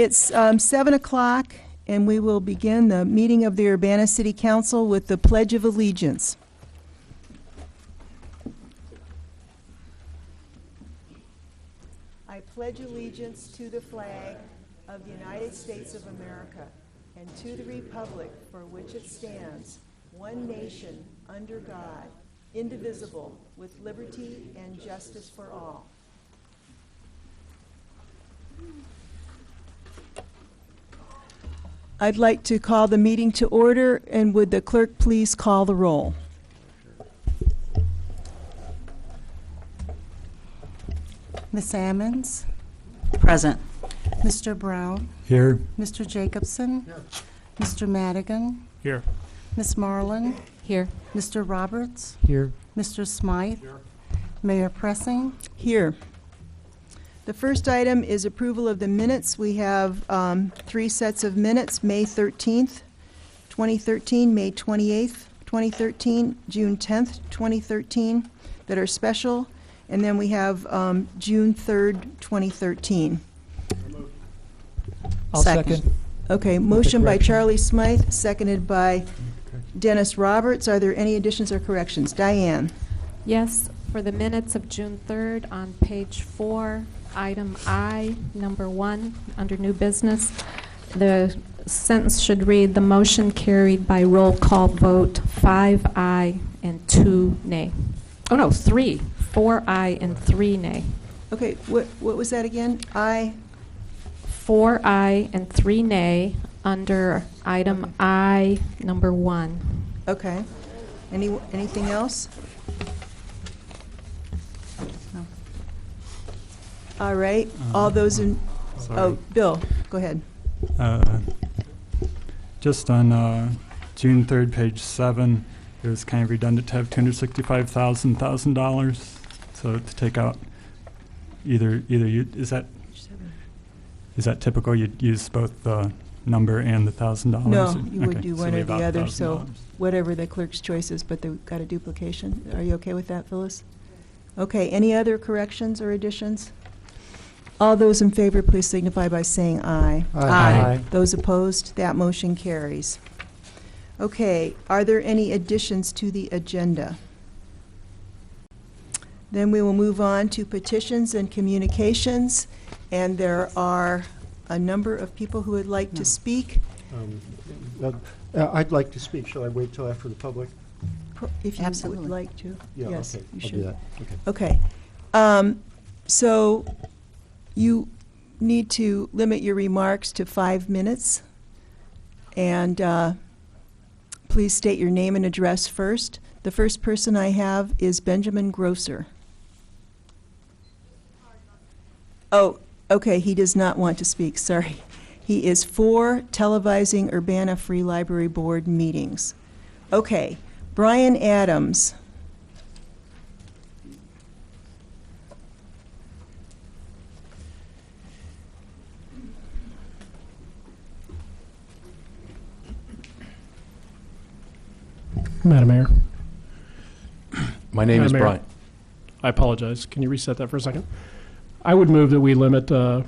It's 7 o'clock, and we will begin the meeting of the Urbana City Council with the Pledge of Allegiance. I pledge allegiance to the flag of the United States of America and to the republic for which it stands, one nation, under God, indivisible, with liberty and justice for all. I'd like to call the meeting to order, and would the clerk please call the roll? Ms. Ammons? Present. Mr. Brown? Here. Mr. Jacobson? Here. Mr. Madigan? Here. Ms. Marlin? Here. Mr. Roberts? Here. Mr. Smythe? Here. Mayor Pressing? Here. The first item is approval of the minutes. We have 3 sets of minutes: May 13th, 2013, May 28th, 2013, June 10th, 2013, that are special, and then we have June 3rd, 2013. I'll second. Okay, motion by Charlie Smythe, seconded by Dennis Roberts. Are there any additions or corrections? Diane? Yes, for the minutes of June 3rd on page 4, item I, number 1, under new business, the sentence should read, "The motion carried by roll call vote, 5 aye and 2 nay." Oh, no, 3. 4 aye and 3 nay. Okay, what was that again? 4 aye and 3 nay under item I, number 1. Okay. Anything else? No. All right. All those in... Sorry. Oh, Bill, go ahead. Just on June 3rd, page 7, it was kind of redundant to have $265,000. So to take out either you, is that typical? You'd use both the number and the $1,000? No, you would do so one or leave the out other, so $1,000. whatever the clerk's choice is, but they've got a duplication. Are you okay with that, Phyllis? Okay, any other corrections or additions? All those in favor, please signify by saying aye. Aye. Those opposed, that motion carries. Okay, are there any additions to the agenda? Then we will move on to petitions and communications, and there are a number of people who would like to speak. I'd like to speak. Shall I wait till after the public? If you Absolutely. would like to. Yeah, Yes, okay. you I'll should. do that. Okay. Okay. So you need to limit your remarks to 5 minutes. And please state your name and address first. The first person I have is Benjamin Grosser. Oh, okay, he does not want to speak, sorry. He is for televising Urbana Free Library Board meetings. Okay, Brian Adams. Madam Mayor. My name is Madam Mayor. Brian. I apologize. Can you reset that for a second? I would move that we limit the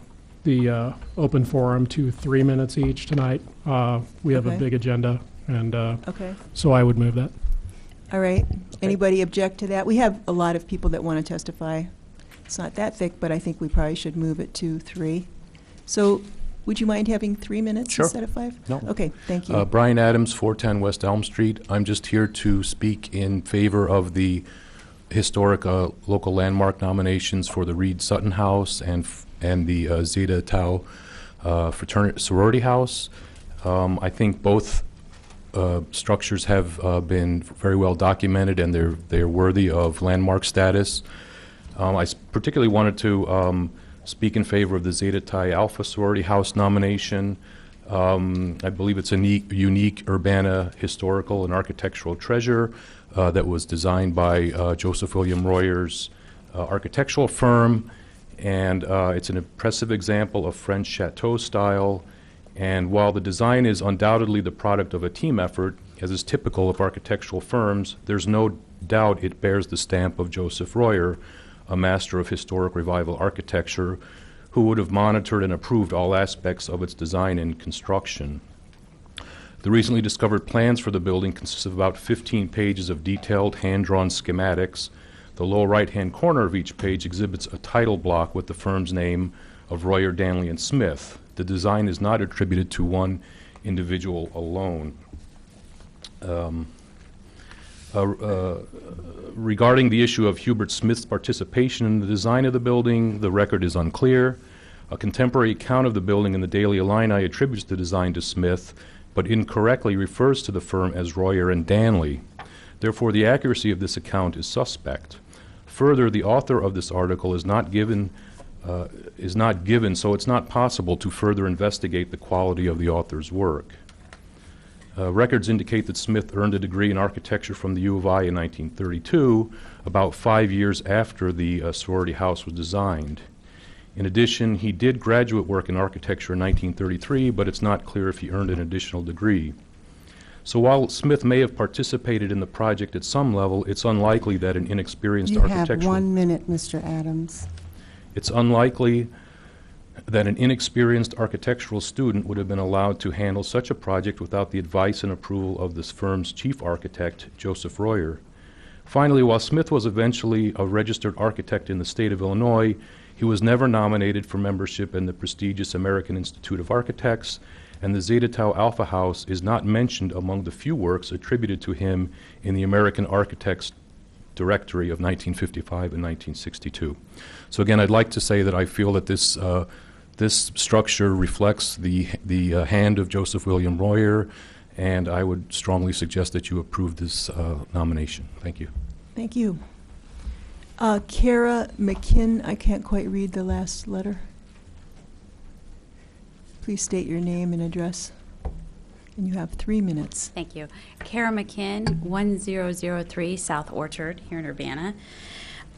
open forum to 3 minutes each tonight. We have Okay. a big agenda, and Okay, so I would move that. all right. Anybody object to that? We have a lot of people that want to testify. It's not that thick, but I think we probably should move it to 3. So would you mind having 3 minutes Sure. instead of 5? No. Okay, thank you. Brian Adams, 410 West Elm Street. I'm just here to speak in favor of the historic local landmark nominations for the Reed Sutton House and the Zeta Tau fraternity sorority house. I think both structures have been very well documented, and they're worthy of landmark status. I particularly wanted to speak in favor of the Zeta Chi Alpha sorority house nomination. I believe it's a unique Urbana historical and architectural treasure that was designed by Joseph William Royer's architectural firm, and it's an impressive example of French chateau style. And while the design is undoubtedly the product of a team effort, as is typical of architectural firms, there's no doubt it bears the stamp of Joseph Royer, a master of historic revival architecture, who would have monitored and approved all aspects of its design and construction. The recently discovered plans for the building consist of about 15 pages of detailed hand-drawn schematics. The lower right-hand corner of each page exhibits a title block with the firm's name of Royer, Danley, and Smith. The design is not attributed to one individual alone. Regarding the issue of Hubert Smith's participation in the design of the building, the record is unclear. A contemporary account of the building in the Daily Illini attributes the design to Smith, but incorrectly refers to the firm as Royer and Danley. Therefore, the accuracy of this account is suspect. Further, the author of this article is not given, so it's not possible to further investigate the quality of the author's work. Records indicate that Smith earned a degree in architecture from the U of I in 1932, about 5 years after the sorority house was designed. In addition, he did graduate work in architecture in 1933, but it's not clear if he earned an additional degree. So while Smith may have participated in the project at some level, it's unlikely that an inexperienced You have architectural... 1 minute, Mr. Adams. It's unlikely that an inexperienced architectural student would have been allowed to handle such a project without the advice and approval of this firm's chief architect, Joseph Royer. Finally, while Smith was eventually a registered architect in the state of Illinois, he was never nominated for membership in the prestigious American Institute of Architects, and the Zeta Tau Alpha House is not mentioned among the few works attributed to him in the American Architects Directory of 1955 and 1962. So again, I'd like to say that I feel that this structure reflects the hand of Joseph William Royer, and I would strongly suggest that you approve this nomination. Thank you. Thank you. Kara McKinn, I can't quite read the last letter. Please state your name and address. And you have 3 minutes. Thank you. Kara McKinn, 1003 South Orchard here in Urbana.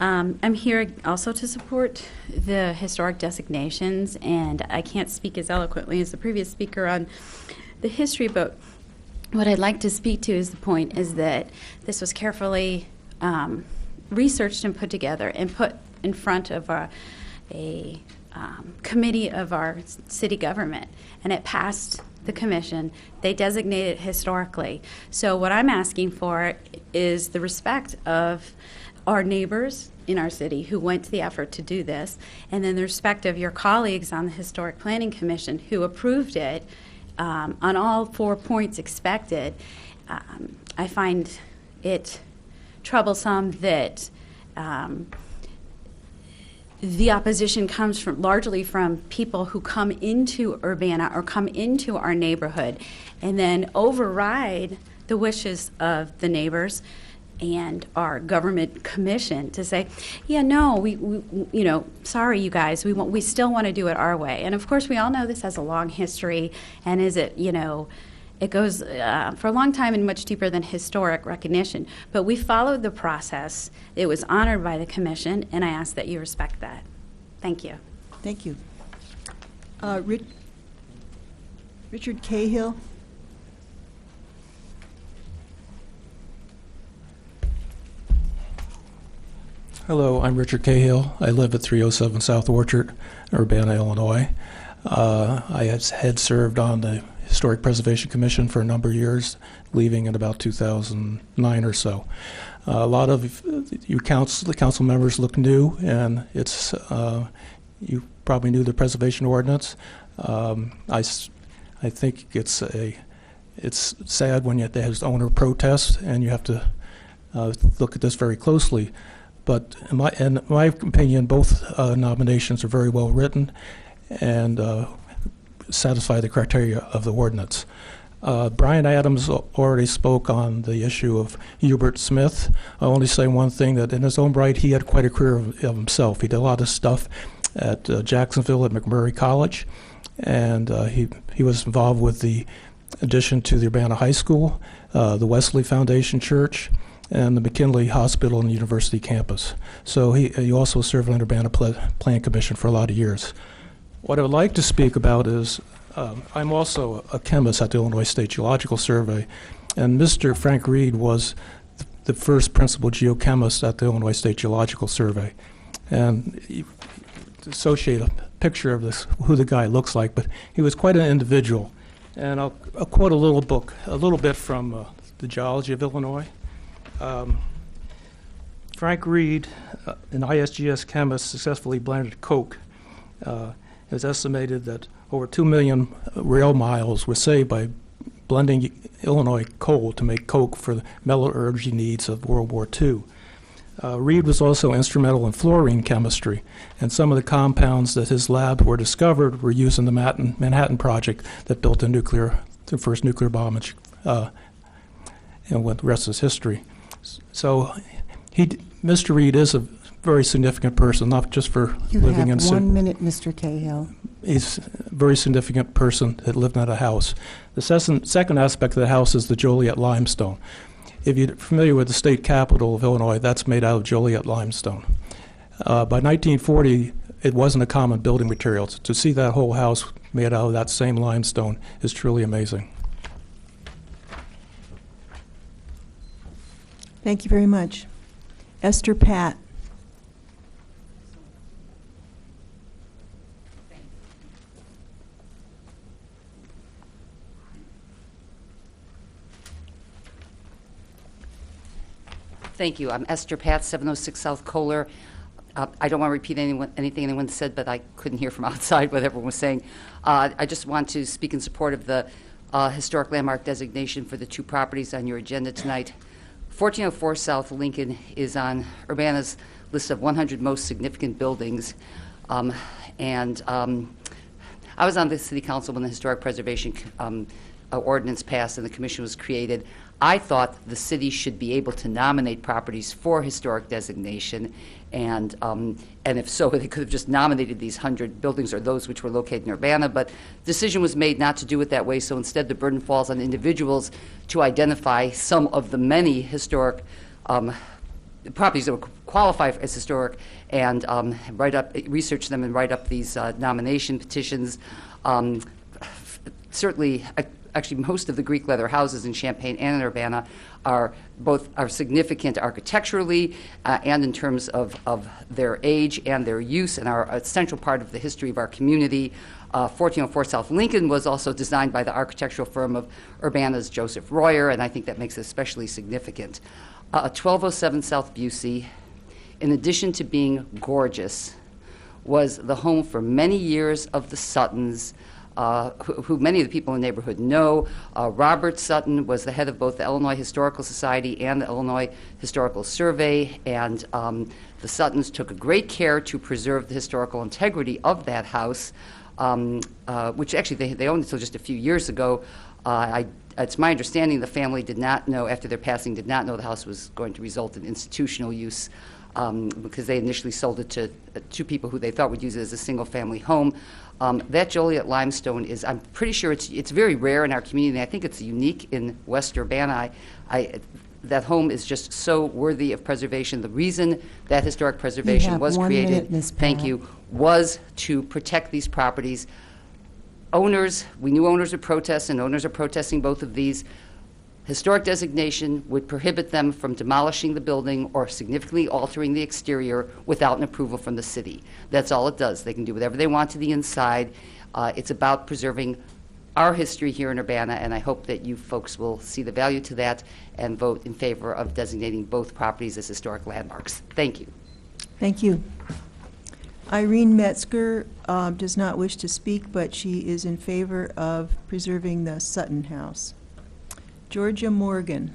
I'm here also to support the historic designations, and I can't speak as eloquently as the previous speaker on the history, but what I'd like to speak to is the point is that this was carefully researched and put together and put in front of a committee of our city government, and it passed the commission. They designated it historically. So what I'm asking for is the respect of our neighbors in our city who went to the effort to do this, and then the respect of your colleagues on the Historic Planning Commission who approved it on all 4 points expected. I find it troublesome that the opposition comes largely from people who come into Urbana or come into our neighborhood and then override the wishes of the neighbors and our government commission to say, yeah, no, we sorry, you guys, we still want to do it our way. And of course, we all know this has a long history, and it goes for a long time and much deeper than historic recognition. But we followed the process. It was honored by the commission, and I ask that you respect that. Thank you. Thank you. Richard Cahill. Hello, I'm Richard Cahill. I live at 307 South Orchard, Urbana, Illinois. I had served on the Historic Preservation Commission for a number of years, leaving in about 2009 or so. A lot of the council members look new, and it's you probably knew the preservation ordinance. I think it's sad when there's owner protest, and you have to look at this very closely. But in my opinion, both nominations are very well written and satisfy the criteria of the ordinance. Brian Adams already spoke on the issue of Hubert Smith. I'll only say one thing, that in his own right, he had quite a career of himself. He did a lot of stuff at Jacksonville at McMurray College, and he was involved with the addition to the Urbana High School, the Wesley Foundation Church, and the McKinley Hospital and University campus. So he also served on the Urbana Plan Commission for a lot of years. What I would like to speak about is, I'm also a chemist at the Illinois State Geological Survey, and Mr. Frank Reed was the first principal geochemist at the Illinois State Geological Survey. And associate picture of this, who the guy looks like, but he was quite an individual. And I'll quote a little bit from The Geology of Illinois. Frank Reed, an ISGS chemist, successfully blended coke. It was estimated that over 2 million rail miles were saved by blending Illinois coal to make coke for the metallurgy needs of World War II. Reed was also instrumental in fluorine chemistry, and some of the compounds that his lab were discovered were used in the Manhattan Project that built the first nuclear bomb, and what the rest is history. So Mr. Reed is a very significant person, not just for You living in have 1 minute, Mr. Cahill. He's a very significant person that lived in a house. The second aspect of the house is the Joliet limestone. If you're familiar with the state capital of Illinois, that's made out of Joliet limestone. By 1940, it wasn't a common building material. To see that whole house made out of that same limestone is truly amazing. Thank you very much. Esther Pat. Thank you. I'm Esther Pat, 706 South Kohler. I don't want to repeat anything anyone said, but I couldn't hear from outside what everyone was saying. I just want to speak in support of the historic landmark designation for the two properties on your agenda tonight. 1404 South Lincoln is on Urbana's list of 100 most significant buildings. I was on the City Council when the Historic Preservation Ordinance passed and the commission was created. I thought the city should be able to nominate properties for historic designation, and if so, they could have just nominated these 100 buildings or those which were located in Urbana, but decision was made not to do it that way, so instead the burden falls on individuals to identify some of the many historic properties that would qualify as historic and research them and write up these nomination petitions. Certainly, actually, most of the Greek leather houses in Champaign and in Urbana are significant architecturally and in terms of their age and their use, and are a central part of the history of our community. 1404 South Lincoln was also designed by the architectural firm of Urbana's Joseph Royer, and I think that makes it especially significant. 1207 South Busey, in addition to being gorgeous, was the home for many years of the Suttons, who many of the people in the neighborhood know. Robert Sutton was the head of both the Illinois Historical Society and the Illinois Historical Survey, and the Suttons took great care to preserve the historical integrity of that house, which actually they owned until just a few years ago. It's my understanding the family did not know, after their passing, did not know the house was going to result in institutional use, because they initially sold it to two people who they thought would use it as a single-family home. That Joliet limestone is, I'm pretty sure it's very rare in our community, and I think it's unique in West Urbana. That home is just so worthy of preservation. The reason that historic preservation was created, minute, Ms. thank Pat. you, was to protect these properties. We knew owners would protest, and owners are protesting both of these. Historic designation would prohibit them from demolishing the building or significantly altering the exterior without an approval from the city. That's all it does. They can do whatever they want to the inside. It's about preserving our history here in Urbana, and I hope that you folks will see the value to that and vote in favor of designating both properties as historic landmarks. Thank you. Thank you. Irene Metzger does not wish to speak, but she is in favor of preserving the Sutton House. Georgia Morgan.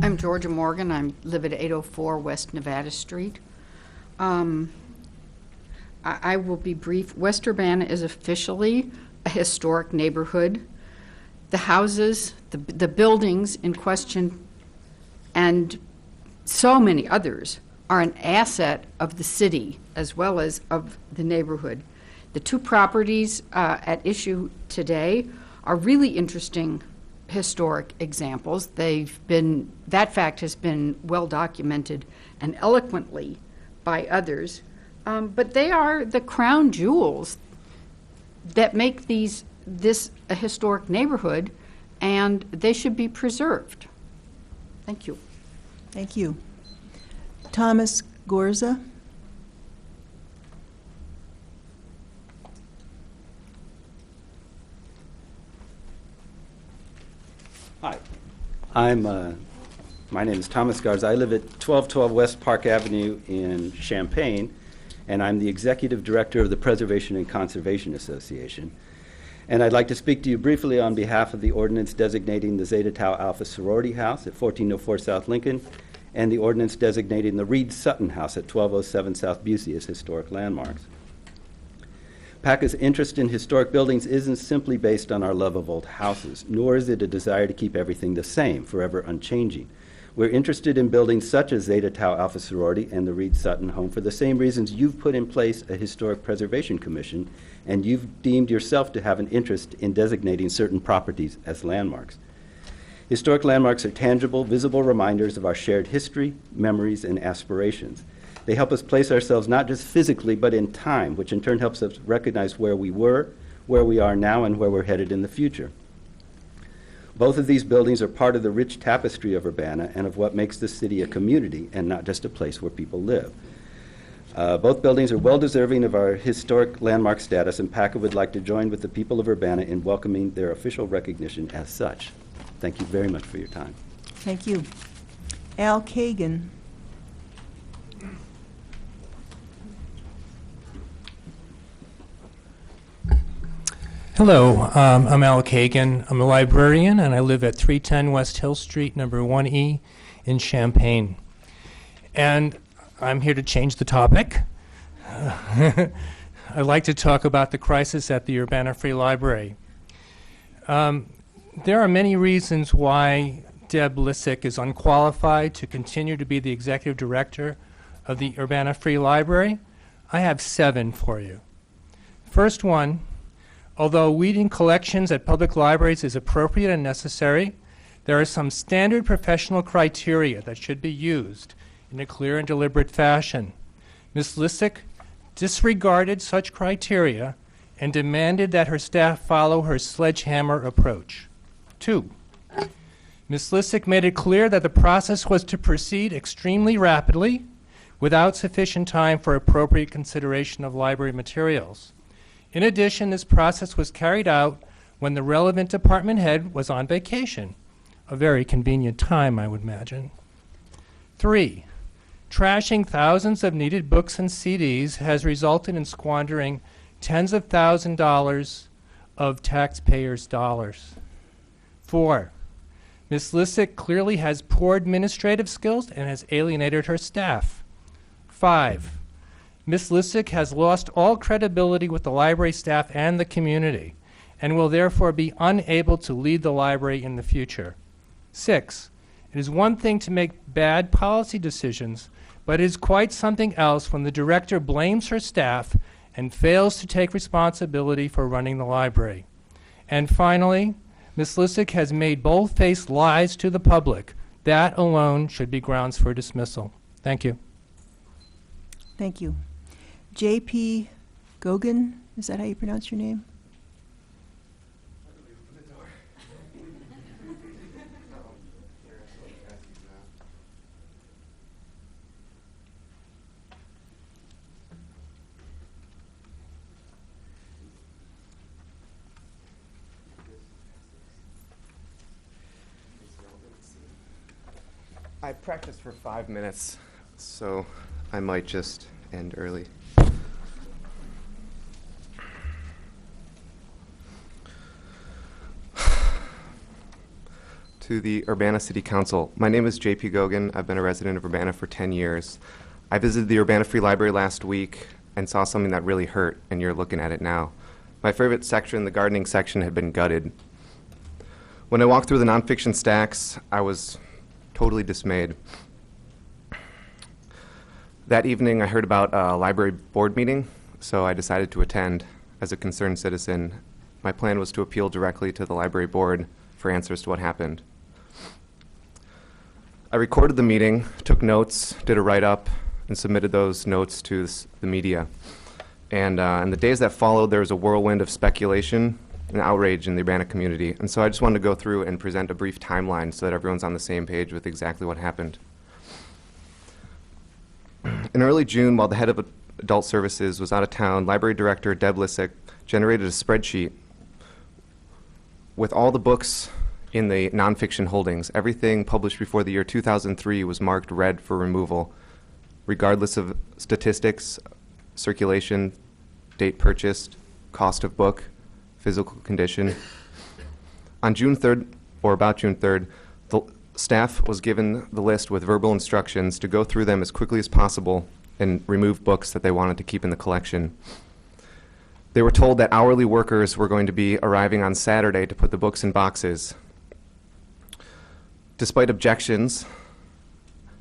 I'm Georgia Morgan. I live at 804 West Nevada Street. I will be brief. West Urbana is officially a historic neighborhood. The houses, the buildings in question, and so many others are an asset of the city as well as of the neighborhood. The two properties at issue today are really interesting historic examples. That fact has been well documented and eloquently by others, but they are the crown jewels that make this a historic neighborhood and they should be preserved. Thank you. Thank you. Thomas Gorza. Hi, my name is Thomas Garza. I live at 1212 West Park Avenue in Champaign, and I'm the Executive Director of the Preservation and Conservation Association. And I'd like to speak to you briefly on behalf of the ordinance designating the Zeta Tau Alpha Sorority House at 1404 South Lincoln and the ordinance designating the Reed Sutton House at 1207 South Busey as historic landmarks. PACA's interest in historic buildings isn't simply based on our love of old houses, nor is it a desire to keep everything the same, forever unchanging. We're interested in buildings such as Zeta Tau Alpha Sorority and the Reed Sutton Home for the same reasons you've put in place a Historic Preservation Commission, and you've deemed yourself to have an interest in designating certain properties as landmarks. Historic landmarks are tangible, visible reminders of our shared history, memories, and aspirations. They help us place ourselves not just physically, but in time, which in turn helps us recognize where we were, where we are now, and where we're headed in the future. Both of these buildings are part of the rich tapestry of Urbana and of what makes this city a community and not just a place where people live. Both buildings are well-deserving of our historic landmark status, and PACA would like to join with the people of Urbana in welcoming their official recognition as such. Thank you very much for your time. Thank you. Al Kagan. Hello, I'm Al Kagan. I'm a librarian, and I live at 310 West Hill Street, number 1E in Champaign. And I'm here to change the topic. I'd like to talk about the crisis at the Urbana Free Library. There are many reasons why Deb Lissick is unqualified to continue to be the executive director of the Urbana Free Library. I have 7 for you. First one, although weeding collections at public libraries is appropriate and necessary, there are some standard professional criteria that should be used in a clear and deliberate fashion. Ms. Lissick disregarded such criteria and demanded that her staff follow her sledgehammer approach. 2, Ms. Lissick made it clear that the process was to proceed extremely rapidly without sufficient time for appropriate consideration of library materials. In addition, this process was carried out when the relevant department head was on vacation, a very convenient time, I would imagine. 3, trashing thousands of needed books and CDs has resulted in squandering tens of thousands of dollars of taxpayers' dollars. 4, Ms. Lissick clearly has poor administrative skills and has alienated her staff. 5, Ms. Lissick has lost all credibility with the library staff and the community and will therefore be unable to lead the library in the future. 6, it is one thing to make bad policy decisions, but it is quite something else when the director blames her staff and fails to take responsibility for running the library. And finally, Ms. Lissick has made bold-faced lies to the public. That alone should be grounds for dismissal. Thank you. Thank you. J.P. Gogan, is that how you pronounce your name? I practiced for 5 minutes, so I might just end early. To the Urbana City Council. My name is JP Gogan. I've been a resident of Urbana for 10 years. I visited the Urbana Free Library last week and saw something that really hurt, and you're looking at it now. My favorite section, the gardening section, had been gutted. When I walked through the nonfiction stacks, I was totally dismayed. That evening, I heard about a library board meeting, so I decided to attend as a concerned citizen. My plan was to appeal directly to the library board for answers to what happened. I recorded the meeting, took notes, did a write-up, and submitted those notes to the media. And in the days that followed, there was a whirlwind of speculation an outrage in the Urbana community. And so I just wanted to go through and present a brief timeline so that everyone's on the same page with exactly what happened. In early June, while the head of Adult Services was out of town, Library Director Deb Lisick generated a spreadsheet with all the books in the nonfiction holdings. Everything published before the year 2003 was marked red for removal, regardless of statistics, circulation, date purchased, cost of book, physical condition. On June 3rd, or about June 3rd, the staff was given the list with verbal instructions to go through them as quickly as possible and remove books that they wanted to keep in the collection. They were told that hourly workers were going to be arriving on Saturday to put the books in boxes. Despite objections,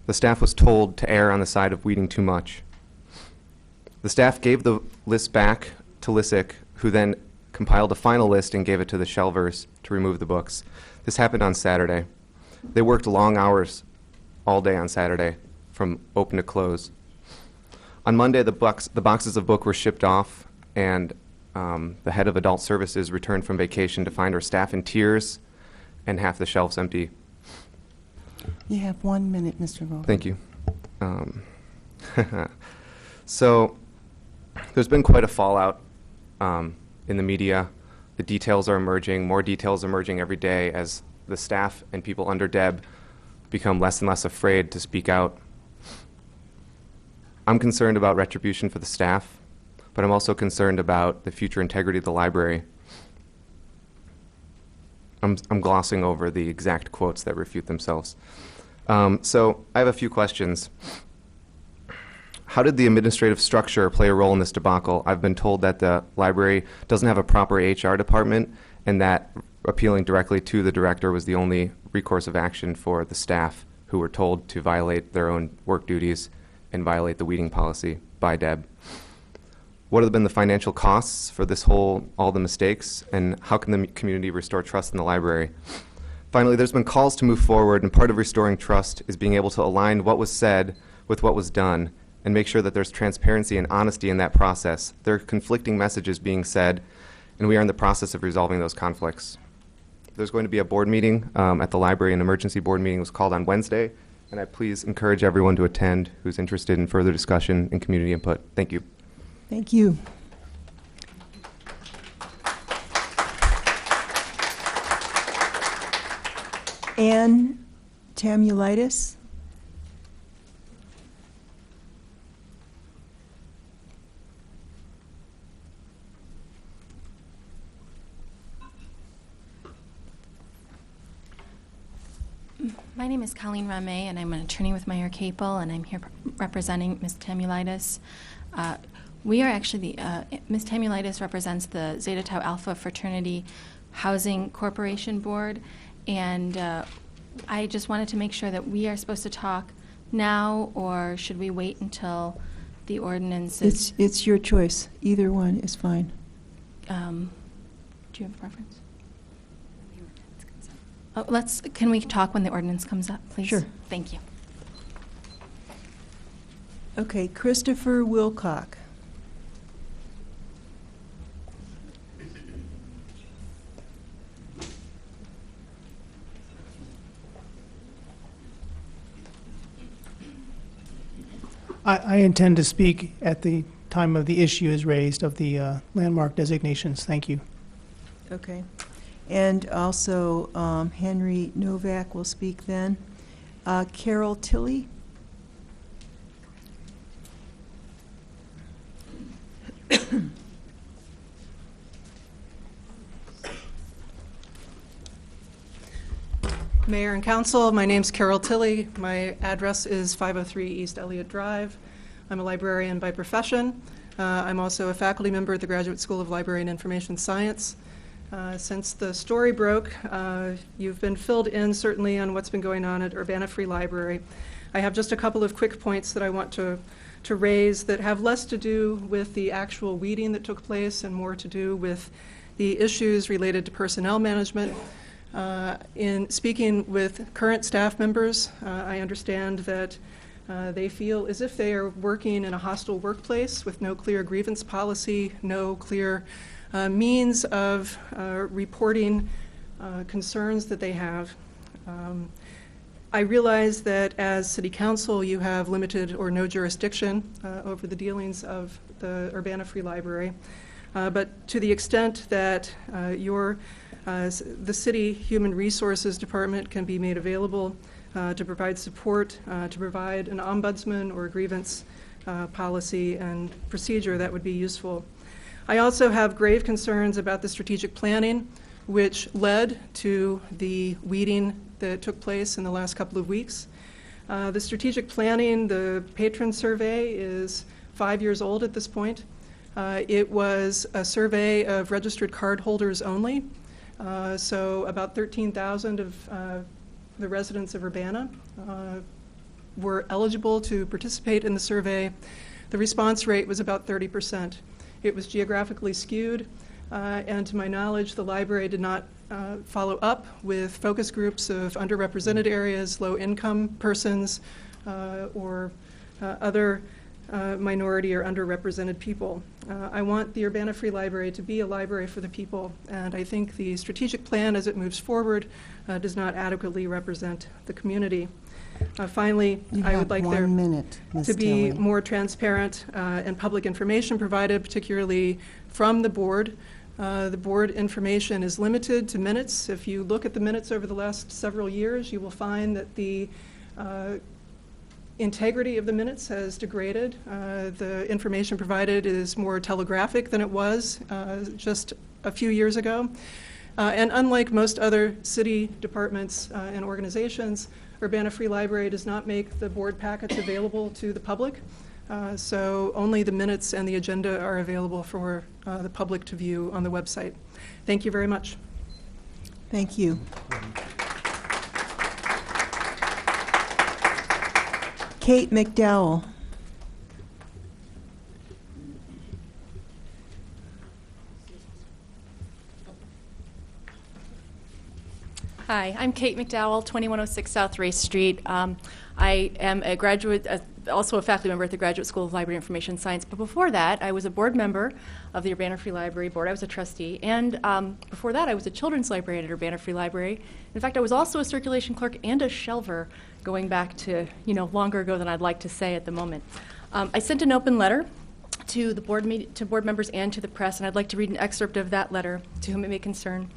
the staff was told to err on the side of weeding too much. The staff gave the list back to Lisick, who then compiled a final list and gave it to the shelvers to remove the books. This happened on Saturday. They worked long hours all day on Saturday, from open to close. On Monday, the boxes of book were shipped off, and the head of Adult Services returned from vacation to find her staff in tears and half the shelves empty. You have 1 minute, Mr. Vogel. Thank you. So there's been quite a fallout in the media. The details are emerging, more details emerging every day as the staff and people under Deb become less and less afraid to speak out. I'm concerned about retribution for the staff, but I'm also concerned about the future integrity of the library. I'm glossing over the exact quotes that refute themselves. So I have a few questions. How did the administrative structure play a role in this debacle? I've been told that the library doesn't have a proper HR department and that appealing directly to the director was the only recourse of action for the staff who were told to violate their own work duties and violate the weeding policy by Deb. What have been the financial costs for this all the mistakes, and how can the community restore trust in the library? Finally, there's been calls to move forward, and part of restoring trust is being able to align what was said with what was done and make sure that there's transparency and honesty in that process. There are conflicting messages being said, and we are in the process of resolving those conflicts. There's going to be a board meeting at the library. An emergency board meeting was called on Wednesday, and I please encourage everyone to attend who's interested in further discussion and community input. Thank you. Thank you. Ann Tamulitis. My name is Colleen Ramey, and I'm an attorney with Meyer Capel, and I'm here representing Ms. Tamulitis. We are actually Ms. Tamulitis represents the Zeta Tau Alpha Fraternity Housing Corporation Board, and I just wanted to make sure that we are supposed to talk now, or should we wait until the ordinance is... It's your choice. Either one is fine. Do you have a preference? Oh, can we talk when the ordinance comes up, please? Sure. Thank you. Okay, Christopher Wilcock. I intend to speak at the time of the issue is raised of the landmark designations. Thank you. Okay. And also Henry Novak will speak then. Carol Tilley. Mayor and Council, my name's Carol Tilley. My address is 503 East Elliott Drive. I'm a librarian by profession. I'm also a faculty member at the Graduate School of Library and Information Science. Since the story broke, you've been filled in certainly on what's been going on at Urbana Free Library. I have just a couple of quick points that I want to raise that have less to do with the actual weeding that took place and more to do with the issues related to personnel management. In speaking with current staff members, I understand that they feel as if they are working in a hostile workplace with no clear grievance policy, no clear means of reporting concerns that they have. I realize that as City Council, you have limited or no jurisdiction over the dealings of the Urbana Free Library, but to the extent that the City Human Resources Department can be made available to provide support, to provide an ombudsman or a grievance policy and procedure, that would be useful. I also have grave concerns about the strategic planning, which led to the weeding that took place in the last couple of weeks. The strategic planning, the patron survey, is 5 years old at this point. It was a survey of registered card holders only, so about 13,000 of the residents of Urbana were eligible to participate in the survey. The response rate was about 30%. It was geographically skewed, and to my knowledge, the library did not follow up with focus groups of underrepresented areas, low-income persons, or other minority or underrepresented people. I want the Urbana Free Library to be a library for the people, and I think the strategic plan as it moves forward does not adequately represent the community. Finally, I would like there to be more transparent and public information provided, particularly from the board. The board information is limited to minutes. If you look at the minutes over the last several years, you will find that the integrity of the minutes has degraded. The information provided is more telegraphic than it was just a few years ago. And unlike most other city departments and organizations, Urbana Free Library does not make the board packets available to the public. So only the minutes and the agenda are available for the public to view on the website. Thank you very much. Thank you. Kate McDowell. Hi, I'm Kate McDowell, 2106 South Race Street. I am a graduate, also a faculty member at the Graduate School of Library Information Science, but before that, I was a board member of the Urbana Free Library Board. I was a trustee, and before that, I was a children's librarian at Urbana Free Library. In fact, I was also a circulation clerk and a shelver, going back to, longer ago than I'd like to say at the moment. I sent an open letter to the board members and to the press, and I'd like to read an excerpt of that letter to whom it may concern.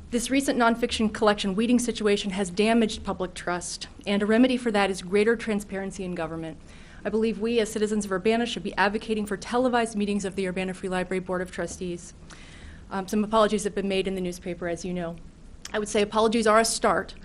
This recent nonfiction collection weeding situation has damaged public trust, and a remedy for that is greater transparency in government. I believe we, as citizens of Urbana, should be advocating for televised meetings of the Urbana Free Library Board of Trustees. Some apologies have been made in the newspaper, as you know. I would say apologies are a start.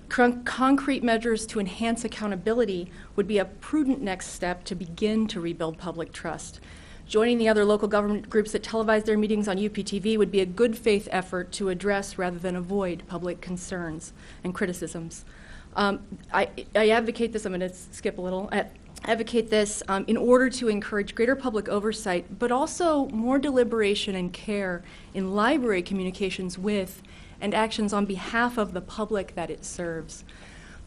Concrete measures to enhance accountability would be a prudent next step to begin to rebuild public trust. Joining the other local government groups that televise their meetings on UPTV would be a good faith effort to address rather than avoid public concerns and criticisms. I advocate this, I'm going to skip a little, advocate this in order to encourage greater public oversight, but also more deliberation and care in library communications with and actions on behalf of the public that it serves.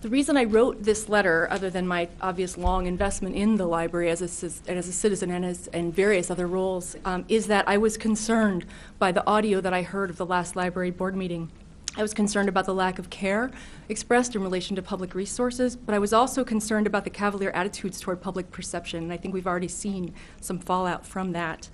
The reason I wrote this letter, other than my obvious long investment in the library as a citizen and various other roles, is that I was concerned by the audio that I heard of the last library board meeting. I was concerned about the lack of care expressed in relation to public resources, but I was also concerned about the cavalier attitudes toward public perception, and I think we've already seen some fallout from that.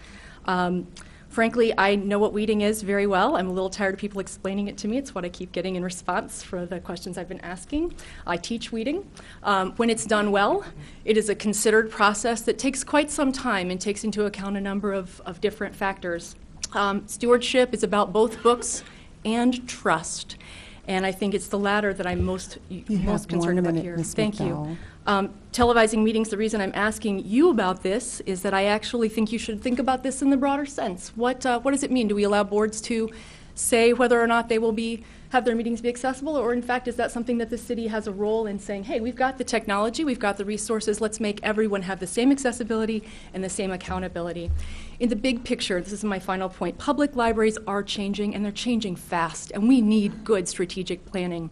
Frankly, I know what weeding is very well. I'm a little tired of people explaining it to me. It's what I keep getting in response for the questions I've been asking. I teach weeding. When it's done well, it is a considered process that takes quite some time and takes into account a number of different factors. Stewardship is about both books and trust. And I think it's the latter that I'm most concerned about here. Thank you. Televising meetings, the reason I'm asking you about this is that I actually think you should think about this in the broader sense. What does it mean? Do we allow boards to say whether or not they will have their meetings be accessible, or in fact is that something that the city has a role in saying, hey, we've got the technology, we've got the resources, let's make everyone have the same accessibility and the same accountability. In the big picture, this is my final point, public libraries are changing and they're changing fast, and we need good strategic planning.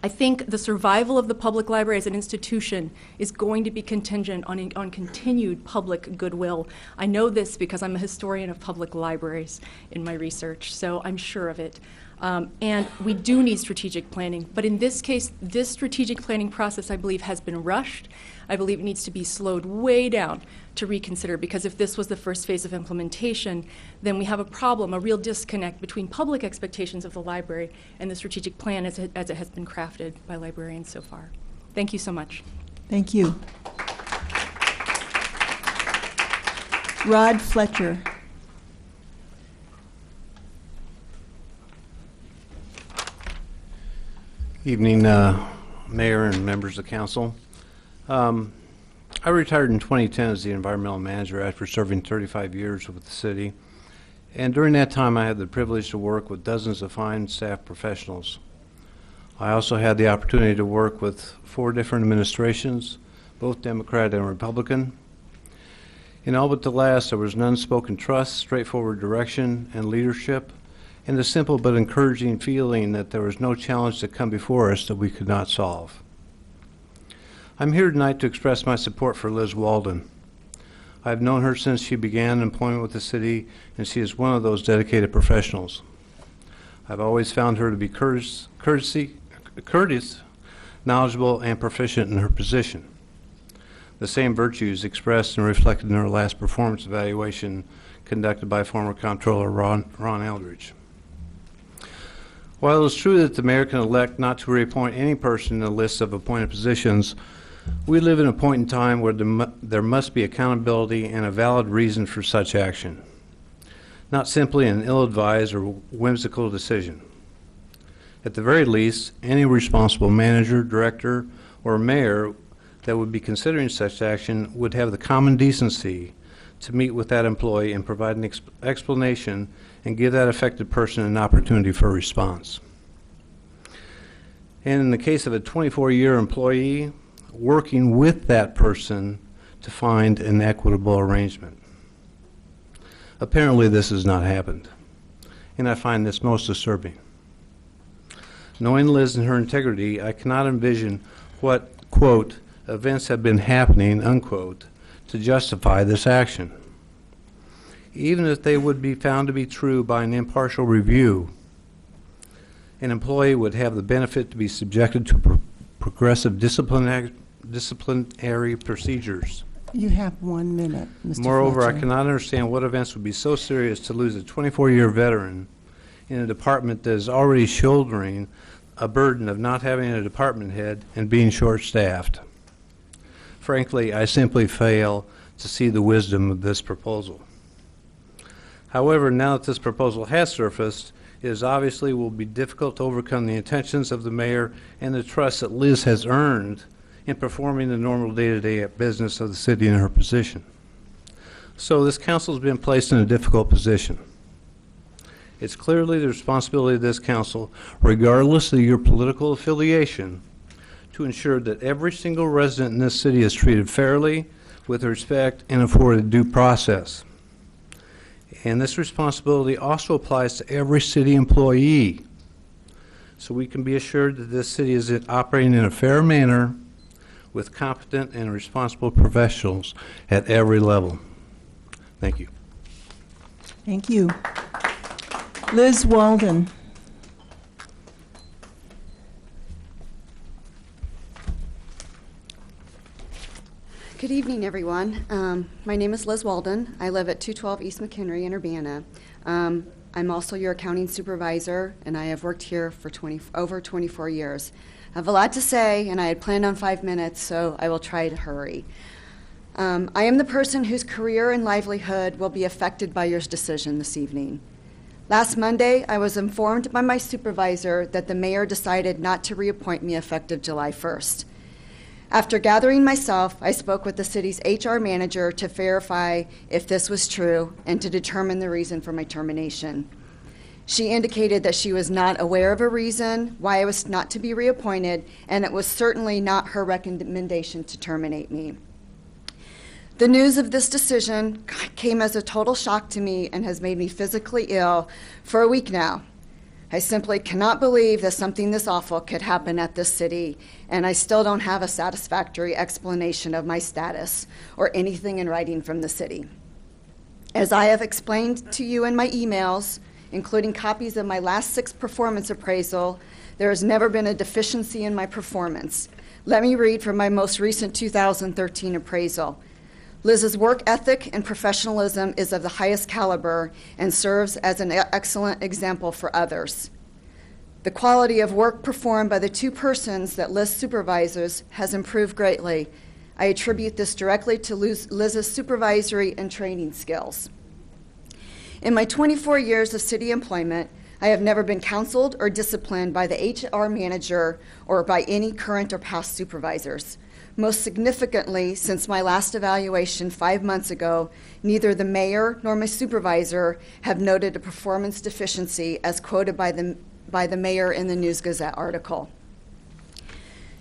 I think the survival of the public library as an institution is going to be contingent on continued public goodwill. I know this because I'm a historian of public libraries in my research, so I'm sure of it. And we do need strategic planning. But in this case, this strategic planning process, I believe, has been rushed. I believe it needs to be slowed way down to reconsider, because if this was the first phase of implementation, then we have a problem, a real disconnect between public expectations of the library and the strategic plan as it has been crafted by librarians so far. Thank you so much. Thank you. Rod Fletcher. Evening, Mayor and members of council. I retired in 2010 as the environmental manager after serving 35 years with the city. And during that time, I had the privilege to work with dozens of fine staff professionals. I also had the opportunity to work with 4 different administrations, both Democrat and Republican. In all but the last, there was an unspoken trust, straightforward direction, and leadership, and the simple but encouraging feeling that there was no challenge that come before us that we could not solve. I'm here tonight to express my support for Liz Walden. I've known her since she began employment with the city, and she is one of those dedicated professionals. I've always found her to be courteous, knowledgeable, and proficient in her position. The same virtues expressed and reflected in her last performance evaluation conducted by former Comptroller Ron Eldridge. While it is true that the mayor can elect not to reappoint any person in the list of appointed positions, we live in a point in time where there must be accountability and a valid reason for such action, not simply an ill-advised or whimsical decision. At the very least, any responsible manager, director, or mayor that would be considering such action would have the common decency to meet with that employee and provide an explanation and give that affected person an opportunity for a response. And in the case of a 24-year employee, working with that person to find an equitable arrangement. Apparently this has not happened, and I find this most disturbing. Knowing Liz and her integrity, I cannot envision what, quote, events have been happening, unquote, to justify this action. Even if they would be found to be true by an impartial review, an employee would have the benefit to be subjected to progressive disciplinary procedures. You have 1 minute, Mr. Moreover, Fletcher. I cannot understand what events would be so serious to lose a 24-year veteran in a department that is already shouldering a burden of not having a department head and being short-staffed. Frankly, I simply fail to see the wisdom of this proposal. However, now that this proposal has surfaced, it is obviously will be difficult to overcome the intentions of the mayor and the trust that Liz has earned in performing the normal day-to-day business of the city in her position. So this council has been placed in a difficult position. It's clearly the responsibility of this council, regardless of your political affiliation, to ensure that every single resident in this city is treated fairly, with respect, and afforded due process. And this responsibility also applies to every city employee, so we can be assured that this city is operating in a fair manner with competent and responsible professionals at every level. Thank you. Thank you. Liz Walden. Good evening, everyone. My name is Liz Walden. I live at 212 East McHenry in Urbana. I'm also your accounting supervisor, and I have worked here for over 24 years. I have a lot to say, and I had planned on 5 minutes, so I will try to hurry. I am the person whose career and livelihood will be affected by your decision this evening. Last Monday, I was informed by my supervisor that the mayor decided not to reappoint me effective July 1st. After gathering myself, I spoke with the city's HR manager to verify if this was true and to determine the reason for my termination. She indicated that she was not aware of a reason why I was not to be reappointed, and it was certainly not her recommendation to terminate me. The news of this decision came as a total shock to me and has made me physically ill for a week now. I simply cannot believe that something this awful could happen at this city, and I still don't have a satisfactory explanation of my status or anything in writing from the city. As I have explained to you in my emails, including copies of my last 6 performance appraisal, there has never been a deficiency in my performance. Let me read from my most recent 2013 appraisal. Liz's work ethic and professionalism is of the highest caliber and serves as an excellent example for others. The quality of work performed by the 2 persons that Liz supervises has improved greatly. I attribute this directly to Liz's supervisory and training skills. In my 24 years of city employment, I have never been counseled or disciplined by the HR manager or by any current or past supervisors. Most significantly, since my last evaluation 5 months ago, neither the mayor nor my supervisor have noted a performance deficiency as quoted by the mayor in the News Gazette article.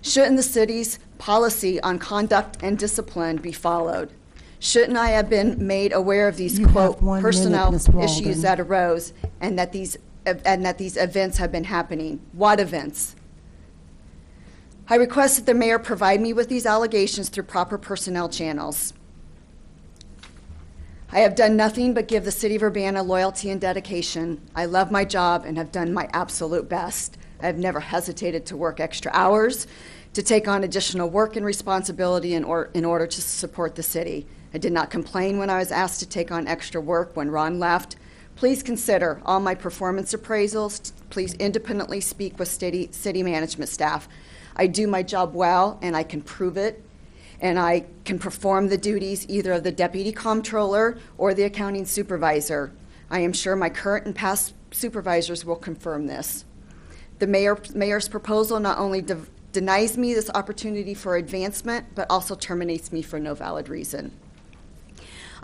Shouldn't the city's policy on conduct and discipline be followed? Shouldn't I have been made aware of these, quote, personnel issues that arose and that these events have been happening? What events? I request that the mayor provide me with these allegations through proper personnel channels. I have done nothing but give the city of Urbana loyalty and dedication. I love my job and have done my absolute best. I have never hesitated to work extra hours, to take on additional work and responsibility in order to support the city. I did not complain when I was asked to take on extra work when Ron left. Please consider all my performance appraisals. Please independently speak with city management staff. I do my job well, and I can prove it, and I can perform the duties either of the deputy comptroller or the accounting supervisor. I am sure my current and past supervisors will confirm this. The mayor's proposal not only denies me this opportunity for advancement, but also terminates me for no valid reason.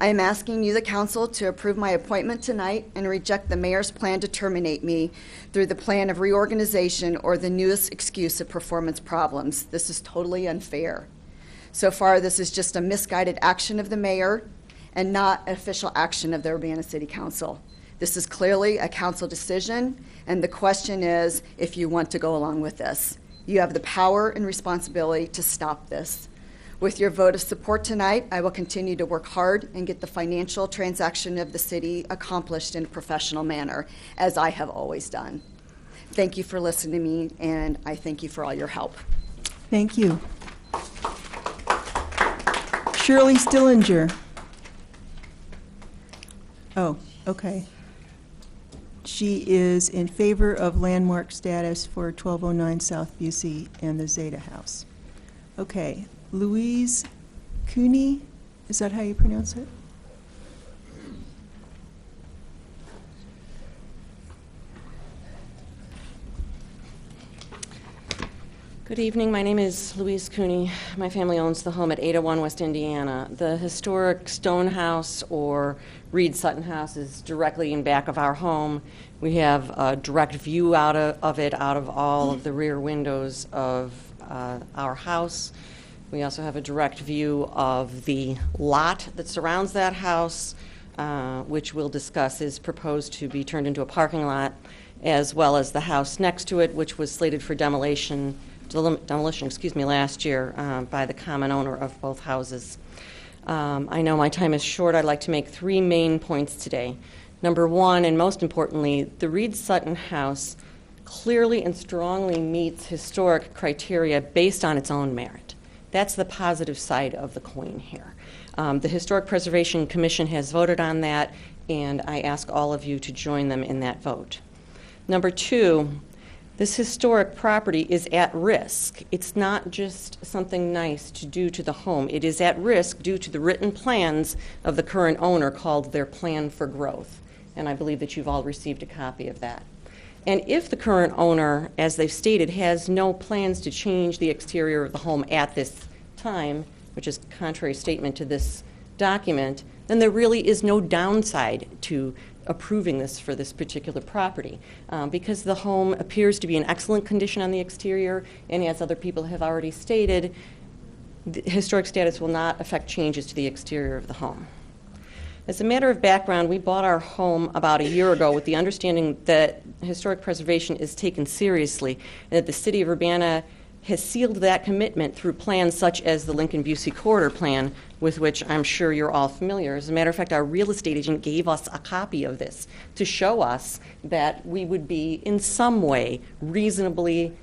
I am asking you, the council, to approve my appointment tonight and reject the mayor's plan to terminate me through the plan of reorganization or the newest excuse of performance problems. This is totally unfair. So far, this is just a misguided action of the mayor and not an official action of the Urbana City Council. This is clearly a council decision, and the question is if you want to go along with this. You have the power and responsibility to stop this. With your vote of support tonight, I will continue to work hard and get the financial transaction of the city accomplished in a professional manner, as I have always done. Thank you for listening to me, and I thank you for all your help. Thank you. Shirley Stillinger. Oh, okay. She is in favor of landmark status for 1209 South Busey and the Zeta House. Okay. Louise Cooney, is that how you pronounce it? Good evening. My name is Louise Cooney. My family owns the home at 801 West Indiana. The historic Stone House or Reed Sutton House is directly in back of our home. We have a direct view out of all of the rear windows of our house. We also have a direct view of the lot that surrounds that house, which we'll discuss is proposed to be turned into a parking lot, as well as the house next to it, which was slated for demolition last year by the common owner of both houses. I know my time is short. I'd like to make 3 main points today. Number 1, and most importantly, the Reed Sutton House clearly and strongly meets historic criteria based on its own merit. That's the positive side of the coin here. The Historic Preservation Commission has voted on that, and I ask all of you to join them in that vote. Number 2, this historic property is at risk. It's not just something nice to do to the home. It is at risk due to the written plans of the current owner called their Plan for Growth, and I believe that you've all received a copy of that. And if the current owner, as they've stated, has no plans to change the exterior of the home at this time, which is a contrary statement to this document, then there really is no downside to approving this for this particular property because the home appears to be in excellent condition on the exterior, and as other people have already stated, the historic status will not affect changes to the exterior of the home. As a matter of background, we bought our home about a year ago with the understanding that historic preservation is taken seriously and that the city of Urbana has sealed that commitment through plans such as the Lincoln-Busey Corridor Plan, with which I'm sure you're all familiar. As a matter of fact, our real estate agent gave us a copy of this to show us that we would be in some way reasonably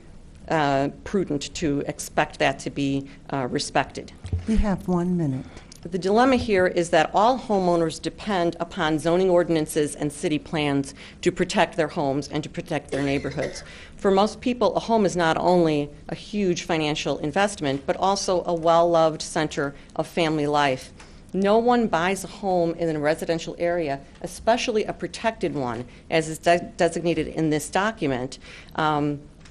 prudent to expect that to be respected. You have 1 minute. The dilemma here is that all homeowners depend upon zoning ordinances and city plans to protect their homes and to protect their neighborhoods. For most people, a home is not only a huge financial investment, but also a well-loved center of family life. No one buys a home in a residential area, especially a protected one, as is designated in this document,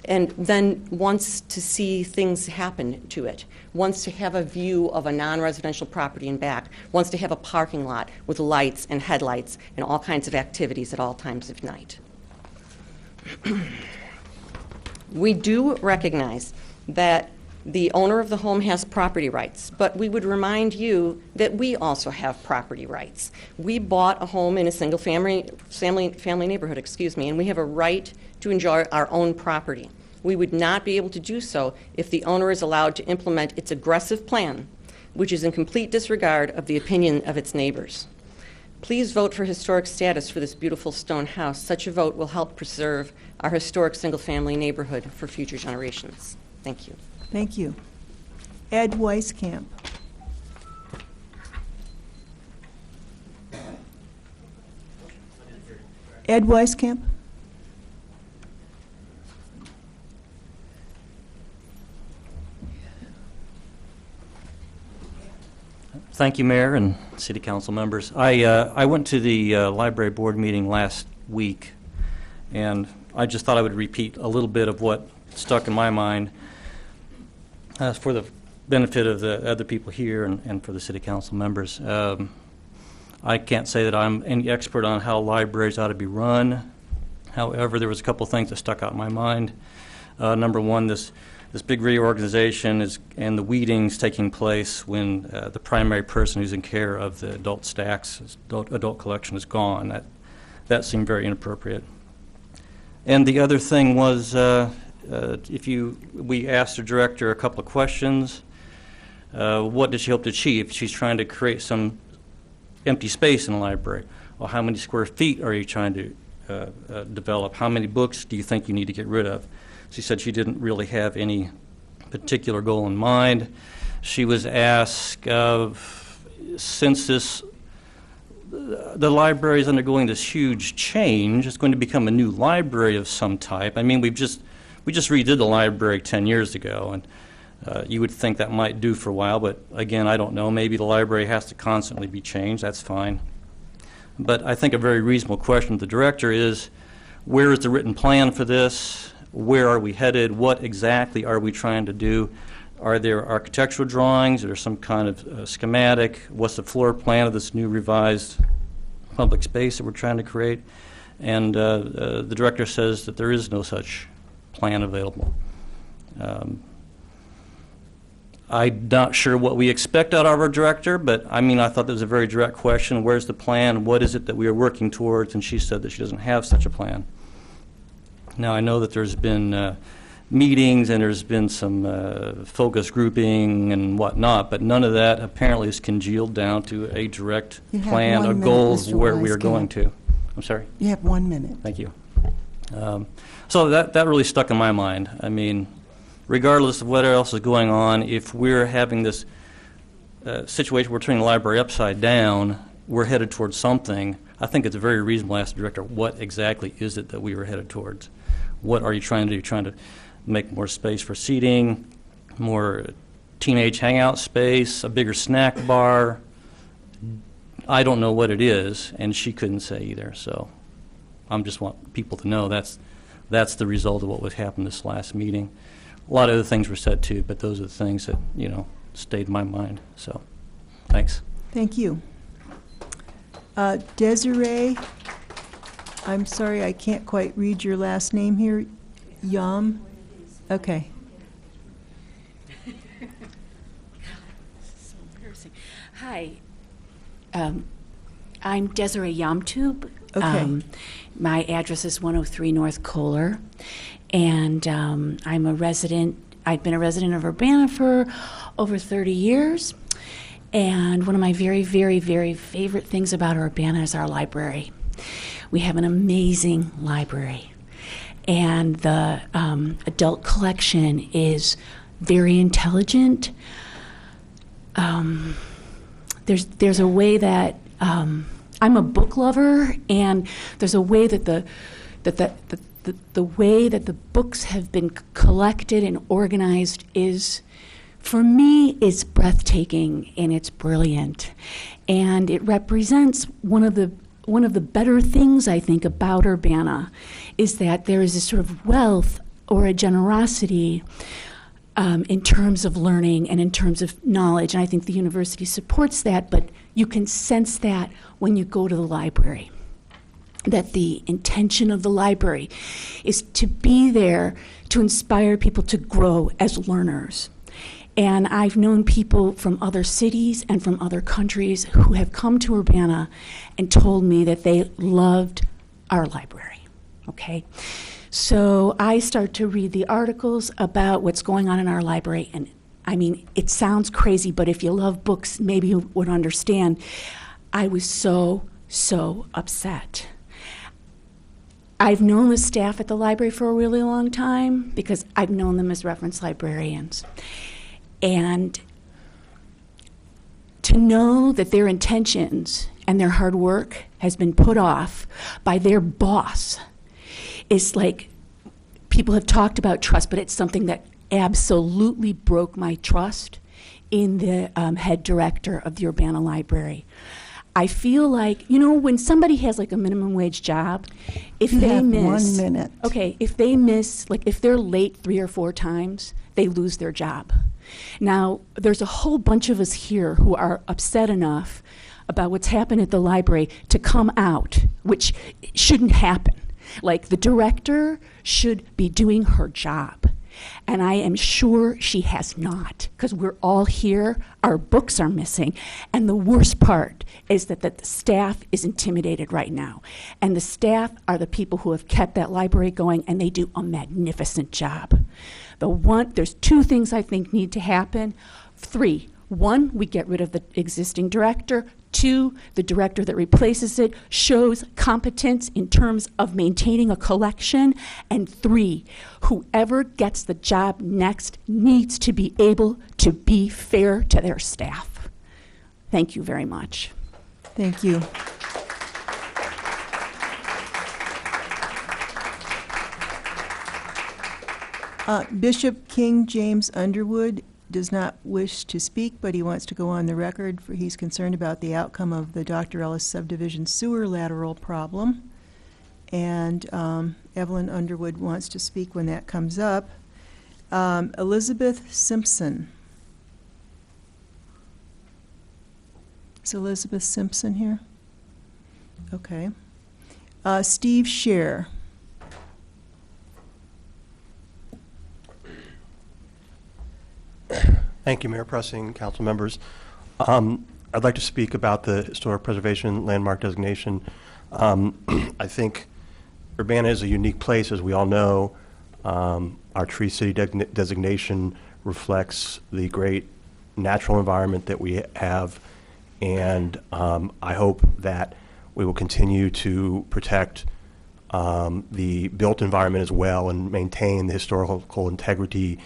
and then wants to see things happen to it, wants to have a view of a non-residential property in back, wants to have a parking lot with lights and headlights and all kinds of activities at all times of night. We do recognize that the owner of the home has property rights, but we would remind you that we also have property rights. We bought a home in a single family neighborhood, and we have a right to enjoy our own property. We would not be able to do so if the owner is allowed to implement its aggressive plan, which is in complete disregard of the opinion of its neighbors. Please vote for historic status for this beautiful stone house. Such a vote will help preserve our historic single-family neighborhood for future generations. Thank you. Thank you. Ed Weiskamp. Ed Weiskamp? Thank you, Mayor and City Council members. I went to the library board meeting last week, and I just thought I would repeat a little bit of what stuck in my mind for the benefit of the other people here and for the City Council members. I can't say that I'm any expert on how libraries ought to be run. However, there was a couple things that stuck out in my mind. Number one, this big reorganization and the weedings taking place when the primary person who's in care of the adult stacks, adult collection is gone. That seemed very inappropriate. And the other thing was, we asked the director a couple of questions. What does she hope to achieve? She's trying to create some empty space in the library. Well, how many square feet are you trying to develop? How many books do you think you need to get rid of? She said she didn't really have any particular goal in mind. She was asked, since the library is undergoing this huge change, it's going to become a new library of some type. I mean, we just redid the library 10 years ago, and you would think that might do for a while, but again, I don't know. Maybe the library has to constantly be changed. That's fine. But I think a very reasonable question to the director is, where is the written plan for this? Where are we headed? What exactly are we trying to do? Are there architectural drawings? Is there some kind of schematic? What's the floor plan of this new revised public space that we're trying to create? And the director says that there is no such plan available. I'm not sure what we expect out of our director, but I mean, I thought that was a very direct question. Where's the plan? What is it that we are working towards? And she said that she doesn't have such a plan. Now, I know that there's been meetings and there's been some focus grouping and whatnot, but none of that apparently is congealed down to a direct plan, a goal of where we are going to. I'm sorry? You have 1 minute. Thank you. So that really stuck in my mind. I mean, regardless of what else is going on, if we're having this situation where we're turning the library upside down, we're headed towards something. I think it's very reasonable to ask the director, what exactly is it that we were headed towards? What are you trying to do? You're trying to make more space for seating, more teenage hangout space, a bigger snack bar. I don't know what it is, and she couldn't say either. So I just want people to know that's the result of what would happen this last meeting. A lot of other things were said too, but those are the things that, stayed in my mind. So thanks. Thank you. Desiree, I'm sorry, I can't quite read your last name here. Yam? Okay. So embarrassing. Hi. I'm Desiree Yamtube. Okay. My address is 103 North Kohler, and I'm a resident. I've been a resident of Urbana for over 30 years, and one of my very, very, very favorite things about Urbana is our library. We have an amazing library, and the adult collection is very intelligent. There's a way that I'm a book lover, and there's a way that the way that the books have been collected and organized is, for me, it's breathtaking and it's brilliant, and it represents one of the better things I think about Urbana is that there is a sort of wealth or a generosity in terms of learning and in terms of knowledge, and I think the university supports that, but you can sense that when you go to the library, that the intention of the library is to be there to inspire people to grow as learners. And I've known people from other cities and from other countries who have come to Urbana and told me that they loved our library, okay? So I start to read the articles about what's going on in our library, and I mean, it sounds crazy, but if you love books, maybe you would understand. I was so upset. I've known the staff at the library for a really long time because I've known them as reference librarians. And to know that their intentions and their hard work has been put off by their boss is like, people have talked about trust, but it's something that absolutely broke my trust in the head director of the Urbana Library. I feel like, you know, when somebody has like a minimum wage job, if You they have miss 1 minute. Okay, if they miss, like if they're late 3 or 4 times, they lose their job. Now, there's a whole bunch of us here who are upset enough about what's happened at the library to come out, which shouldn't happen. Like, the director should be doing her job. And I am sure she has not, because we're all here, our books are missing, and the worst part is that the staff is intimidated right now. And the staff are the people who have kept that library going, and they do a magnificent job. There's 2 things I think need to happen. 3. 1, we get rid of the existing director. 2, the director that replaces it shows competence in terms of maintaining a collection. And 3, whoever gets the job next needs to be able to be fair to their staff. Thank you very much. Thank you. Bishop King James Underwood does not wish to speak, but he wants to go on the record for he's concerned about the outcome of the Dr. Ellis subdivision sewer lateral problem. And Evelyn Underwood wants to speak when that comes up. Elizabeth Simpson. Is Elizabeth Simpson here? Okay. Steve Scher. Thank you, Mayor Pressing, council members. I'd like to speak about the historic preservation landmark designation. I think Urbana is a unique place, as we all know. Our Tree City designation reflects the great natural environment that we have, and I hope that we will continue to protect the built environment as well and maintain the historical integrity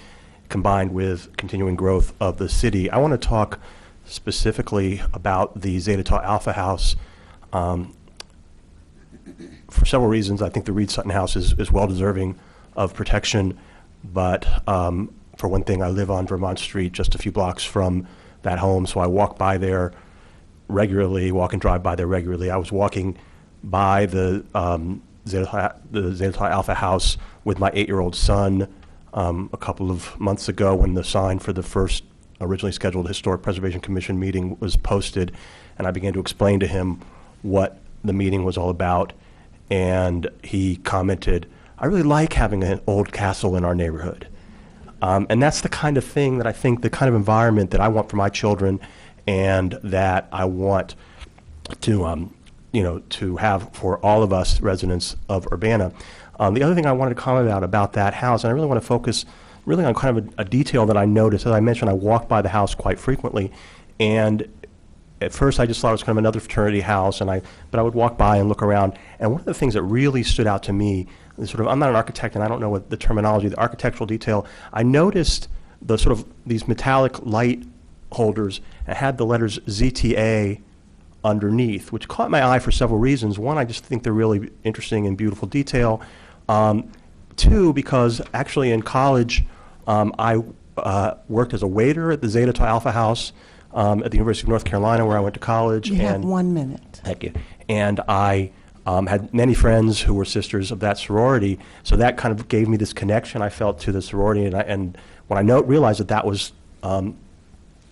combined with continuing growth of the city. I want to talk specifically about the Zeta Tau Alpha House. For several reasons, I think the Reed Sutton House is well deserving of protection, but for one thing, I live on Vermont Street, just a few blocks from that home, so I walk by there regularly, walk and drive by there regularly. I was walking by the Zeta Tau Alpha House with my 8-year-old son a couple of months ago when the sign for the first originally scheduled Historic Preservation Commission meeting was posted, and I began to explain to him what the meeting was all about, and he commented, "I really like having an old castle in our neighborhood." And that's the kind of thing that I think, the kind of environment that I want for my children and that I want to to have for all of us residents of Urbana. The other thing I wanted to comment about that house, and I really want to focus really on kind of a detail that I noticed. As I mentioned, I walk by the house quite frequently, and at first I just thought it was kind of another fraternity house, but I would walk by and look around, and one of the things that really stood out to me is I'm not an architect, and I don't know what the terminology, the architectural detail. I noticed these metallic light holders and had the letters ZTA underneath, which caught my eye for several reasons. One, I just think they're really interesting and beautiful detail. Two, because actually in college, I worked as a waiter at the Zeta Tau Alpha House at the University of North Carolina, where I went to college. You have 1 minute. Thank you. And I had many friends who were sisters of that sorority, so that kind of gave me this connection I felt to the sorority. And when I realized that was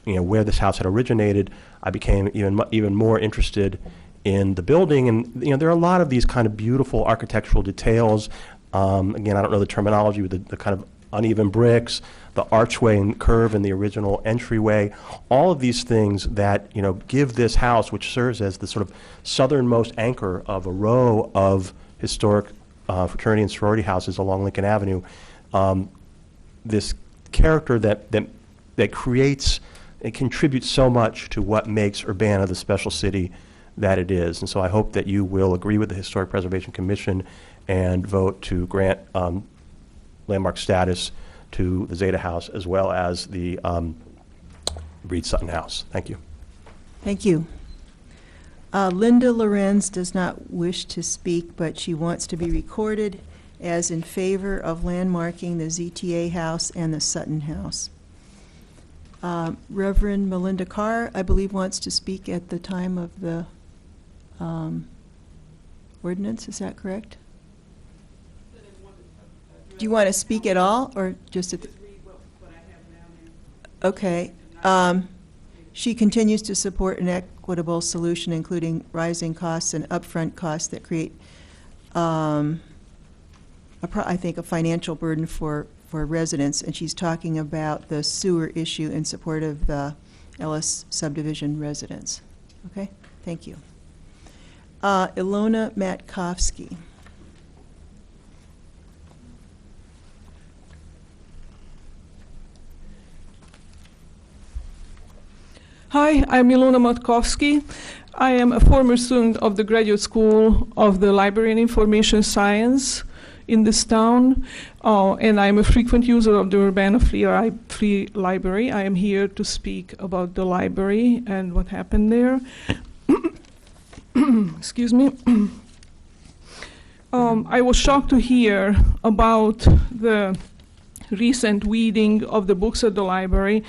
where this house had originated, I became even more interested in the building. And there are a lot of these kind of beautiful architectural details. Again, I don't know the terminology, with the kind of uneven bricks, the archway and curve in the original entryway, all of these things that give this house, which serves as the sort of southernmost anchor of a row of historic fraternity and sorority houses along Lincoln Avenue, this character that creates and contributes so much to what makes Urbana the special city that it is. And so I hope that you will agree with the Historic Preservation Commission and vote to grant landmark status to the Zeta House as well as the Reed Sutton House. Thank you. Thank you. Linda Lorenz does not wish to speak, but she wants to be recorded as in favor of landmarking the ZTA House and the Sutton House. Reverend Melinda Carr, I believe, wants to speak at the time of the ordinance. Is that correct? Do you want to speak at all, or just at the... Okay. She continues to support an equitable solution, including rising costs and upfront costs that create, I think, a financial burden for residents. And she's talking about the sewer issue in support of the Ellis subdivision residents. Okay? Thank you. Ilona Matkovsky. Hi, I'm Ilona Matkovsky. I am a former student of the Graduate School of the Library and Information Science in this town, and I'm a frequent user of the Urbana Free Library. I am here to speak about the library and what happened there. Excuse me. I was shocked to hear about the recent weeding of the books at the library,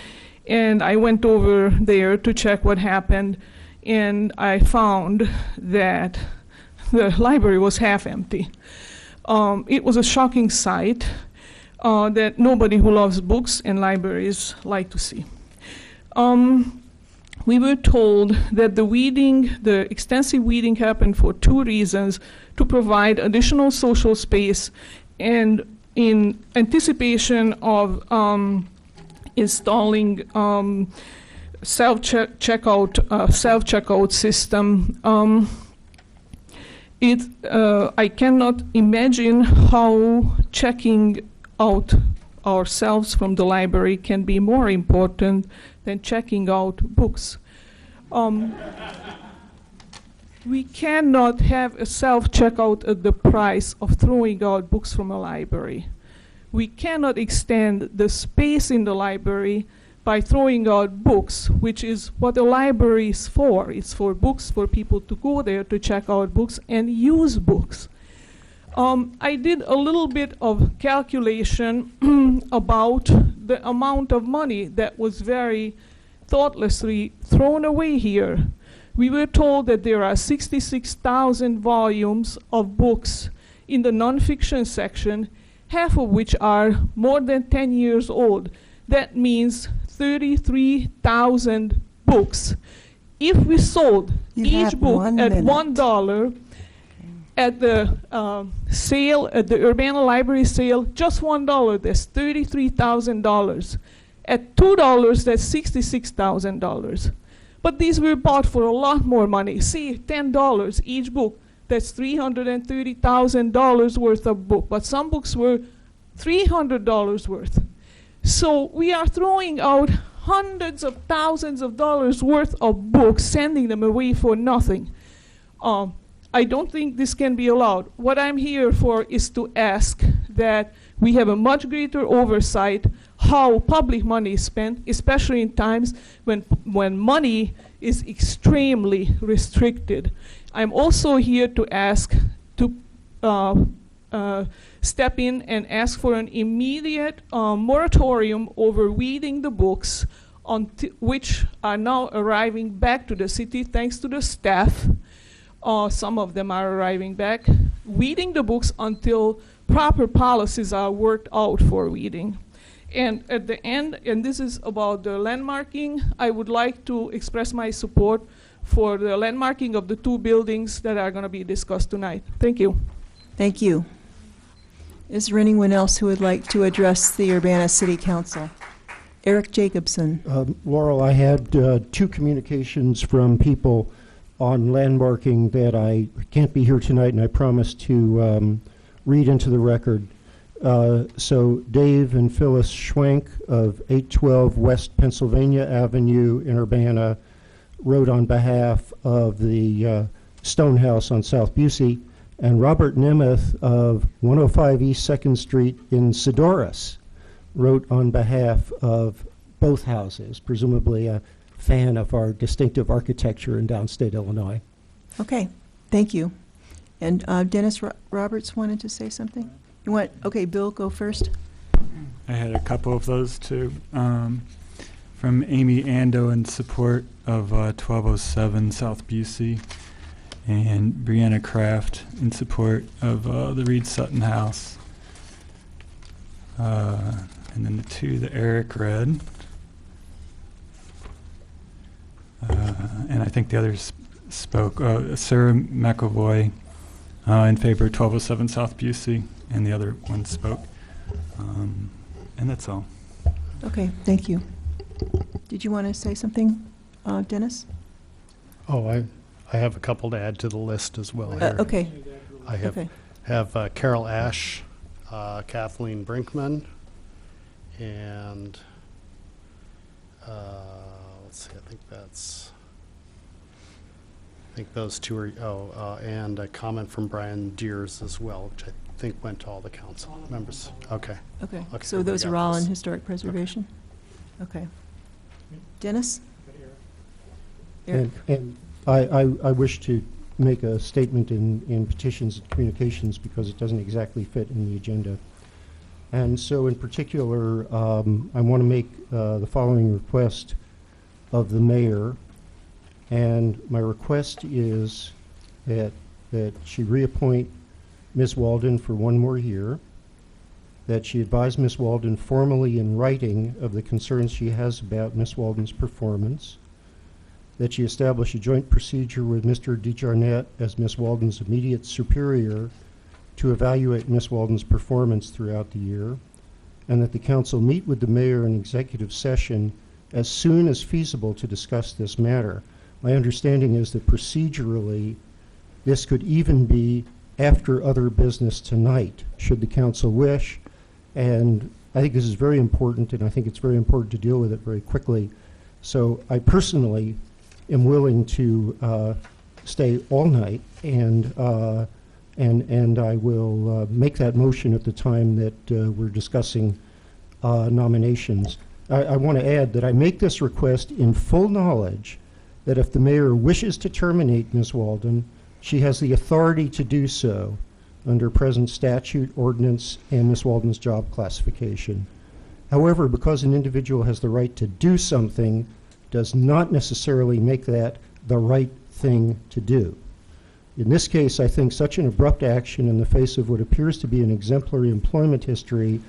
and I went over there to check what happened, and I found that the library was half empty. It was a shocking sight that nobody who loves books and libraries like to see. We were told that the extensive weeding happened for two reasons: to provide additional social space and in anticipation of installing self-checkout system. I cannot imagine how checking out ourselves from the library can be more important than checking out books. We cannot have a self-checkout at the price of throwing out books from a library. We cannot extend the space in the library by throwing out books, which is what a library is for. It's for books, for people to go there to check out books and use books. I did a little bit of calculation about the amount of money that was very thoughtlessly thrown away here. We were told that there are 66,000 volumes of books in the nonfiction section, half of which are more than 10 years old. That means 33,000 books. If we sold each book at $1 at the sale, at the Urbana Library sale, just $1, that's $33,000. At $2, that's $66,000. But these were bought for a lot more money. See, $10 each book. That's $330,000 worth of book. But some books were $300 worth. So we are throwing out hundreds of thousands of dollars worth of books, sending them away for nothing. I don't think this can be allowed. What I'm here for is to ask that we have a much greater oversight how public money is spent, especially in times when money is extremely restricted. I'm also here to ask to step in and ask for an immediate moratorium over reading the books which are now arriving back to the city thanks to the staff. Some of them are arriving back, reading the books until proper policies are worked out for reading. And at the end, and this is about the landmarking, I would like to express my support for the landmarking of the two buildings that are going to be discussed tonight. Thank you. Thank you. Is there anyone else who would like to address the Urbana City Council? Eric Jacobson. Laurel, I had two communications from people on landmarking that I can't be here tonight, and I promise to read into the record. So Dave and Phyllis Schwenk of 812 West Pennsylvania Avenue in Urbana wrote on behalf of the Stonehouse on South Busey, and Robert Nemeth of 105 East 2nd Street in Sidorus wrote on behalf of both houses, presumably a fan of our distinctive architecture in downstate Illinois. Okay, thank you. And Dennis Roberts wanted to say something? You want, okay, Bill, go first. I had a couple of those too. From Amy Ando in support of 1207 South Busey, and Brianna Kraft in support of the Reed Sutton House. And then the two that Eric read. And I think the others spoke. Sarah McAvoy in favor of 1207 South Busey, and the other one spoke. And that's all. Okay, thank you. Did you want to say something, Dennis? Oh, I have a couple to add to the list as well here. Okay. I have Carol Ash, Kathleen Brinkman, and let's see, I think those two are, and a comment from Brian Deers as well, which I think went to all the council members. Okay. Okay, so those are all in historic preservation? Okay. Dennis? Eric? And I wish to make a statement in petitions and communications because it doesn't exactly fit in the agenda. And so in particular, I want to make the following request of the mayor. And my request is that she reappoint Ms. Walden for one more year, that she advise Ms. Walden formally in writing of the concerns she has about Ms. Walden's performance, that she establish a joint procedure with Mr. DeJarnette as Ms. Walden's immediate superior to evaluate Ms. Walden's performance throughout the year, and that the council meet with the mayor in executive session as soon as feasible to discuss this matter. My understanding is that procedurally, this could even be after other business tonight, should the council wish. And I think this is very important, and I think it's very important to deal with it very quickly. So I personally am willing to stay all night, and I will make that motion at the time that we're discussing nominations. I want to add that I make this request in full knowledge that if the mayor wishes to terminate Ms. Walden, she has the authority to do so under present statute, ordinance, and Ms. Walden's job classification. However, because an individual has the right to do something does not necessarily make that the right thing to do. In this case, I think such an abrupt action in the face of what appears to be an exemplary employment history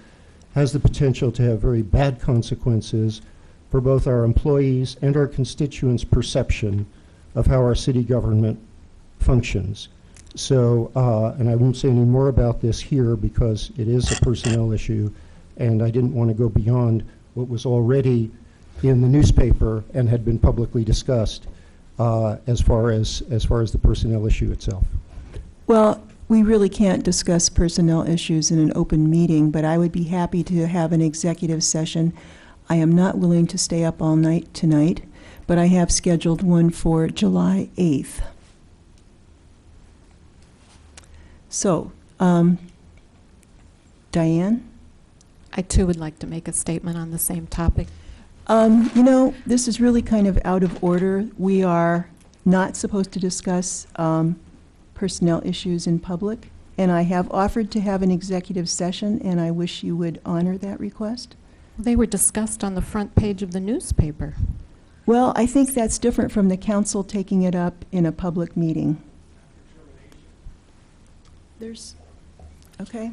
has the potential to have very bad consequences for both our employees and our constituents' perception of how our city government functions. So, and I won't say any more about this here because it is a personnel issue, and I didn't want to go beyond what was already in the newspaper and had been publicly discussed as far as the personnel issue itself. Well, we really can't discuss personnel issues in an open meeting, but I would be happy to have an executive session. I am not willing to stay up all night tonight, but I have scheduled one for July 8th. So, Diane? I too would like to make a statement on the same topic. You know, this is really kind of out of order. We are not supposed to discuss personnel issues in public, and I have offered to have an executive session, and I wish you would honor that request. They were discussed on the front page of the newspaper. Well, I think that's different from the council taking it up in a public meeting. Okay.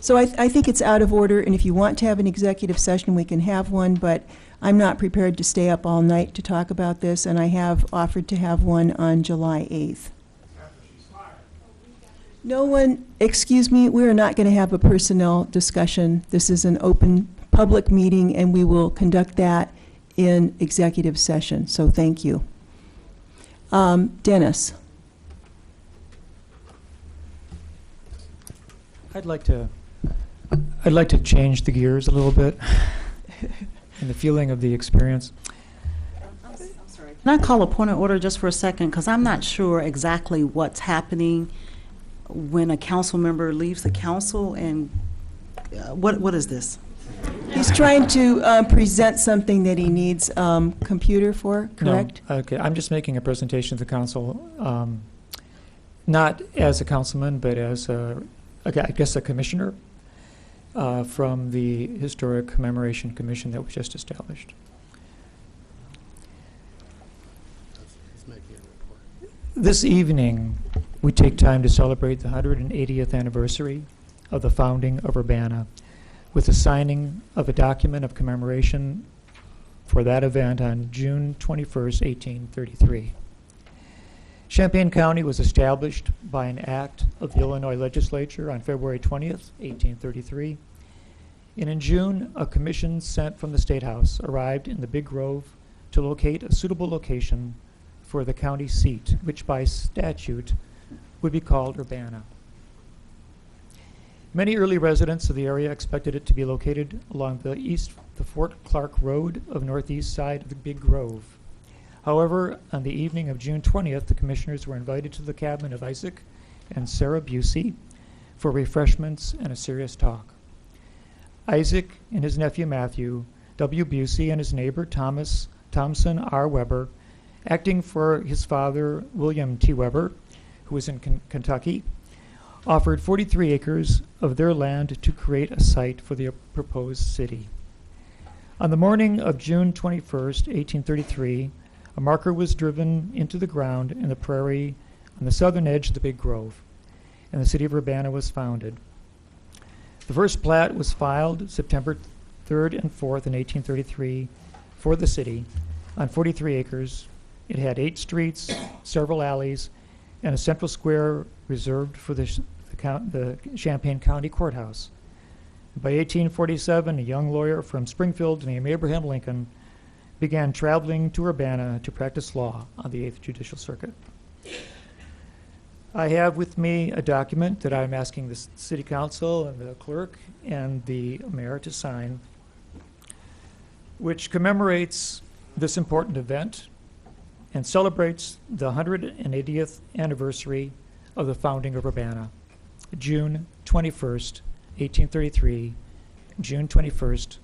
So I think it's out of order, and if you want to have an executive session, we can have one, but I'm not prepared to stay up all night to talk about this, and I have offered to have one on July 8th. No one, excuse me, we're not going to have a personnel discussion. This is an open public meeting, and we will conduct that in executive session, so thank you. Dennis. I'd like to change the gears a little bit and the feeling of the experience. Can I call a point of order just for a second? Because I'm not sure exactly what's happening when a council member leaves the council, and what is this? He's trying to present something that he needs computer for, correct? No, okay, I'm just making a presentation to the council, not as a councilman, but as I guess a commissioner from the Historic Commemoration Commission that was just established. This evening, we take time to celebrate the 180th anniversary of the founding of Urbana with the signing of a document of commemoration for that event on June 21st, 1833. Champaign County was established by an act of the Illinois legislature on February 20th, 1833. And in June, a commission sent from the State House arrived in the Big Grove to locate a suitable location for the county seat, which by statute would be called Urbana. Many early residents of the area expected it to be located along the Fort Clark Road of northeast side of the Big Grove. However, on the evening of June 20th, the commissioners were invited to the cabin of Isaac and Sarah Busey for refreshments and a serious talk. Isaac and his nephew Matthew W. Busey and his neighbor Thompson R. Weber, acting for his father William T. Weber, who was in Kentucky, offered 43 acres of their land to create a site for the proposed city. On the morning of June 21st, 1833, a marker was driven into the ground in the prairie on the southern edge of the Big Grove, and the city of Urbana was founded. The first plat was filed September 3rd and 4th in 1833 for the city on 43 acres. It had 8 streets, several alleys, and a central square reserved for the Champaign County Courthouse. By 1847, a young lawyer from Springfield named Abraham Lincoln began traveling to Urbana to practice law on the 8th Judicial Circuit. I have with me a document that I'm asking the City Council and the clerk and the mayor to sign, which commemorates this important event and celebrates the 180th anniversary of the founding of Urbana, June 21st, 1833, June 21st,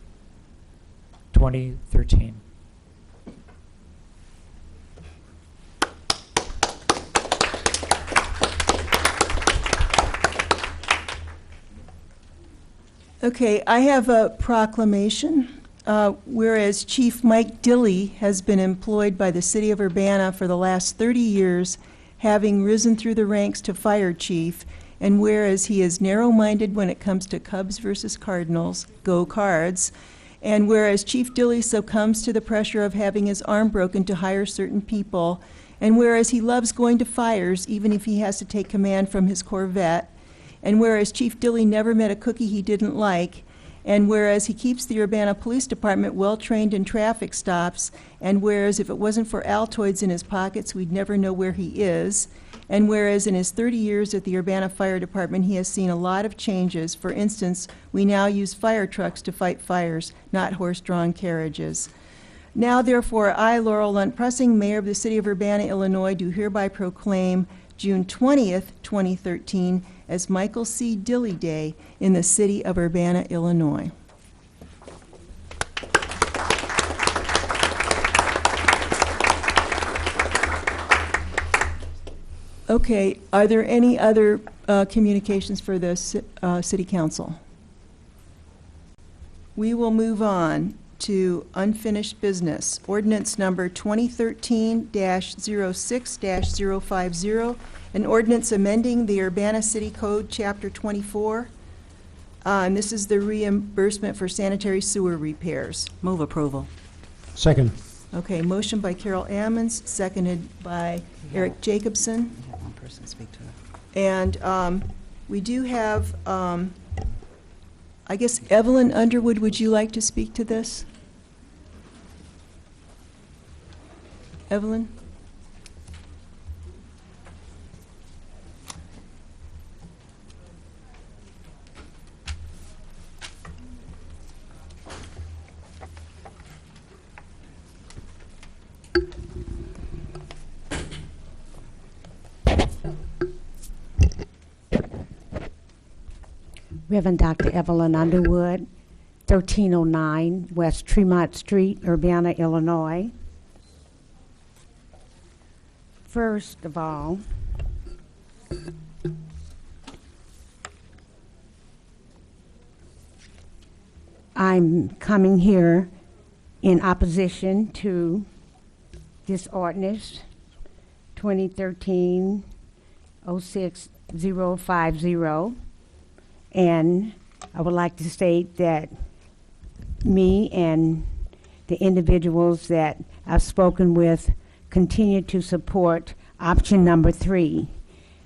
2013. Okay, I have a proclamation. Whereas Chief Mike Dilley has been employed by the City of Urbana for the last 30 years, having risen through the ranks to fire chief, and whereas he is narrow-minded when it comes to Cubs versus Cardinals, go Cards, and whereas Chief Dilley succumbs to the pressure of having his arm broken to hire certain people, and whereas he loves going to fires even if he has to take command from his Corvette, and whereas Chief Dilley never met a cookie he didn't like, And whereas he keeps the Urbana Police Department well-trained in traffic stops, and whereas if it wasn't for Altoids in his pockets, we'd never know where he is, and whereas in his 30 years at the Urbana Fire Department, he has seen a lot of changes. For instance, we now use fire trucks to fight fires, not horse-drawn carriages. Now, therefore, I, Laurel Lunt Pressing, Mayor of the City of Urbana, Illinois, do hereby proclaim June 20th, 2013, as Michael C. Dilley Day in the City of Urbana, Illinois. Okay, are there any other communications for the City Council? We will move on to unfinished business. Ordinance number 2013-06-050, an ordinance amending the Urbana City Code, Chapter 24. And this is the reimbursement for sanitary sewer repairs. Move approval. Second. Okay, motion by Carol Ammons, seconded by Eric Jacobson. We have one person speak to it. And we do have, I guess, Evelyn Underwood, would you like to speak to this? Evelyn? Reverend Dr. Evelyn Underwood, 1309 West Tremont Street, Urbana, Illinois. First of all, I'm coming here in opposition to this ordinance 2013-06050. And I would like to state that me and the individuals that I've spoken with continue to support option number 3.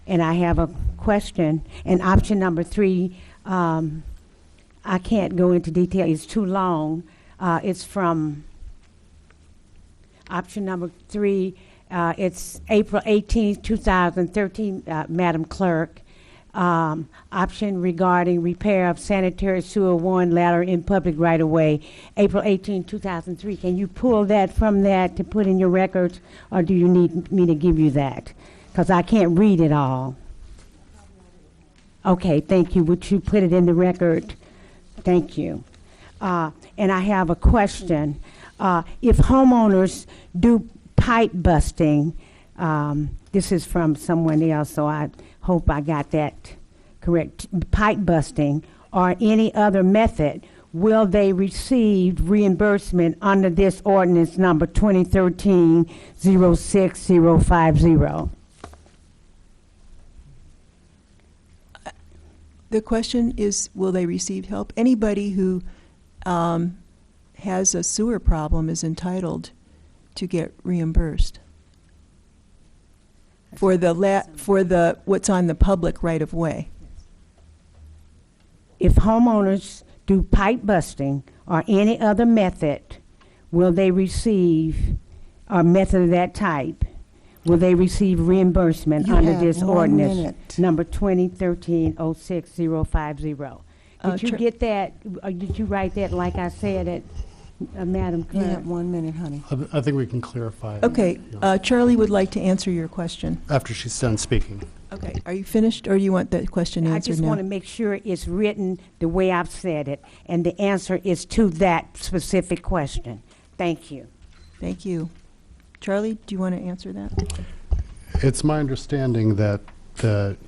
And I have a question. And option number 3, I can't go into detail, it's too long. It's from option number 3. It's April 18th, 2013, Madam Clerk. Option regarding repair of sanitary sewer 1 ladder in public right-of-way, April 18, 2003. Can you pull that from that to put in your records, or do you need me to give you that? Because I can't read it all. Okay, thank you. Would you put it in the record? Thank you. And I have a question. If homeowners do pipe busting, this is from someone else, so I hope I got that correct. Pipe busting or any other method, will they receive reimbursement under this ordinance number 2013-06050? The question is, will they receive help? Anybody who has a sewer problem is entitled to get reimbursed for the what's on the public right of way. If homeowners do pipe busting or any other method, will they receive, or method of that type, will they receive reimbursement under this ordinance number 2013-06050? Did you get that, or did you write that like I said it, Madam Clerk? You have 1 minute, honey. I think we can clarify. Okay, Charlie would like to answer your question. After she's done speaking. Okay, are you finished, or do you want that question answered now? I just want to make sure it's written the way I've said it, and the answer is to that specific question. Thank you. Thank you. Charlie, do you want to answer that? It's my understanding that the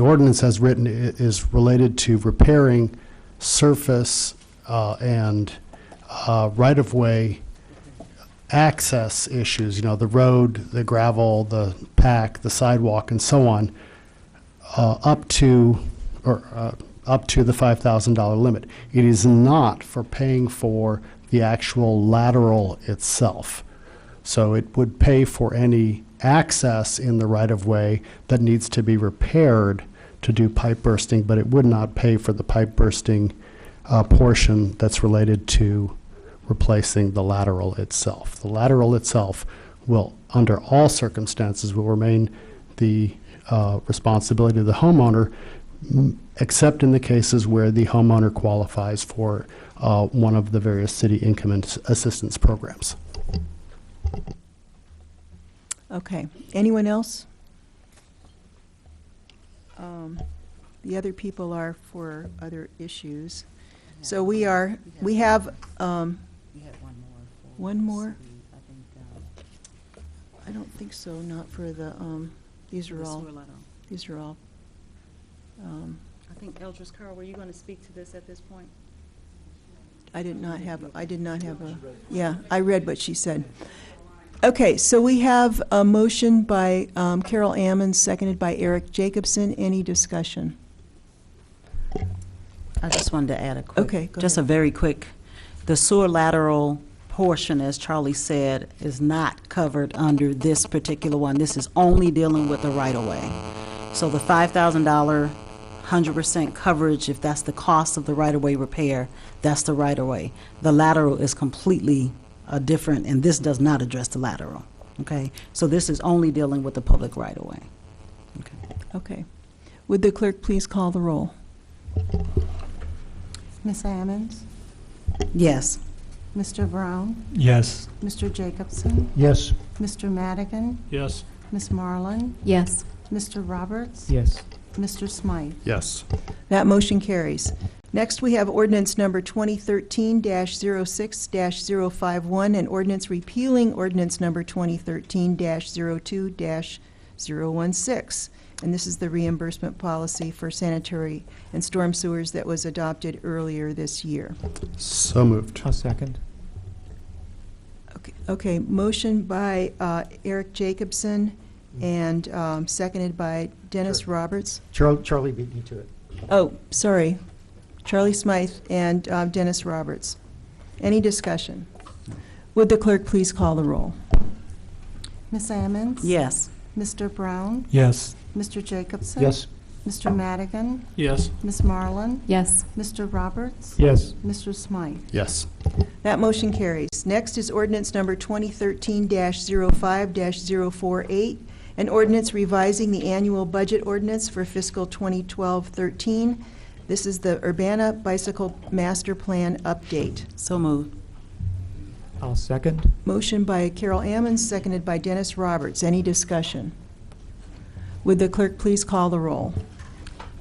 ordinance as written is related to repairing surface and right-of-way access issues, you know, the road, the gravel, the pack, the sidewalk, and so on, up to the $5,000 limit. It is not for paying for the actual lateral itself. So it would pay for any access in the right-of-way that needs to be repaired to do pipe bursting, but it would not pay for the pipe bursting portion that's related to replacing the lateral itself. The lateral itself will, under all circumstances, will remain the responsibility of the homeowner, except in the cases where the homeowner qualifies for one of the various city income assistance programs. Okay. Anyone else? The other people are for other issues. So we have one more? I don't think so, not for the, these are all, I think Eldris Carr, were you going to speak to this at this point? I did not have a, yeah, I read what she said. Okay, so we have a motion by Carol Ammons, seconded by Eric Jacobson. Any discussion? I just wanted to add a quick, Okay, go just ahead. a very quick, the sewer lateral portion, as Charlie said, is not covered under this particular one. This is only dealing with the right-of-way. So the $5,000, 100% coverage, if that's the cost of the right-of-way repair, that's the right-of-way. The lateral is completely different, and this does not address the lateral, okay? So this is only dealing with the public right-of-way. Okay. Would the clerk please call the roll? Ms. Ammons? Yes. Mr. Brown? Yes. Mr. Jacobson? Yes. Mr. Madigan? Yes. Ms. Marlin? Yes. Mr. Roberts? Yes. Mr. Smythe? Yes. That motion carries. Next, we have ordinance number 2013-06-051, an ordinance repealing ordinance number 2013-02-016. And this is the reimbursement policy for sanitary and storm sewers that was adopted earlier this year. So moved. I'll second. Okay, motion by Eric Jacobson and seconded by Dennis Roberts. Charlie beat me to it. Oh, sorry. Charlie Smythe and Dennis Roberts. Any discussion? Would the clerk please call the roll? Ms. Ammons? Yes. Mr. Brown? Yes. Mr. Jacobson? Yes. Mr. Madigan? Yes. Ms. Marlin? Yes. Mr. Roberts? Yes. Mr. Smythe? Yes. That motion carries. Next is ordinance number 2013-05-048, an ordinance revising the annual budget ordinance for fiscal 2012-13. This is the Urbana Bicycle Master Plan update. So moved. I'll second. Motion by Carol Ammons, seconded by Dennis Roberts. Any discussion? Would the clerk please call the roll?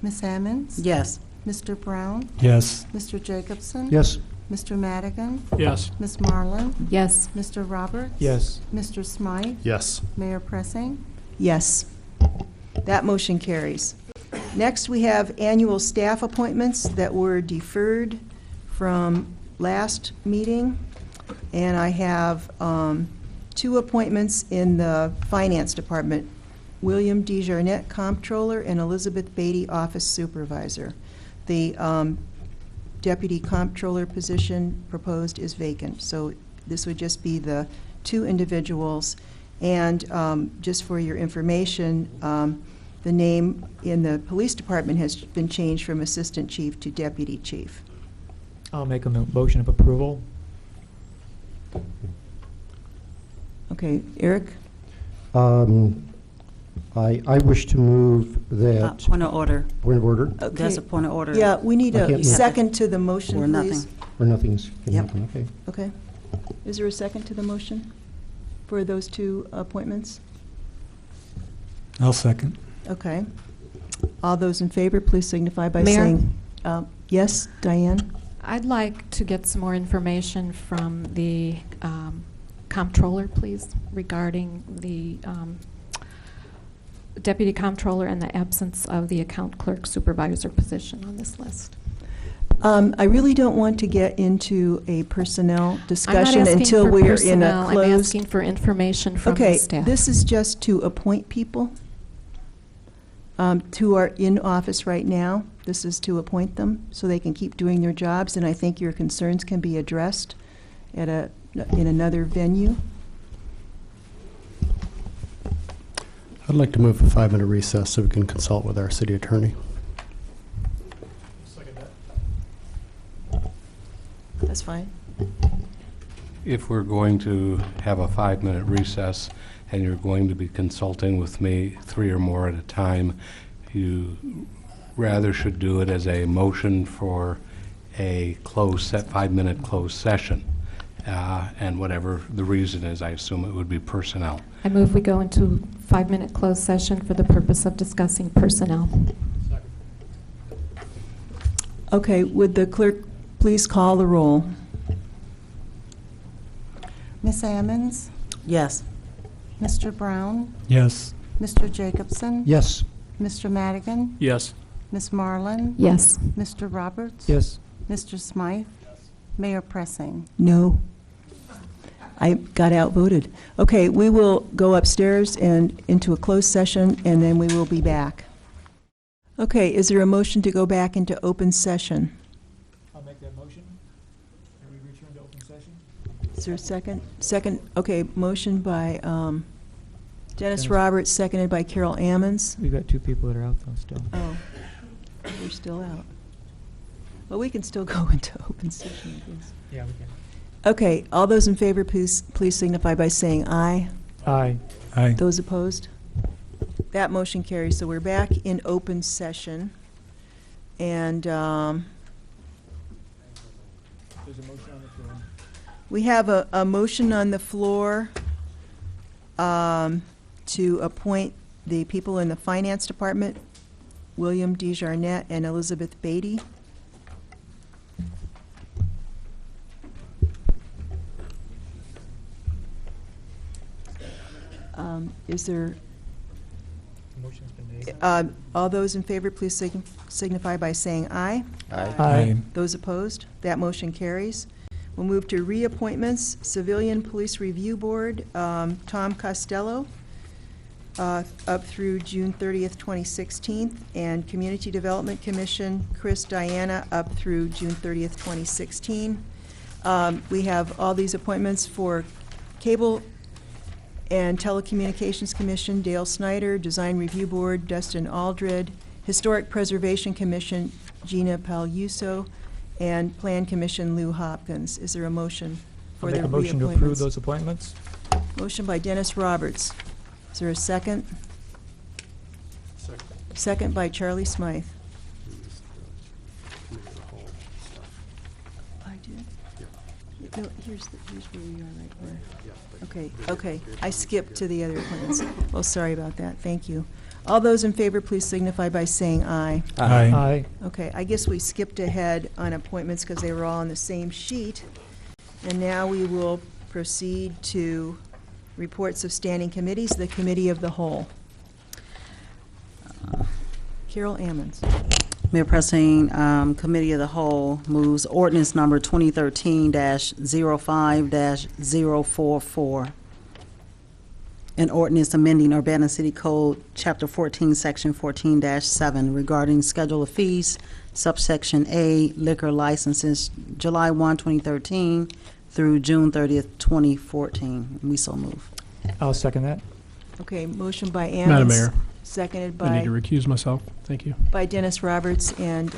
Ms. Ammons? Yes. Mr. Brown? Yes. Mr. Jacobson? Yes. Mr. Madigan? Yes. Ms. Marlin? Yes. Mr. Roberts? Yes. Mr. Smythe? Yes. Mayor Pressing? Yes. That motion carries. Next, we have annual staff appointments that were deferred from last meeting. And I have two appointments in the Finance Department, William DeJarnette, Comptroller, and Elizabeth Beatty, Office Supervisor. The Deputy Comptroller position proposed is vacant, so this would just be the two individuals. And just for your information, the name in the Police Department has been changed from Assistant Chief to Deputy Chief. I'll make a motion of approval. Okay, Eric? I wish to move that. Point of order. Point of order? Okay. That's a point of order. Yeah, we need I a can't move. second to the motion, Or please. nothing. Or nothing's can Yep. happen, okay. Okay. Is there a second to the motion for those two appointments? I'll second. Okay. All those in favor, please signify by Mayor? saying, yes, Diane? I'd like to get some more information from the comptroller, please, regarding the deputy comptroller and the absence of the account clerk supervisor position on this list. I really don't want to get into a personnel I'm not discussion asking until for we are in a personnel, closed. I'm asking for information from the Okay, staff. this is just to appoint people who are in office right now. This is to appoint them so they can keep doing their jobs, and I think your concerns can be addressed in another venue. I'd like to move a 5-minute recess so we can consult with our city attorney. That's fine. If we're going to have a 5-minute recess and you're going to be consulting with me 3 or more at a time, you rather should do it as a motion for a 5-minute closed session. And whatever the reason is, I assume it would be personnel. I move we go into 5-minute closed session for the purpose of discussing personnel. Okay, would the clerk please call the roll? Ms. Ammons? Yes. Mr. Brown? Yes. Mr. Jacobson? Yes. Mr. Madigan? Yes. Ms. Marlin? Yes. Mr. Roberts? Yes. Mr. Smythe? Mayor Pressing? No. I got outvoted. Okay, we will go upstairs and into a closed session, and then we will be back. Okay, is there a motion to go back into open session? I'll make that motion. And we return to open session. Is there a second? Second, okay, motion by Dennis Dennis. Roberts, seconded by Carol Ammons. We've got 2 people that are out though still. Oh, we're still out. Well, we can still go into open session, I guess. Yeah, we can. Okay, all those in favor, please signify by saying aye. Aye. Aye. Those opposed? That motion carries. So we're back in open session. And There's a motion on the floor. we have a motion on the floor to appoint the people in the Finance Department, William DeJarnette and Elizabeth Beatty. Is there, The motion's been made. all those in favor, please signify by saying aye. Aye. Those opposed? That motion carries. We'll move to reappointments. Civilian Police Review Board, Tom Costello, up through June 30th, 2016, and Community Development Commission, Chris Diana, up through June 30th, 2016. We have all these appointments for Cable and Telecommunications Commission, Dale Snyder, Design Review Board, Dustin Aldred, Historic Preservation Commission, Gina Paluso, and Plan Commission, Lou Hopkins. Is there a motion for I'll the make a motion to reappointments? approve those appointments. Motion by Dennis Roberts. Is there a second? Second by Charlie Smythe. I did? No, here's where we are right here. Okay, I skipped to the other appointments. Oh, sorry about that, thank you. All those in favor, please signify by saying aye. Aye. Aye. Okay, I guess we skipped ahead on appointments because they were all on the same sheet. And now we will proceed to reports of standing committees, the Committee of the Whole. Carol Ammons. Mayor Pressing, Committee of the Whole moves ordinance number 2013-05-044. An ordinance amending Urbana City Code, Chapter 14, Section 14-7 regarding schedule of fees, subsection A, liquor licenses, July 1, 2013 through June 30th, 2014. We so move. I'll second that. Okay, motion by Ammons. Madam Mayor. Seconded I need to by recuse myself. Thank you. Dennis Roberts, and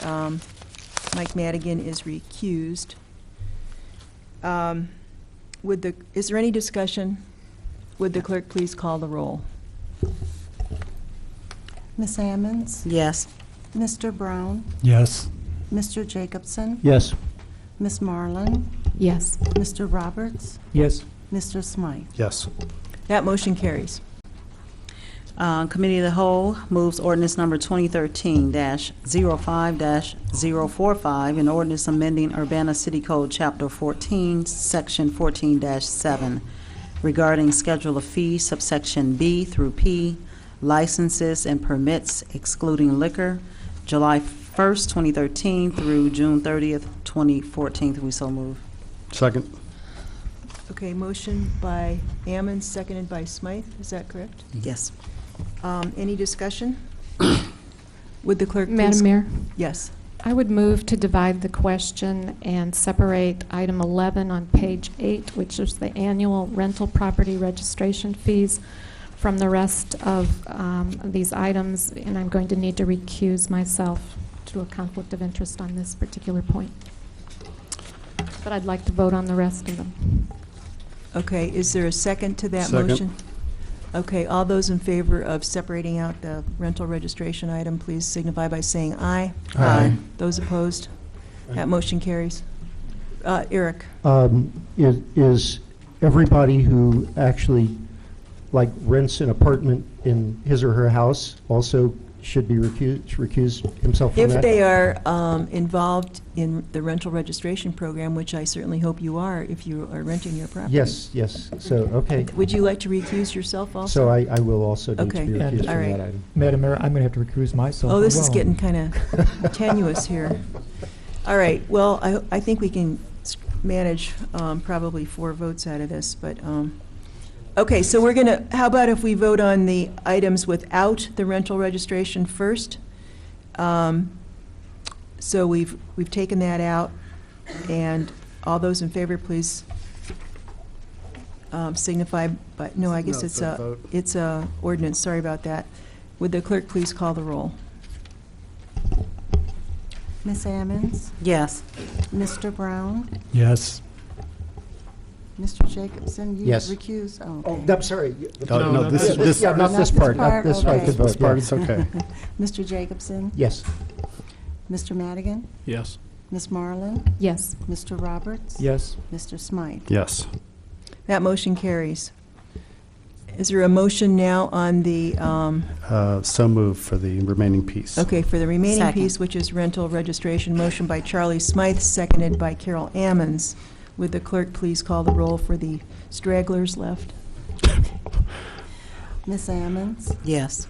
Mike Madigan is recused. Is there any discussion? Would the clerk please call the roll? Ms. Ammons? Yes. Mr. Brown? Yes. Mr. Jacobson? Yes. Ms. Marlin? Yes. Mr. Roberts? Yes. Mr. Smythe? Yes. That motion carries. Committee of the Whole moves ordinance number 2013-05-045, an ordinance amending Urbana City Code, Chapter 14, Section 14-7, regarding schedule of fees, subsection B through P, licenses and permits excluding liquor, July 1st, 2013 through June 30th, 2014. We so move. Second. Okay, motion by Ammons, seconded by Smythe. Is that correct? Yes. Any discussion? Would the clerk please? Madam Mayor? Yes. I would move to divide the question and separate item 11 on page 8, which is the annual rental property registration fees, from the rest of these items, and I'm going to need to recuse myself due to a conflict of interest on this particular point. But I'd like to vote on the rest of them. Okay, is there a second to that Second. motion? Okay, all those in favor of separating out the rental registration item, please signify by saying aye. Aye. Those opposed? That motion carries. Eric? Is everybody who actually, like, rents an apartment in his or her house also should be recuse himself from that? If they are involved in the rental registration program, which I certainly hope you are if you are renting your property. Yes, yes. So, okay. Would you like to recuse yourself also? So I will also need Okay. to be recused All from right. that item. Madam Mayor, I'm going to have to recuse myself. Oh, this as is well. getting kind of tenuous here. All right, well, I think we can manage probably 4 votes out of this, but, okay, so we're going to, how about if we vote on the items without the rental registration first? So we've taken that out, and all those in favor, please signify by, no, I guess No, it's it's a a, vote. it's a ordinance, sorry about that. Would the clerk please call the roll? Ms. Ammons? Yes. Mr. Brown? Yes. Mr. Jacobson? You Yes. recuse? Oh, Oh, okay. I'm sorry. No, this Yeah, not this part. Not this part. I could vote, This part yeah. is okay. Mr. Jacobson? Yes. Mr. Madigan? Yes. Ms. Marlin? Yes. Mr. Roberts? Yes. Mr. Smythe? Yes. That motion carries. Is there a motion now on the, So move for the remaining piece. okay, for the remaining Second. piece, which is rental registration, motion by Charlie Smythe, seconded by Carol Ammons. Would the clerk please call the roll for the stragglers left? Ms. Ammons? Yes.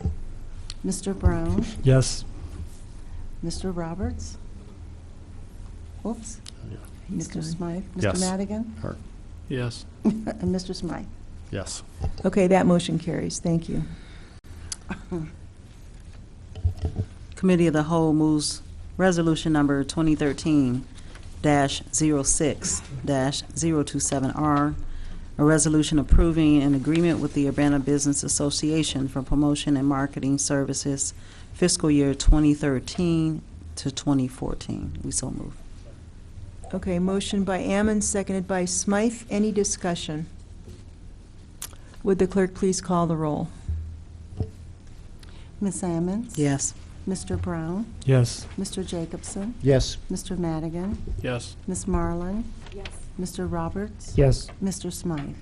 Mr. Brown? Yes. Mr. Roberts? Oops. Mr. Smythe? Yes. Mr. Madigan? Yes. And Mr. Smythe? Yes. Okay, that motion carries. Thank you. Committee of the Whole moves resolution number 2013-06-027R, a resolution approving an agreement with the Urbana Business Association for promotion and marketing services fiscal year 2013 to 2014. We so move. Okay, motion by Ammons, seconded by Smythe. Any discussion? Would the clerk please call the roll? Ms. Ammons? Yes. Mr. Brown? Yes. Mr. Jacobson? Yes. Mr. Madigan? Yes. Ms. Marlin? Yes. Mr. Roberts? Yes. Mr. Smythe?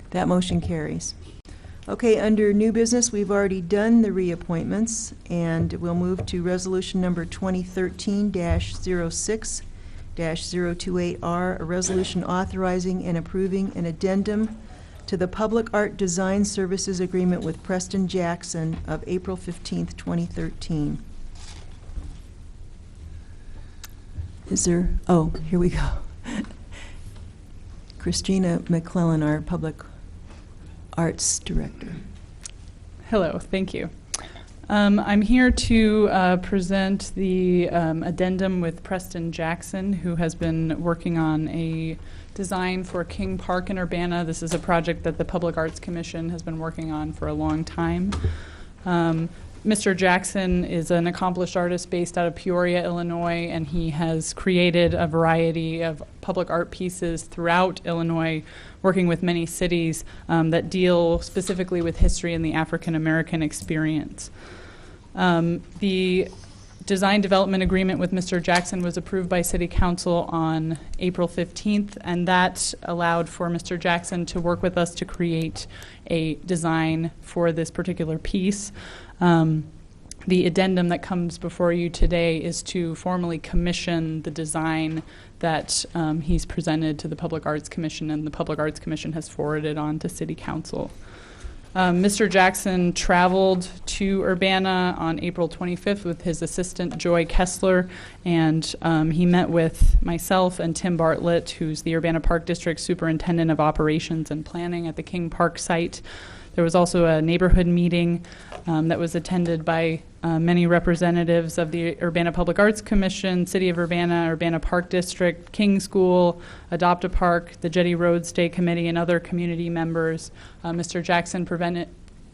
That motion carries. Okay, under new business, we've already done the reappointments, and we'll move to resolution number 2013-06-028R, a resolution authorizing and approving an addendum to the Public Art Design Services Agreement with Preston Jackson of April 15th, 2013. Is there, oh, here we go. Christina McClellan, our Public Arts Director. Hello, thank you. I'm here to present the addendum with Preston Jackson, who has been working on a design for King Park in Urbana. This is a project that the Public Arts Commission has been working on for a long time. Mr. Jackson is an accomplished artist based out of Peoria, Illinois, and he has created a variety of public art pieces throughout Illinois, working with many cities that deal specifically with history and the African American experience. The design development agreement with Mr. Jackson was approved by City Council on April 15th, and that allowed for Mr. Jackson to work with us to create a design for this particular piece. The addendum that comes before you today is to formally commission the design that he's presented to the Public Arts Commission, and the Public Arts Commission has forwarded on to City Council. Mr. Jackson traveled to Urbana on April 25th with his assistant, Joy Kessler, and he met with myself and Tim Bartlett, who's the Urbana Park District Superintendent of Operations and Planning at the King Park site. There was also a neighborhood meeting that was attended by many representatives of the Urbana Public Arts Commission, City of Urbana, Urbana Park District, King School, Adopt a Park, the Jetty Road Stay Committee, and other community members. Mr. Jackson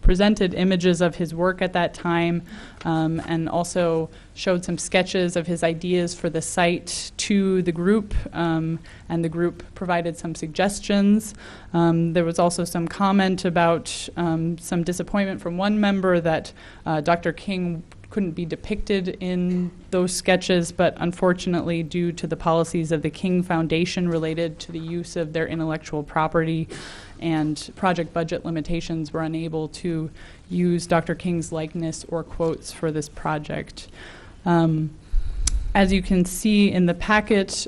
presented images of his work at that time, and also showed some sketches of his ideas for the site to the group, and the group provided some suggestions. There was also some comment about some disappointment from one member that Dr. King couldn't be depicted in those sketches, but unfortunately, due to the policies of the King Foundation related to the use of their intellectual property and project budget limitations, were unable to use Dr. King's likeness or quotes for this project. As you can see in the packet,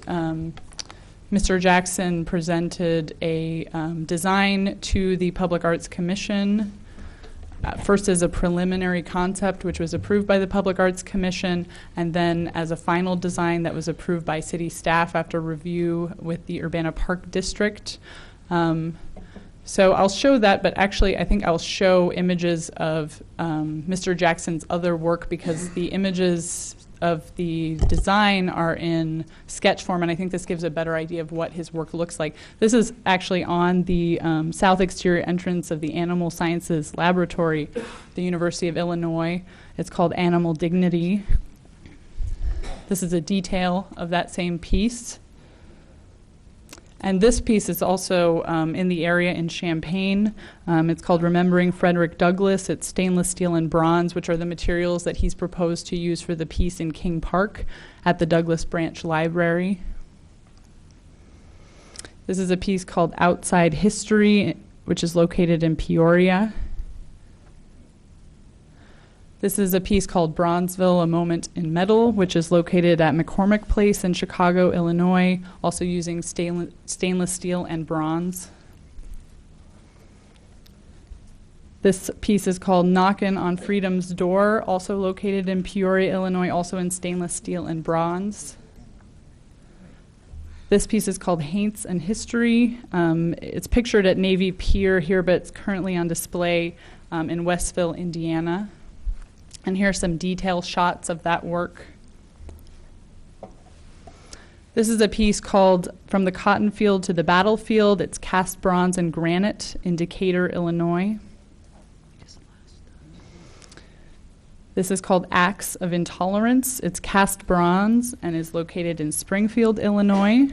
Mr. Jackson presented a design to the Public Arts Commission, first as a preliminary concept, which was approved by the Public Arts Commission, and then as a final design that was approved by city staff after review with the Urbana Park District. So I'll show that, but actually I think I'll show images of Mr. Jackson's other work, because the images of the design are in sketch form, and I think this gives a better idea of what his work looks like. This is actually on the south exterior entrance of the Animal Sciences Laboratory, the University of Illinois. It's called Animal Dignity. This is a detail of that same piece. And this piece is also in the area in Champaign. It's called Remembering Frederick Douglass. It's stainless steel and bronze, which are the materials that he's proposed to use for the piece in King Park at the Douglas Branch Library. This is a piece called Outside History, which is located in Peoria. This is a piece called Bronzeville, A Moment in Metal, which is located at McCormick Place in Chicago, Illinois, also using stainless steel and bronze. This piece is called Knockin' on Freedom's Door, also located in Peoria, Illinois, also in stainless steel and bronze. This piece is called Haints and History. It's pictured at Navy Pier here, but it's currently on display in Westville, Indiana. And here are some detail shots of that work. This is a piece called From the Cotton Field to the Battlefield. It's cast bronze and granite in Decatur, Illinois. This is called Acts of Intolerance. It's cast bronze and is located in Springfield, Illinois.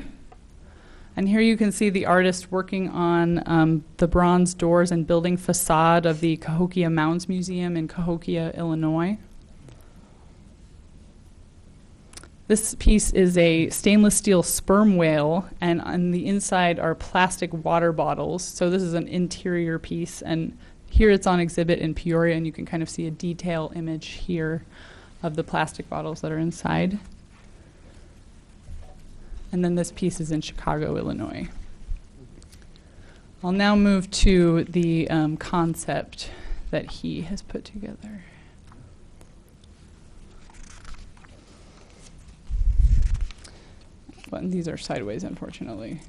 And here you can see the artist working on the bronze doors and building facade of the Cahokia Mounds Museum in Cahokia, Illinois. This piece is a stainless steel sperm whale, and on the inside are plastic water bottles. So this is an interior piece, and here it's on exhibit in Peoria, and you can kind of see a detail image here of the plastic bottles that are inside. And then this piece is in Chicago, Illinois. I'll now move to the concept that he has put together. Well, and these are sideways, unfortunately.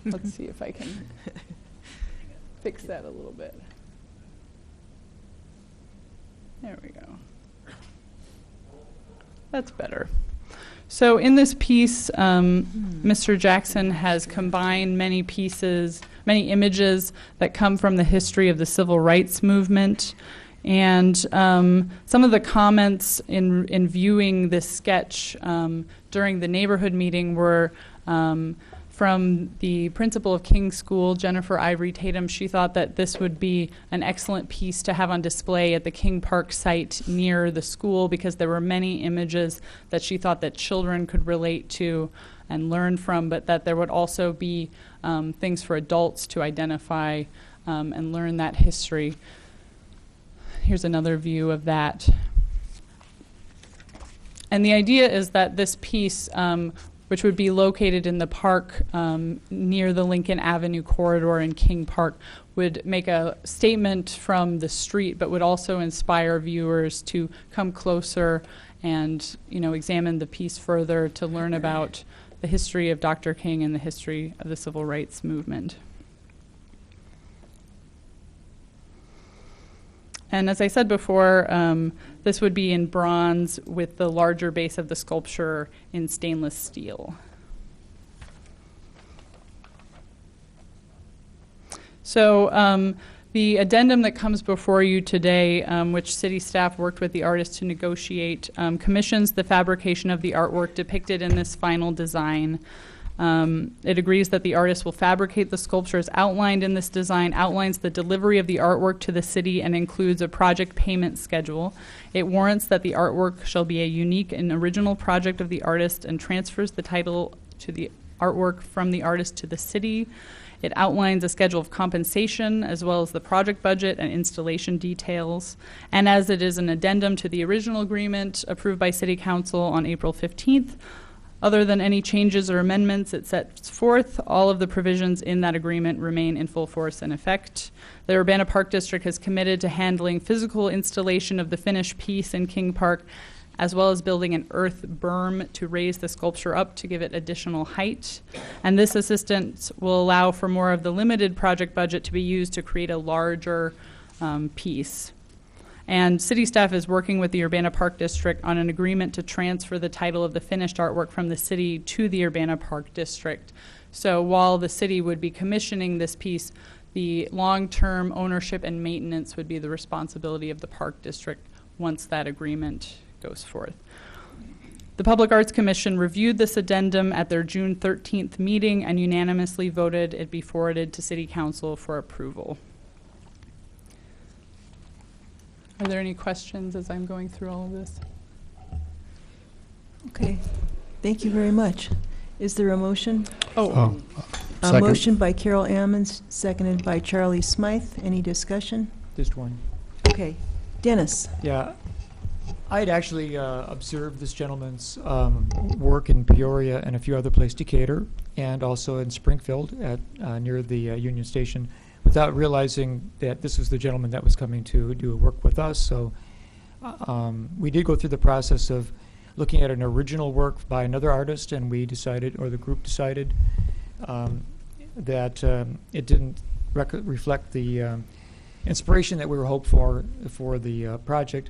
Let's see if I can fix that a little bit. There we go. That's better. So in this piece, Mr. Jackson has combined many pieces, many images that come from the history of the civil rights movement. And some of the comments in viewing this sketch during the neighborhood meeting were from the principal of King School, Jennifer Ivory Tatum. She thought that this would be an excellent piece to have on display at the King Park site near the school, because there were many images that she thought that children could relate to and learn from, but that there would also be things for adults to identify and learn that history. Here's another view of that. And the idea is that this piece, which would be located in the park near the Lincoln Avenue corridor in King Park, would make a statement from the street, but would also inspire viewers to come closer and, examine the piece further to learn about the history of Dr. King and the history of the civil rights movement. And as I said before, this would be in bronze with the larger base of the sculpture in stainless steel. So The addendum that comes before you today, which city staff worked with the artist to negotiate, commissions the fabrication of the artwork depicted in this final design. It agrees that the artist will fabricate the sculptures outlined in this design, outlines the delivery of the artwork to the city, and includes a project payment schedule. It warrants that the artwork shall be a unique and original project of the artist and transfers the title to the artwork from the artist to the city. It outlines a schedule of compensation as well as the project budget and installation details. And as it is an addendum to the original agreement approved by City Council on April 15th, other than any changes or amendments it sets forth, all of the provisions in that agreement remain in full force and effect. The Urbana Park District has committed to handling physical installation of the finished piece in King Park, as well as building an earth berm to raise the sculpture up to give it additional height. And this assistance will allow for more of the limited project budget to be used to create a larger piece. And city staff is working with the Urbana Park District on an agreement to transfer the title of the finished artwork from the city to the Urbana Park District. So while the city would be commissioning this piece, the long-term ownership and maintenance would be the responsibility of the Park District once that agreement goes forth. The Public Arts Commission reviewed this addendum at their June 13th meeting and unanimously voted it be forwarded to City Council for approval. Are there any questions as I'm going through all of this? Okay, thank you very much. Is there a motion? Oh. A Second. motion by Carol Ammons, seconded by Charlie Smythe. Any discussion? Just one. Okay, Dennis. Yeah, I had actually observed this gentleman's work in Peoria and a few other places, Decatur, and also in Springfield at near the Union Station, without realizing that this was the gentleman that was coming to do work with us. So we did go through the process of looking at an original work by another artist, and we decided, or the group decided, that it didn't reflect the inspiration that we were hoping for the project.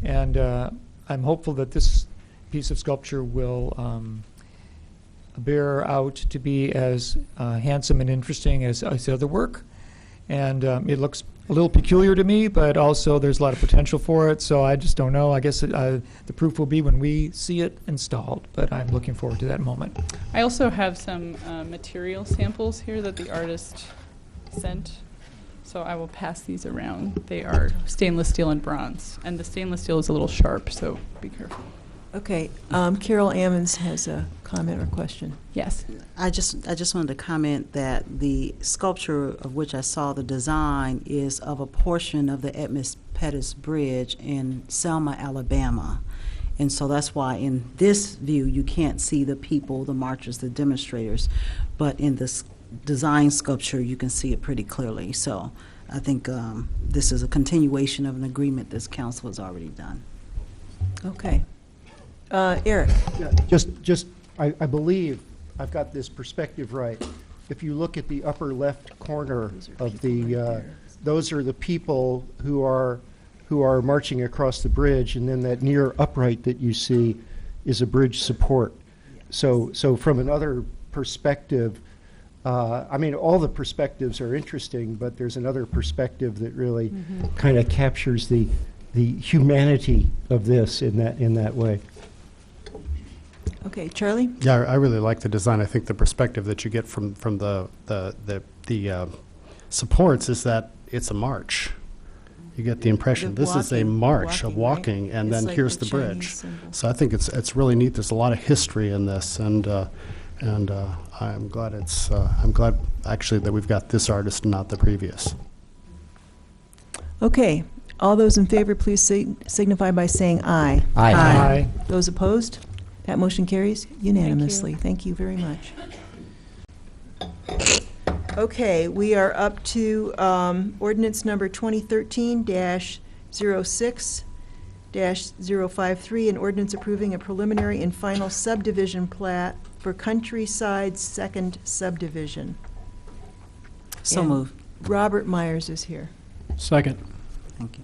And I'm hopeful that this piece of sculpture will bear out to be as handsome and interesting as the other work. And it looks a little peculiar to me, but also there's a lot of potential for it, so I just don't know. I guess the proof will be when we see it installed, but I'm looking forward to that moment. I also have some material samples here that the artist sent, so I will pass these around. They are stainless steel and bronze, and the stainless steel is a little sharp, so be careful. Okay, Carol Ammons has a comment or question. Yes. I just wanted to comment that the sculpture of which I saw the design is of a portion of the Edmund Pettus Bridge in Selma, Alabama. And so that's why in this view you can't see the people, the marchers, the demonstrators, but in this design sculpture you can see it pretty clearly. So I think this is a continuation of an agreement this council has already done. Okay. Eric. Yeah, I believe I've got this perspective right. If you look at the upper left corner of the, those are the people who are marching across the bridge, and then that near upright that you see is a bridge support. So from another perspective, I mean, all the perspectives are interesting, but there's another perspective that really kind of captures the humanity of this in that way. Okay, Charlie? Yeah, I really like the design. I think the perspective that you get from the supports is that it's a march. You get the impression this is a march of walking, and It's then like here's the the Chinese bridge. symbol. So I think it's really neat. There's a lot of history in this, and I'm glad I'm glad actually that we've got this artist and not the previous. Okay, all those in favor, please signify by saying aye. Aye. Aye. Those opposed? That motion carries unanimously. Thank you very much. Okay, we are up to ordinance number 2013-06-053, an ordinance approving a preliminary and final subdivision plat for Countryside Second Subdivision. So And moved. Robert Myers is here. Second. Thank you.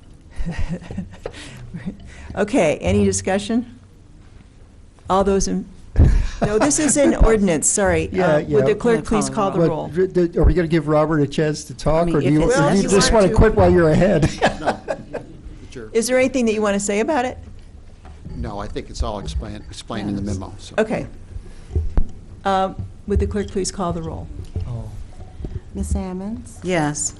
Okay, any discussion? All those in No, this is an ordinance, sorry. Would the clerk please call the What, roll? Are we going to give Robert a chance to talk, mean, or do if you, it's- or Well, do if you you just want want to to. quit while you're ahead? Is there anything that you want to say about it? No, I think it's all explained in the memo. So. Okay. Would the clerk please call the roll? Ms. Ammons? Yes.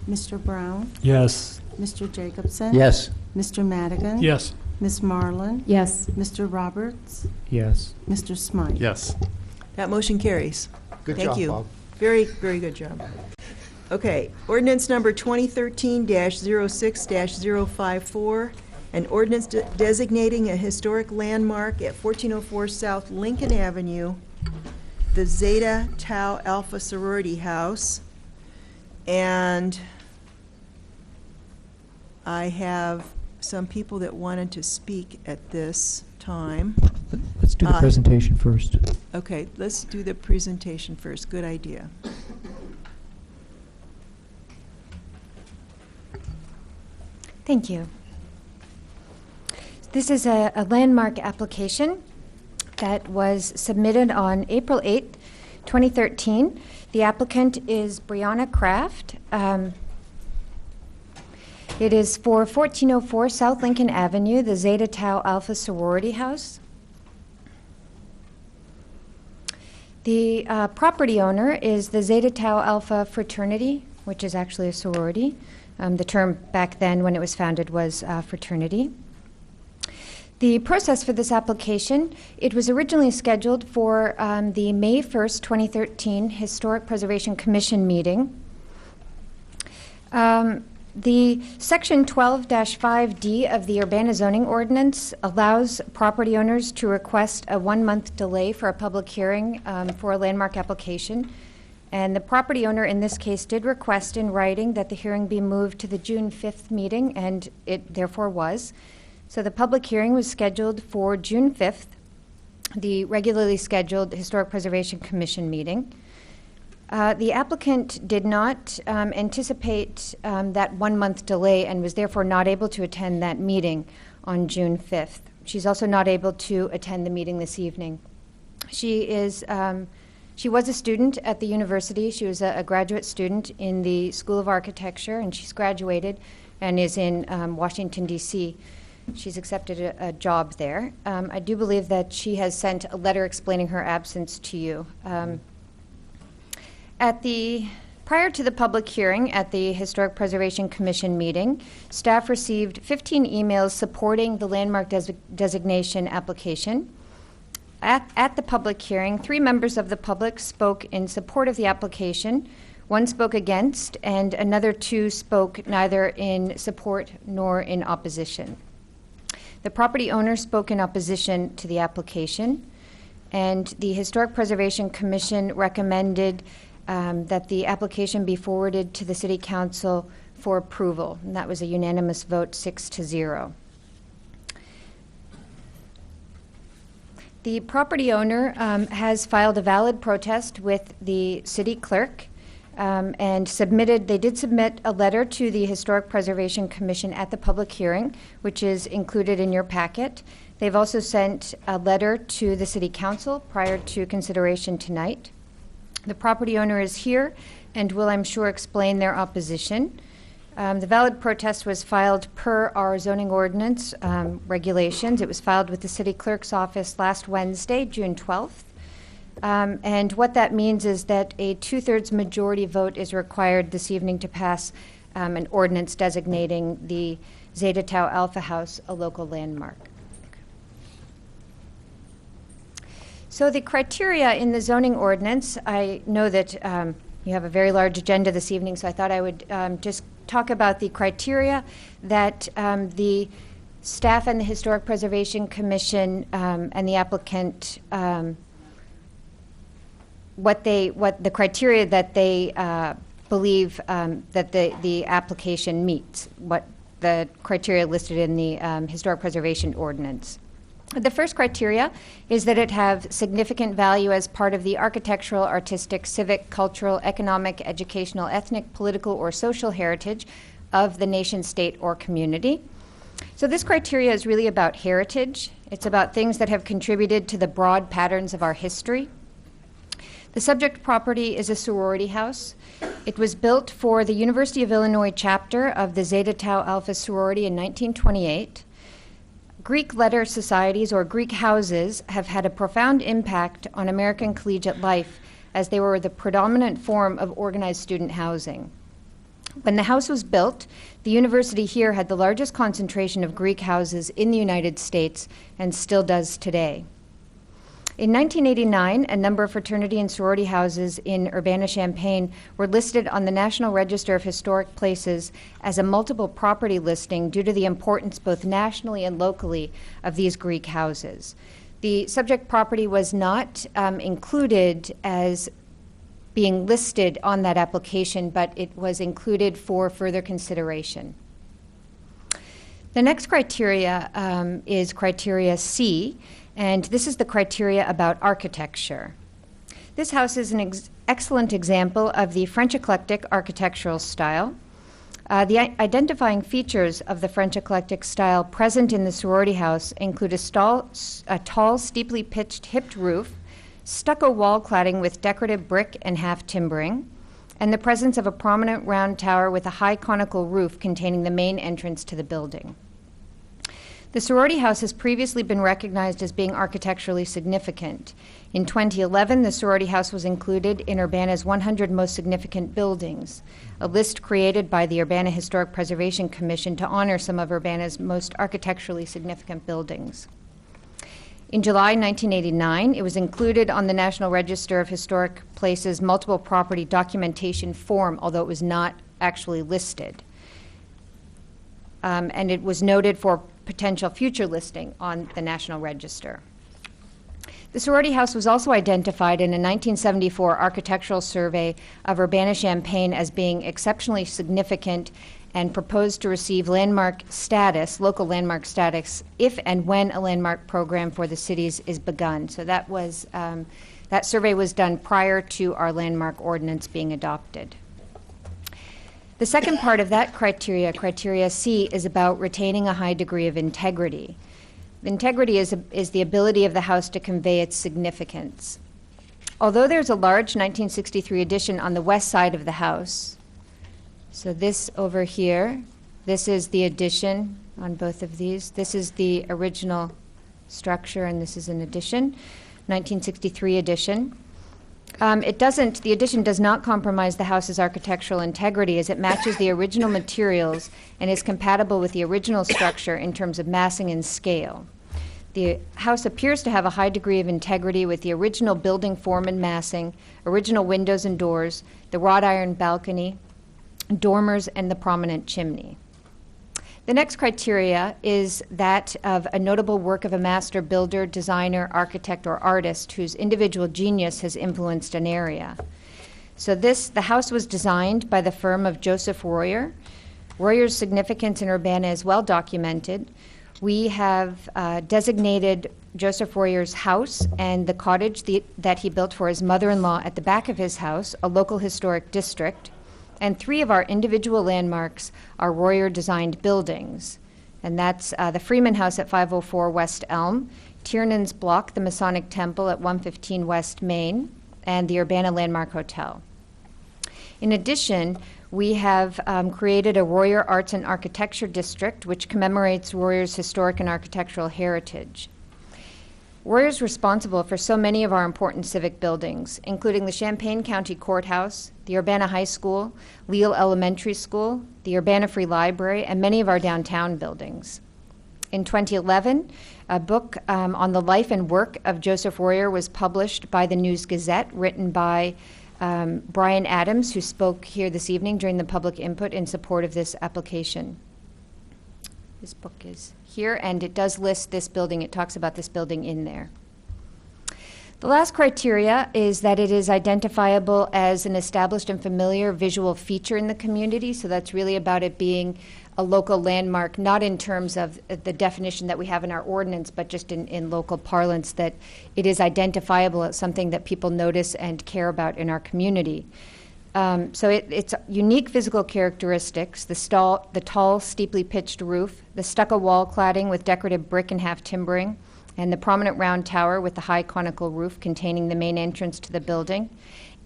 Mr. Brown? Yes. Mr. Jacobson? Yes. Mr. Madigan? Yes. Ms. Marlin? Yes. Mr. Roberts? Yes. Mr. Smythe? Yes. That motion carries. Good Thank job, you. Bob. Very, very good job. Okay, ordinance number 2013-06-054, an ordinance designating a historic landmark at 1404 South Lincoln Avenue, the Zeta Tau Alpha Sorority House. And I have some people that wanted to speak at this time. Let's do the presentation first. Okay, let's do the presentation first. Good idea. Thank you. This is a landmark application that was submitted on April 8th, 2013. The applicant is Brianna Kraft. It is for 1404 South Lincoln Avenue, the Zeta Tau Alpha Sorority House. The property owner is the Zeta Tau Alpha Fraternity, which is actually a sorority. The term back then when it was founded was fraternity. The process for this application, it was originally scheduled for the May 1st, 2013 Historic Preservation Commission meeting. The Section 12-5D of the Urbana Zoning Ordinance allows property owners to request a 1-month delay for a public hearing for a landmark application. And the property owner in this case did request in writing that the hearing be moved to the June 5th meeting, and it therefore was. So the public hearing was scheduled for June 5th, the regularly scheduled Historic Preservation Commission meeting. The applicant did not anticipate that 1-month delay and was therefore not able to attend that meeting on June 5th. She's also not able to attend the meeting this evening. She was a student at the university. She was a graduate student in the School of Architecture, and she's graduated and is in Washington, D.C. She's accepted a job there. I do believe that she has sent a letter explaining her absence to you. Prior to the public hearing at the Historic Preservation Commission meeting, staff received 15 emails supporting the landmark designation application. At the public hearing, 3 members of the public spoke in support of the application. 1 spoke against, and another 2 spoke neither in support nor in opposition. The property owner spoke in opposition to the application, and the Historic Preservation Commission recommended that the application be forwarded to the City Council for approval, and that was a unanimous vote, 6-0. The property owner has filed a valid protest with the city clerk and they did submit a letter to the Historic Preservation Commission at the public hearing, which is included in your packet. They've also sent a letter to the City Council prior to consideration tonight. The property owner is here and will, I'm sure, explain their opposition. The valid protest was filed per our zoning ordinance regulations. It was filed with the city clerk's office last Wednesday, June 12th. And what that means is that a 2/3 majority vote is required this evening to pass an ordinance designating the Zeta Tau Alpha House a local landmark. So the criteria in the zoning ordinance, I know that you have a very large agenda this evening, so I thought I would just talk about the criteria that the staff and the Historic Preservation Commission and the applicant, what the criteria that they believe that the application meets, what the criteria listed in the Historic Preservation Ordinance. The first criteria is that it have significant value as part of the architectural, artistic, civic, cultural, economic, educational, ethnic, political, or social heritage of the nation, state, or community. So this criteria is really about heritage. It's about things that have contributed to the broad patterns of our history. The subject property is a sorority house. It was built for the University of Illinois chapter of the Zeta Tau Alpha sorority in 1928. Greek letter societies, or Greek houses, have had a profound impact on American collegiate life as they were the predominant form of organized student housing. When the house was built, the university here had the largest concentration of Greek houses in the United States and still does today. In 1989, a number of fraternity and sorority houses in Urbana-Champaign were listed on the National Register of Historic Places as a multiple property listing due to the importance both nationally and locally of these Greek houses. The subject property was not included as being listed on that application, but it was included for further consideration. The next criteria is criteria C, and this is the criteria about architecture. This house is an excellent example of the French eclectic architectural style. The identifying features of the French eclectic style present in the sorority house include a tall, steeply pitched hipped roof, stucco wall cladding with decorative brick and half timbering, and the presence of a prominent round tower with a high conical roof containing the main entrance to the building. The sorority house has previously been recognized as being architecturally significant. In 2011, the sorority house was included in Urbana's 100 Most Significant Buildings, a list created by the Urbana Historic Preservation Commission to honor some of Urbana's most architecturally significant buildings. In July 1989, it was included on the National Register of Historic Places multiple property documentation form, although it was not actually listed. And it was noted for potential future listing on the National Register. The sorority house was also identified in a 1974 architectural survey of Urbana-Champaign as being exceptionally significant and proposed to receive landmark status, local landmark status, if and when a landmark program for the cities is begun. So that was, that survey was done prior to our landmark ordinance being adopted. The second part of that criteria, criteria C, is about retaining a high degree of integrity. Integrity is the ability of the house to convey its significance. Although there's a large 1963 addition on the west side of the house, so this over here, this is the addition on both of these. This is the original structure, and this is an addition, 1963 addition. The addition does not compromise the house's architectural integrity as it matches the original materials and is compatible with the original structure in terms of massing and scale. The house appears to have a high degree of integrity with the original building form and massing, original windows and doors, the wrought iron balcony, dormers, and the prominent chimney. The next criteria is that of a notable work of a master builder, designer, architect, or artist whose individual genius has influenced an area. So the house was designed by the firm of Joseph Royer. Royer's significance in Urbana is well documented. We have designated Joseph Royer's house and the cottage that he built for his mother-in-law at the back of his house, a local historic district. And 3 of our individual landmarks are Royer-designed buildings. And that's the Freeman House at 504 West Elm, Tiernan's Block, the Masonic Temple at 115 West Main, and the Urbana Landmark Hotel. In addition, we have created a Royer Arts and Architecture District, which commemorates Royer's historic and architectural heritage. Royer is responsible for so many of our important civic buildings, including the Champaign County Courthouse, the Urbana High School, Leal Elementary School, the Urbana Free Library, and many of our downtown buildings. In 2011, a book on the life and work of Joseph Royer was published by the News Gazette, written by Brian Adams, who spoke here this evening during the public input in support of this application. This book is here, and it does list this building. It talks about this building in there. The last criteria is that it is identifiable as an established and familiar visual feature in the community. So that's really about it being a local landmark, not in terms of the definition that we have in our ordinance, but just in local parlance, that it is identifiable as something that people notice and care about in our community. So it's unique physical characteristics, the tall, steeply pitched roof, the stucco wall cladding with decorative brick and half timbering, and the prominent round tower with the high conical roof containing the main entrance to the building,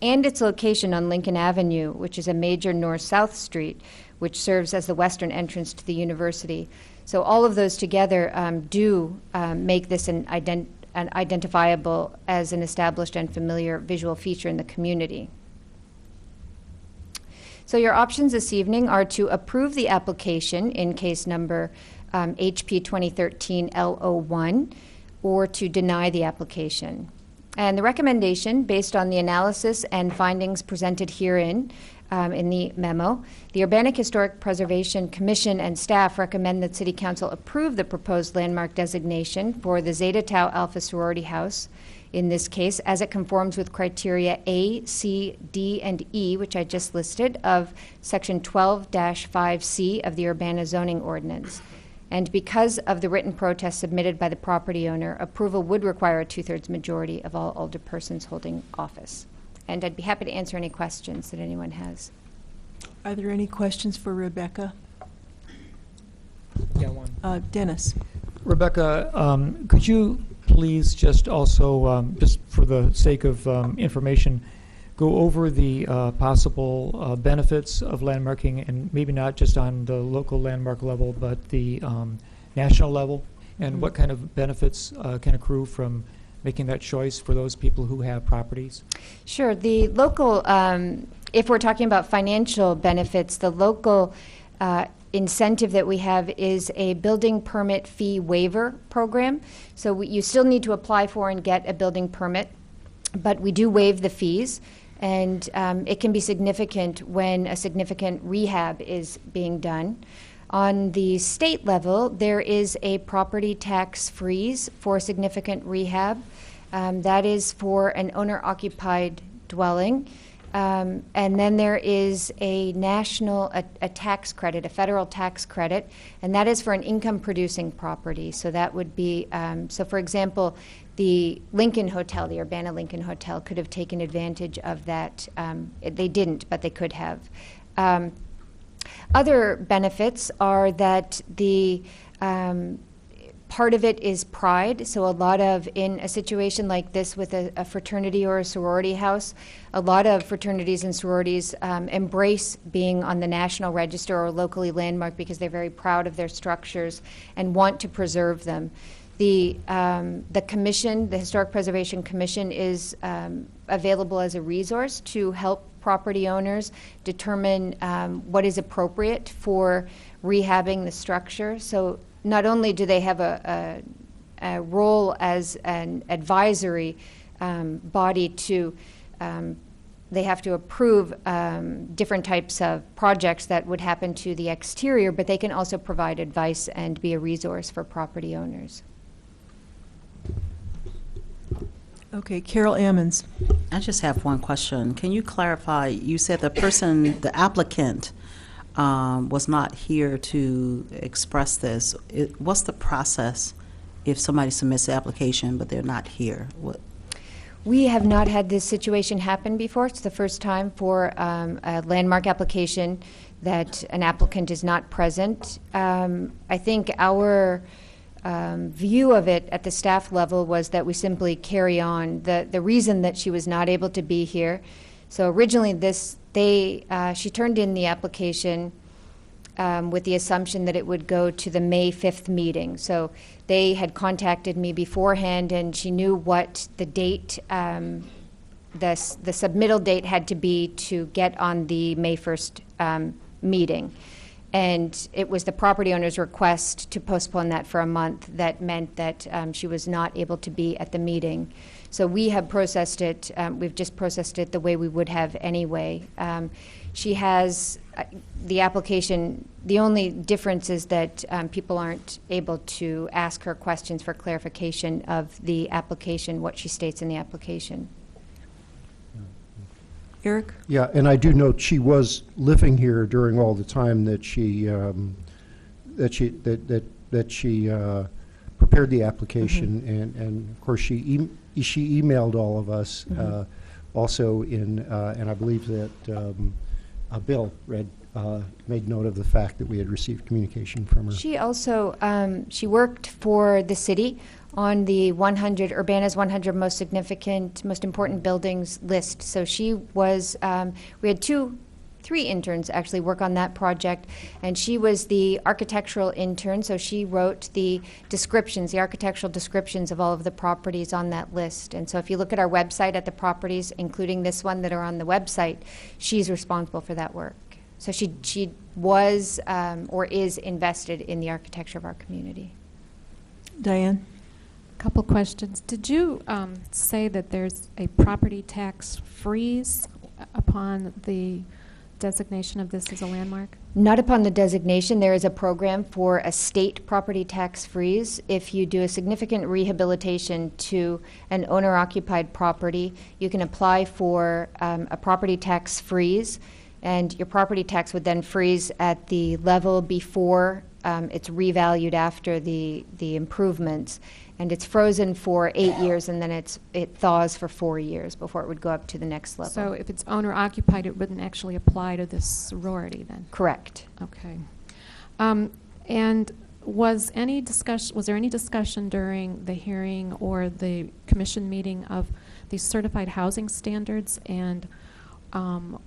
and its location on Lincoln Avenue, which is a major north-south street, which serves as the western entrance to the university. So all of those together do make this an identifiable as an established and familiar visual feature in the community. So your options this evening are to approve the application in case number HP 2013-L01, or to deny the application. And the recommendation, based on the analysis and findings presented herein in the memo, the Urbanic Historic Preservation Commission and staff recommend that City Council approve the proposed landmark designation for the Zeta Tau Alpha Sorority House, in this case, as it conforms with criteria A, C, D, and E, which I just listed, of Section 12-5C of the Urbana Zoning Ordinance. And because of the written protest submitted by the property owner, approval would require a 2/3 majority of all alderpersons holding office. And I'd be happy to answer any questions that anyone has. Are there any questions for Rebecca? Yeah, one. Dennis. Rebecca, could you please just also, just for the sake of information, go over the possible benefits of landmarking, and maybe not just on the local landmark level, but the national level, and what kind of benefits can accrue from making that choice for those people who have properties? Sure. The local, if we're talking about financial benefits, the local incentive that we have is a building permit fee waiver program. So you still need to apply for and get a building permit, but we do waive the fees, and it can be significant when a significant rehab is being done. On the state level, there is a property tax freeze for significant rehab. That is for an owner-occupied dwelling. And then there is a national, a tax credit, a federal tax credit, and that is for an income-producing property. So that would be, so for example, the Lincoln Hotel, the Urbana Lincoln Hotel, could have taken advantage of that. They didn't, but they could have. Other benefits are that the part of it is pride. So a lot of, in a situation like this with a fraternity or a sorority house, a lot of fraternities and sororities embrace being on the National Register or locally landmarked because they're very proud of their structures and want to preserve them. The commission, the Historic Preservation Commission, is available as a resource to help property owners determine what is appropriate for rehabbing the structure. So not only do they have a role as an advisory body to, they have to approve different types of projects that would happen to the exterior, but they can also provide advice and be a resource for property owners. Okay, Carol Ammons. I just have one question. Can you clarify, you said the person, the applicant, was not here to express this. What's the process if somebody submits the application but they're not here? We have not had this situation happen before. It's the first time for a landmark application that an applicant is not present. I think our view of it at the staff level was that we simply carry on. The reason that she was not able to be here, so originally she turned in the application with the assumption that it would go to the May 5th meeting. So they had contacted me beforehand, and she knew what the date, the submittal date had to be to get on the May 1st meeting. And it was the property owner's request to postpone that for a month that meant that she was not able to be at the meeting. So we have processed it, we've just processed it the way we would have anyway. She has the application, the only difference is that people aren't able to ask her questions for clarification of the application, what she states in the application. Eric? Yeah, and I do note she was living here during all the time that she prepared the application, and of course she emailed all of us also in, and I believe that Bill read made note of the fact that we had received communication from her. She also, she worked for the city on the Urbana's 100 most significant, most important buildings list. So she was, we had three interns actually work on that project, and she was the architectural intern, so she wrote the descriptions, the architectural descriptions of all of the properties on that list. And so if you look at our website at the properties, including this one that are on the website, she's responsible for that work. So she was or is invested in the architecture of our community. Diane? Couple questions. Did you say that there's a property tax freeze upon the designation of this as a landmark? Not upon the designation. There is a program for a state property tax freeze. If you do a significant rehabilitation to an owner-occupied property, you can apply for a property tax freeze, and your property tax would then freeze at the level before it's revalued after the improvements. And it's frozen for 8 years, and then it thaws for 4 years before it would go up to the next level. So if it's owner-occupied, it wouldn't actually apply to this sorority then? Correct. Okay. And was there any discussion during the hearing or the commission meeting of these certified housing standards and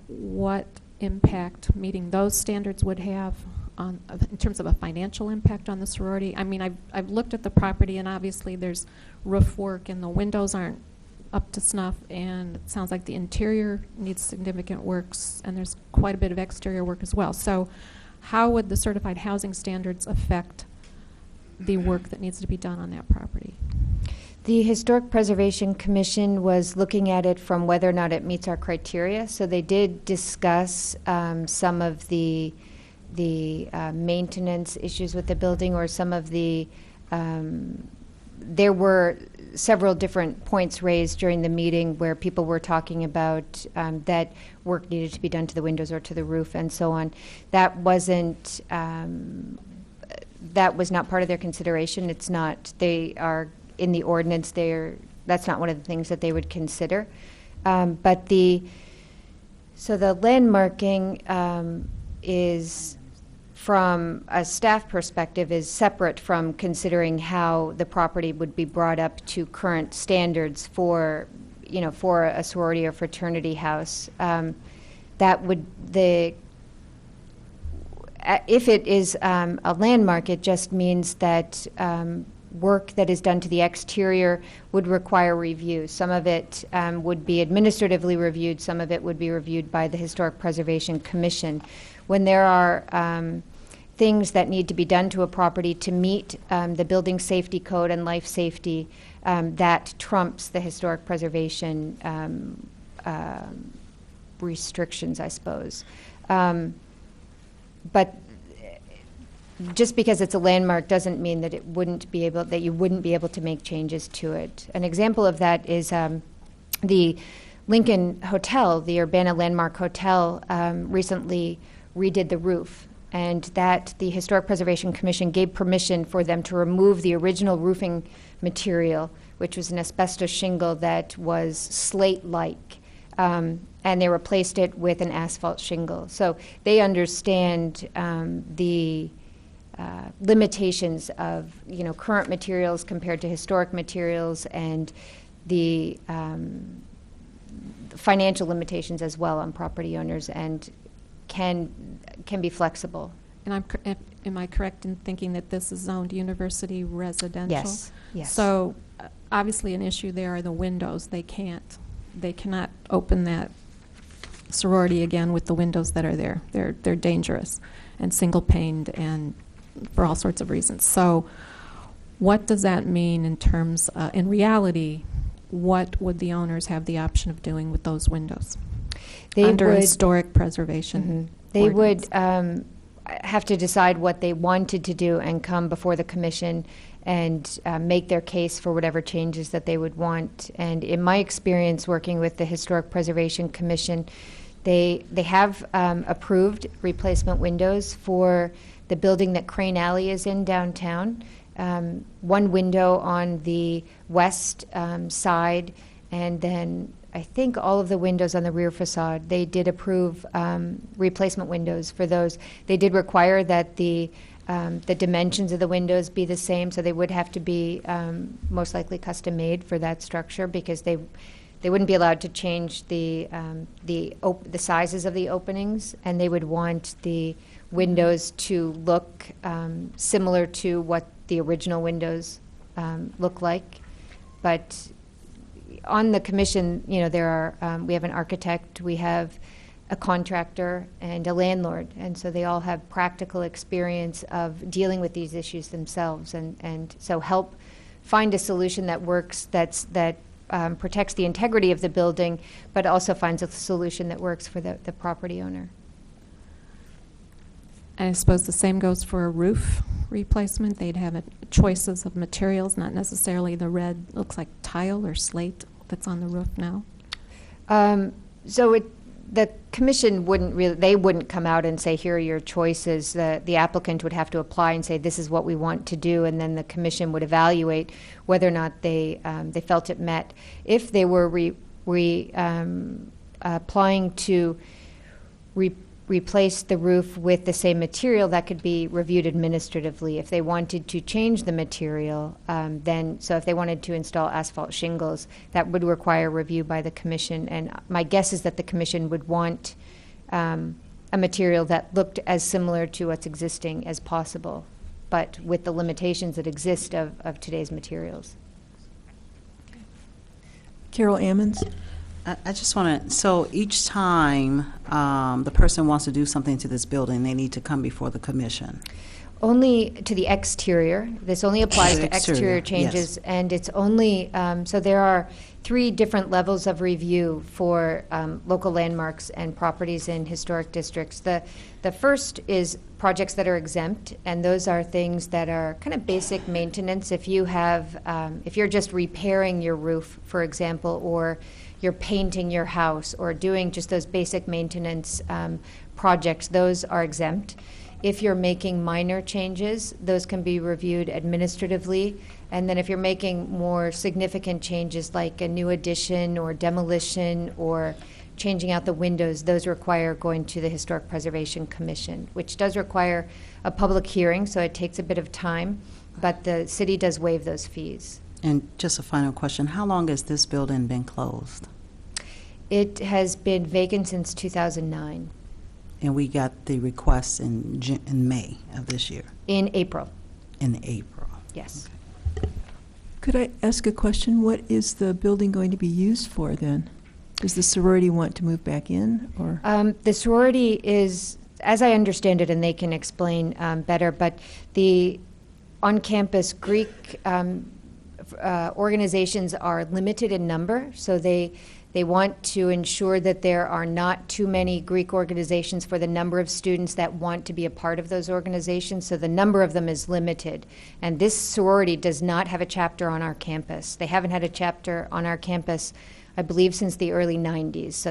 what impact meeting those standards would have in terms of a financial impact on the sorority? I mean, I've looked at the property, and obviously there's roof work and the windows aren't up to snuff, and it sounds like the interior needs significant works, and there's quite a bit of exterior work as well. So how would the certified housing standards affect the work that needs to be done on that property? The Historic Preservation Commission was looking at it from whether or not it meets our criteria. So they did discuss some of the maintenance issues with the building, or some of the there were several different points raised during the meeting where people were talking about that work needed to be done to the windows or to the roof and so on. That wasn't that was not part of their consideration. It's not. They are in the ordinance. That's not one of the things that they would consider. But the landmarking is, from a staff perspective, is separate from considering how the property would be brought up to current standards for a sorority or fraternity house. If it is a landmark, it just means that work that is done to the exterior would require review. Some of it would be administratively reviewed, some of it would be reviewed by the Historic Preservation Commission. When there are things that need to be done to a property to meet the building safety code and life safety, that trumps the historic preservation restrictions, I suppose. But just because it's a landmark doesn't mean that you wouldn't be able to make changes to it. An example of that is the Lincoln Hotel, the Urbana Landmark Hotel, recently redid the roof, and that the Historic Preservation Commission gave permission for them to remove the original roofing material, which was an asbestos shingle that was slate-like, and they replaced it with an asphalt shingle. So they understand the limitations of current materials compared to historic materials, and the financial limitations as well on property owners, and can be flexible. And am I correct in thinking that this is zoned university residential? Yes. Yes. So obviously an issue there are the windows. They cannot open that sorority again with the windows that are there. They're dangerous and single paned and for all sorts of reasons. So what does that mean in terms, in reality, what would the owners have the option of doing with those windows? Under historic preservation. They would have to decide what they wanted to do and come before the commission and make their case for whatever changes that they would want. And in my experience working with the Historic Preservation Commission, they have approved replacement windows for the building that Crane Alley is in downtown. One window on the west side, and then I think all of the windows on the rear facade. They did approve replacement windows for those. They did require that the dimensions of the windows be the same, so they would have to be most likely custom made for that structure, because they wouldn't be allowed to change the sizes of the openings, and they would want the windows to look similar to what the original windows look like. But on the commission, there are we have an architect, we have a contractor, and a landlord, and so they all have practical experience of dealing with these issues themselves, and so help find a solution that works, that protects the integrity of the building, but also finds a solution that works for the property owner. I suppose the same goes for a roof replacement. They'd have choices of materials, not necessarily the red, looks like tile or slate that's on the roof now. The commission wouldn't come out and say, here are your choices. The applicant would have to apply and say, this is what we want to do, and then the commission would evaluate whether or not they felt it met. If they were applying to replace the roof with the same material, that could be reviewed administratively. If they wanted to change the material, so if they wanted to install asphalt shingles, that would require review by the commission. And my guess is that the commission would want a material that looked as similar to what's existing as possible, but with the limitations that exist of today's materials. Carol Ammons? I just want to, so each time the person wants to do something to this building, they need to come before the commission? Only to the exterior. This only applies to exterior changes, yes. And it's only, so there are 3 different levels of review for local landmarks and properties in historic districts. The first is projects that are exempt, and those are things that are kind of basic maintenance. If you have, if you're just repairing your roof, for example, or you're painting your house or doing just those basic maintenance projects, those are exempt. If you're making minor changes, those can be reviewed administratively. And then if you're making more significant changes like a new addition or demolition or changing out the windows, those require going to the Historic Preservation Commission, which does require a public hearing, so it takes a bit of time, but the city does waive those fees. And just a final question, how long has this building been closed? It has been vacant since 2009. And we got the request in May of this year? In April. In April. Yes. Okay. Could I ask a question? What is the building going to be used for then? Does the sorority want to move back in, or? The sorority is, as I understand it, and they can explain better, but the on-campus Greek organizations are limited in number, so they want to ensure that there are not too many Greek organizations for the number of students that want to be a part of those organizations, so the number of them is limited. And this sorority does not have a chapter on our campus. They haven't had a chapter on our campus, I believe, since the early 90s. So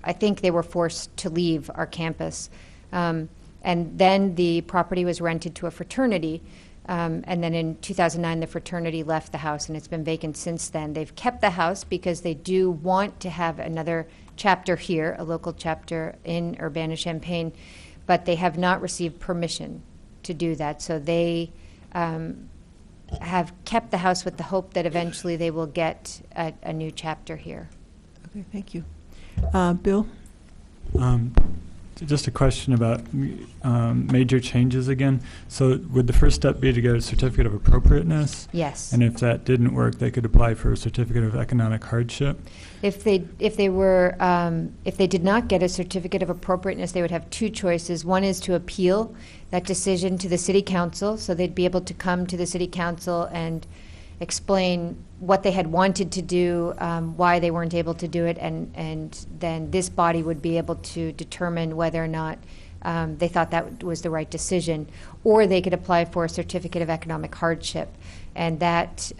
I think they were forced to leave our campus. And then the property was rented to a fraternity. And then in 2009, the fraternity left the house, and it's been vacant since then. They've kept the house because they do want to have another chapter here, a local chapter in Urbana-Champaign, but they have not received permission to do that. So they have kept the house with the hope that eventually they will get a new chapter here. Okay, thank you. Bill? Just a question about major changes again. So would the first step be to get a certificate of appropriateness? Yes. And if that didn't work, they could apply for a certificate of economic hardship? If they did not get a certificate of appropriateness, they would have 2 choices. One is to appeal that decision to the city council, so they'd be able to come to the city council and explain what they had wanted to do, why they weren't able to do it, and then this body would be able to determine whether or not they thought that was the right decision. Or they could apply for a certificate of economic hardship. And that,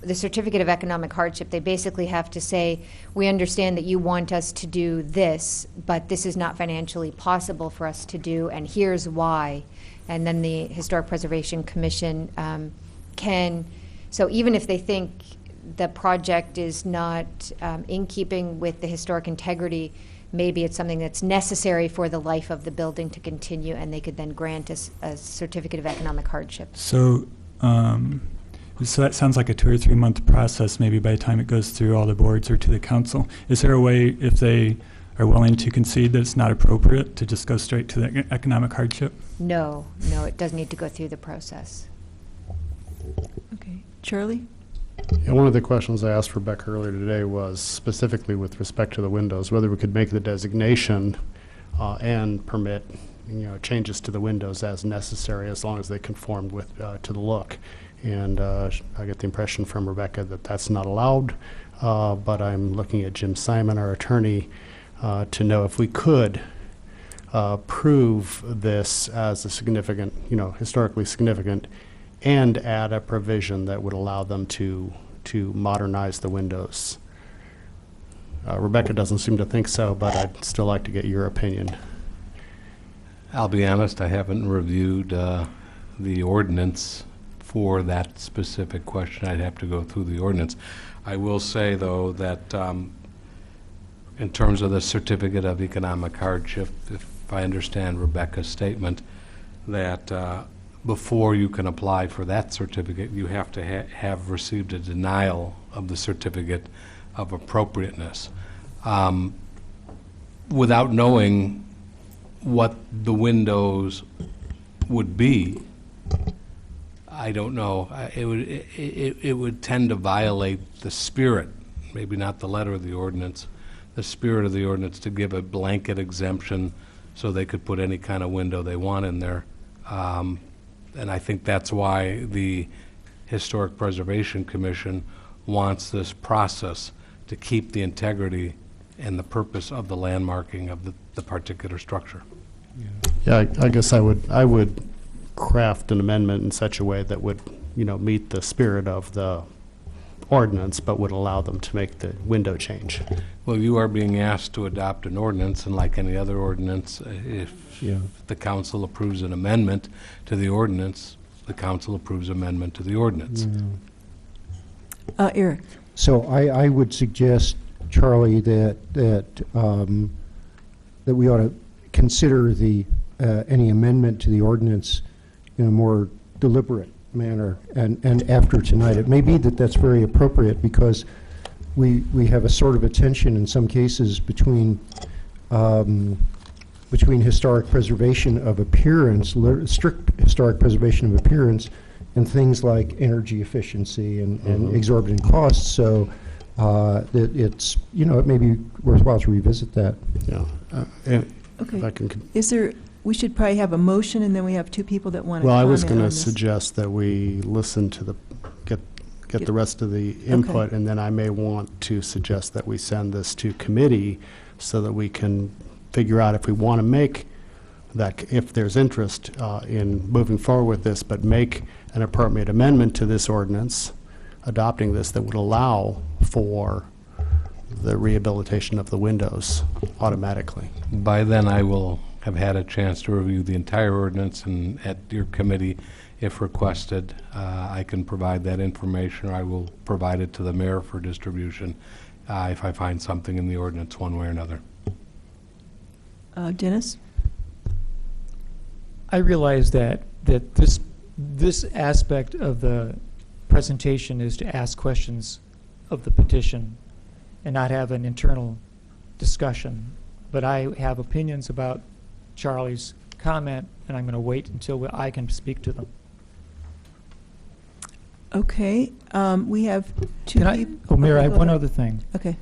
the certificate of economic hardship, they basically have to say, we understand that you want us to do this, but this is not financially possible for us to do, and here's why. And then the Historic Preservation Commission can, so even if they think the project is not in keeping with the historic integrity, maybe it's something that's necessary for the life of the building to continue, and they could then grant a certificate of economic hardship. So, so that sounds like a 2 or 3 month process, maybe by the time it goes through all the boards or to the council. Is there a way, if they are willing to concede that it's not appropriate, to just go straight to the economic hardship? No, it does need to go through the process. Okay. Charlie? Yeah, one of the questions I asked Rebecca earlier today was specifically with respect to the windows, whether we could make the designation and permit changes to the windows as necessary, as long as they conformed with to the look. And I get the impression from Rebecca that that's not allowed, but I'm looking at Jim Simon, our attorney, to know if we could prove this as a significant, historically significant, and add a provision that would allow them to modernize the windows. Rebecca doesn't seem to think so, but I'd still like to get your opinion. I'll be honest, I haven't reviewed the ordinance for that specific question. I'd have to go through the ordinance. I will say, though, that in terms of the certificate of economic hardship, if I understand Rebecca's statement, that before you can apply for that certificate, you have to have received a denial of the certificate of appropriateness. Without knowing what the windows would be, I don't know. It would tend to violate the spirit, maybe not the letter of the ordinance, the spirit of the ordinance, to give a blanket exemption so they could put any kind of window they want in there. And I think that's why the Historic Preservation Commission wants this process to keep the integrity and the purpose of the landmarking of the particular structure. Yeah, I guess I would craft an amendment in such a way that would, meet the spirit of the ordinance, but would allow them to make the window change. Well, you are being asked to adopt an ordinance, and like any other ordinance, if the council approves an amendment to the ordinance, the council approves amendment to the ordinance. Eric? So I would suggest, Charlie, that we ought to consider any amendment to the ordinance in a more deliberate manner, and after tonight. It may be that that's very appropriate, because we have a sort of a tension in some cases between historic preservation of appearance, strict historic preservation of appearance, and things like energy efficiency and exorbitant costs. So that it's, it may be worthwhile to revisit that. Yeah. Okay. We should probably have a motion, and then we have two people that want to Well, comment I was going on to this. suggest that we listen to get the rest of the input, and then I may want to suggest that we send this to committee so that we can figure out if we want to make that, if there's interest in moving forward with this, but make an appropriate amendment to this ordinance, adopting this, that would allow for the rehabilitation of the windows automatically. By then, I will have had a chance to review the entire ordinance, and at your committee, if requested, I can provide that information, or I will provide it to the mayor for distribution if I find something in the ordinance one way or another. Dennis? I realize that this aspect of the presentation is to ask questions of the petition and not have an internal discussion. But I have opinions about Charlie's comment, and I'm going to wait until I can speak to them. Okay. We have two people. Mayor, I have one other thing. Okay.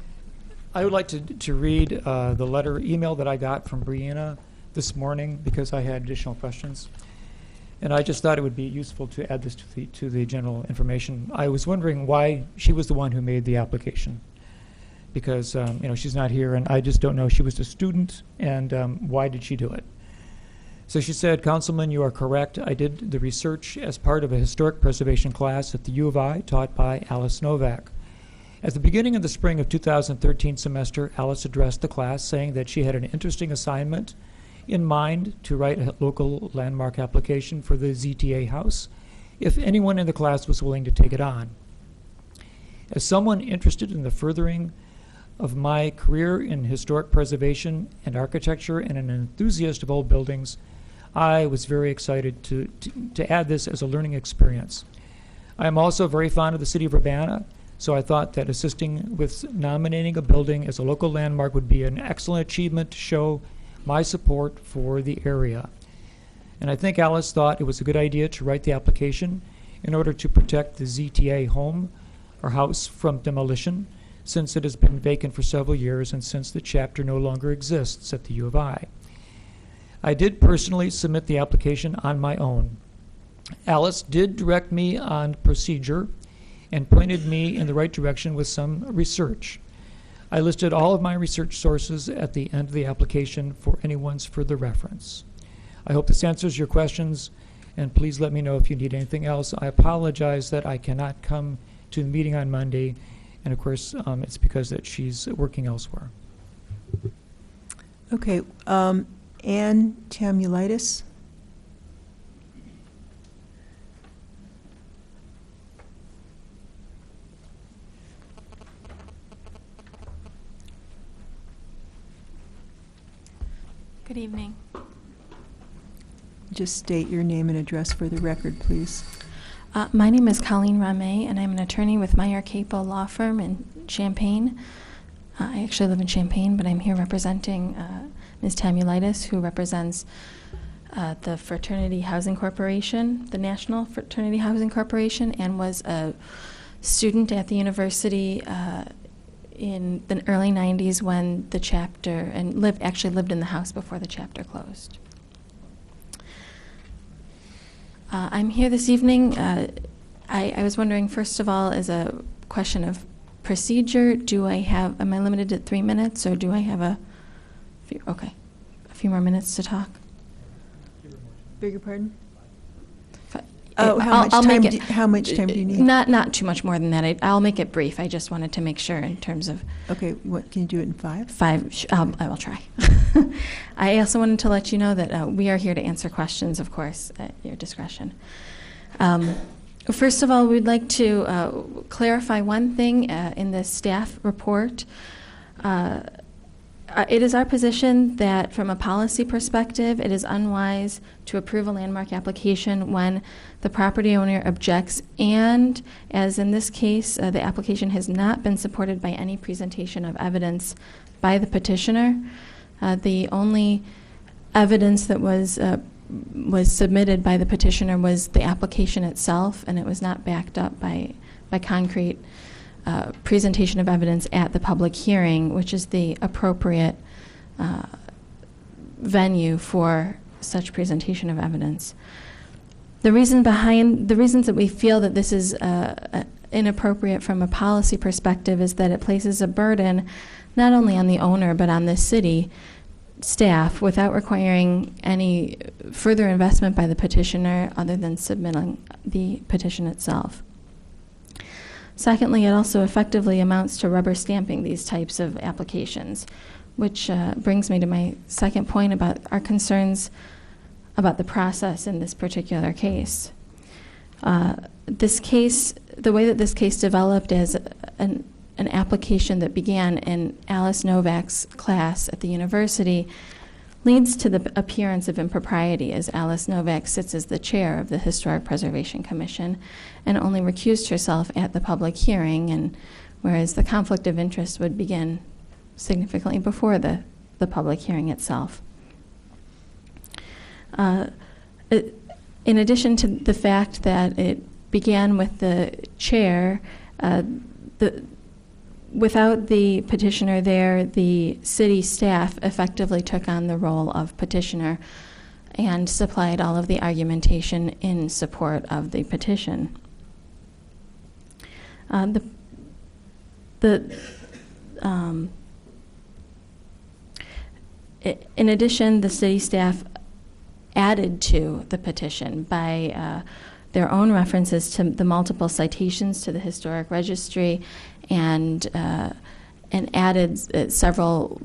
I would like to read the email that I got from Brianna this morning, because I had additional questions. And I just thought it would be useful to add this to the general information. I was wondering why she was the one who made the application, because she's not here, and I just don't know. She was a student, and why did she do it? So she said, "Councilman, you are correct. I did the research as part of a historic preservation class at the U of I, taught by Alice Novak. At the beginning of the spring of 2013 semester, Alice addressed the class, saying that she had an interesting assignment in mind to write a local landmark application for the ZTA house, if anyone in the class was willing to take it on. As someone interested in the furthering of my career in historic preservation and architecture and an enthusiast of old buildings, I was very excited to add this as a learning experience. I am also very fond of the city of Urbana, so I thought that assisting with nominating a building as a local landmark would be an excellent achievement to show my support for the area. And I think Alice thought it was a good idea to write the application in order to protect the ZTA home or house from demolition, since it has been vacant for several years and since the chapter no longer exists at the U of I. I did personally submit the application on my own. Alice did direct me on procedure and pointed me in the right direction with some research. I listed all of my research sources at the end of the application for anyone's further reference. I hope this answers your questions, and please let me know if you need anything else. I apologize that I cannot come to the meeting on Monday, and of course, it's because that she's working elsewhere. Okay, Ann Tamulitis. Good evening. Just state your name and address for the record, please. My name is Colleen Rameh, and I'm an attorney with Meyer Capo Law Firm in Champaign. I actually live in Champaign, but I'm here representing Ms. Tamulitis, who represents the Fraternity Housing Corporation, the National Fraternity Housing Corporation, and was a student at the university in the early 90s when the chapter, and actually lived in the house before the chapter closed. I'm here this evening. I was wondering, first of all, as a question of procedure, am I limited to 3 minutes, or do I have a few more minutes to talk? Beg your pardon? I'll How much time do you need? Not too much more than that. I'll make it brief. I just wanted to make sure in terms of. Okay, what can you do it in 5? 5. I will try. I also wanted to let you know that we are here to answer questions, of course, at your discretion. First of all, we'd like to clarify one thing in the staff report. It is our position that from a policy perspective, it is unwise to approve a landmark application when the property owner objects and, as in this case, the application has not been supported by any presentation of evidence by the petitioner. The only evidence that was submitted by the petitioner was the application itself, and it was not backed up by concrete presentation of evidence at the public hearing, which is the appropriate venue for such presentation of evidence. The reasons that we feel that this is inappropriate from a policy perspective is that it places a burden not only on the owner but on the city staff without requiring any further investment by the petitioner other than submitting the petition itself. Secondly, it also effectively amounts to rubber stamping these types of applications, which brings me to my second point about our concerns about the process in this particular case. This case, the way that this case developed as an application that began in Alice Novak's class at the university leads to the appearance of impropriety, as Alice Novak sits as the chair of the Historic Preservation Commission and only recused herself at the public hearing, and whereas the conflict of interest would begin significantly before the public hearing itself. In addition to the fact that it began with the chair, without the petitioner there, the city staff effectively took on the role of petitioner and supplied all of the argumentation in support of the petition. In addition, the city staff added to the petition by their own references to the multiple citations to the historic registry and added several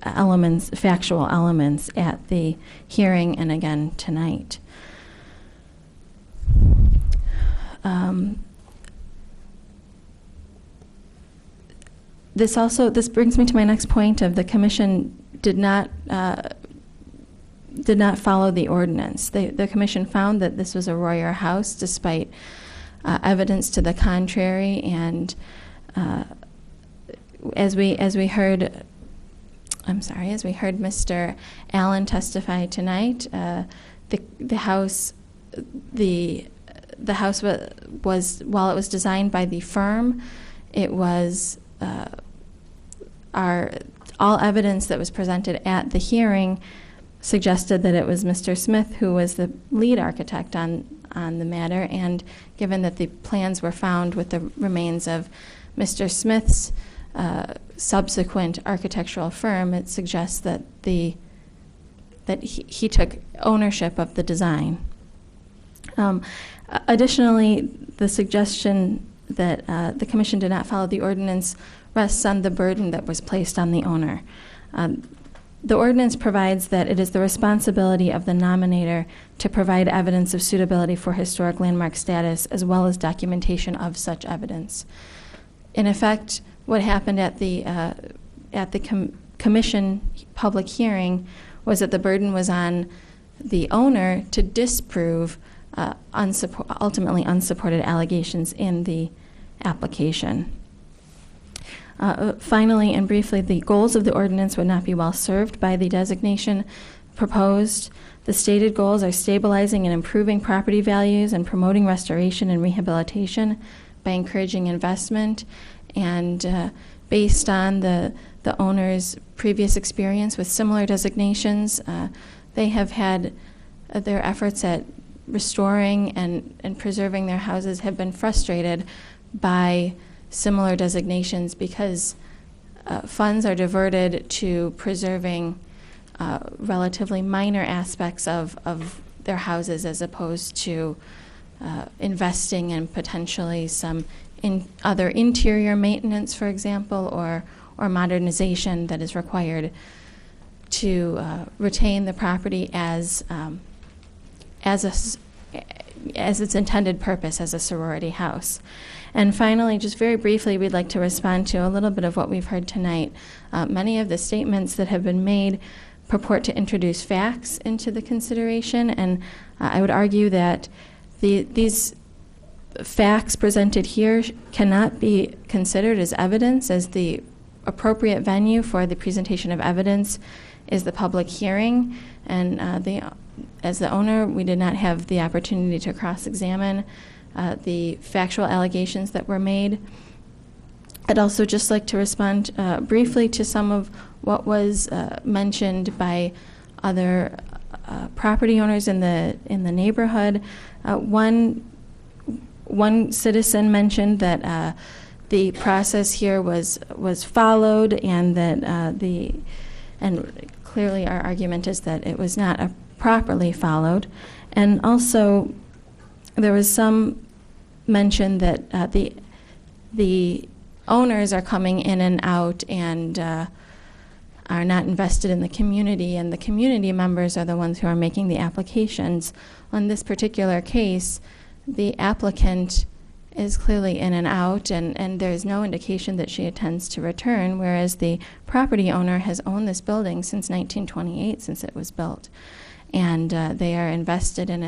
elements, factual elements at the hearing and again tonight. This brings me to my next point of the commission did not follow the ordinance. The commission found that this was a Royer house despite evidence to the contrary, and as we heard Mr. Allen testify tonight, the house was, while it was designed by the firm, it was all evidence that was presented at the hearing suggested that it was Mr. Smith who was the lead architect on the matter, and given that the plans were found with the remains of Mr. Smith's subsequent architectural firm, it suggests that he took ownership of the design. Additionally, the suggestion that the commission did not follow the ordinance rests on the burden that was placed on the owner. The ordinance provides that it is the responsibility of the nominator to provide evidence of suitability for historic landmark status, as well as documentation of such evidence. In effect, what happened at the commission public hearing was that the burden was on the owner to disprove ultimately unsupported allegations in the application. Finally and briefly, the goals of the ordinance would not be well served by the designation proposed. The stated goals are stabilizing and improving property values and promoting restoration and rehabilitation by encouraging investment. And based on the owner's previous experience with similar designations, they have had their efforts at restoring and preserving their houses have been frustrated by similar designations because funds are diverted to preserving relatively minor aspects of their houses as opposed to investing in potentially some other interior maintenance, for example, or modernization that is required to retain the property as its intended purpose as a sorority house. And finally, just very briefly, we'd like to respond to a little bit of what we've heard tonight. Many of the statements that have been made purport to introduce facts into the consideration, and I would argue that these facts presented here cannot be considered as evidence, as the appropriate venue for the presentation of evidence is the public hearing, and as the owner, we did not have the opportunity to cross-examine the factual allegations that were made. I'd also just like to respond briefly to some of what was mentioned by other property owners in the neighborhood. One citizen mentioned that the process here was followed, and that and clearly our argument is that it was not properly followed. And also, there was some mention that the owners are coming in and out and are not invested in the community, and the community members are the ones who are making the applications. On this particular case, the applicant is clearly in and out, and there's no indication that she intends to return, whereas the property owner has owned this building since 1928, since it was built. And they are invested in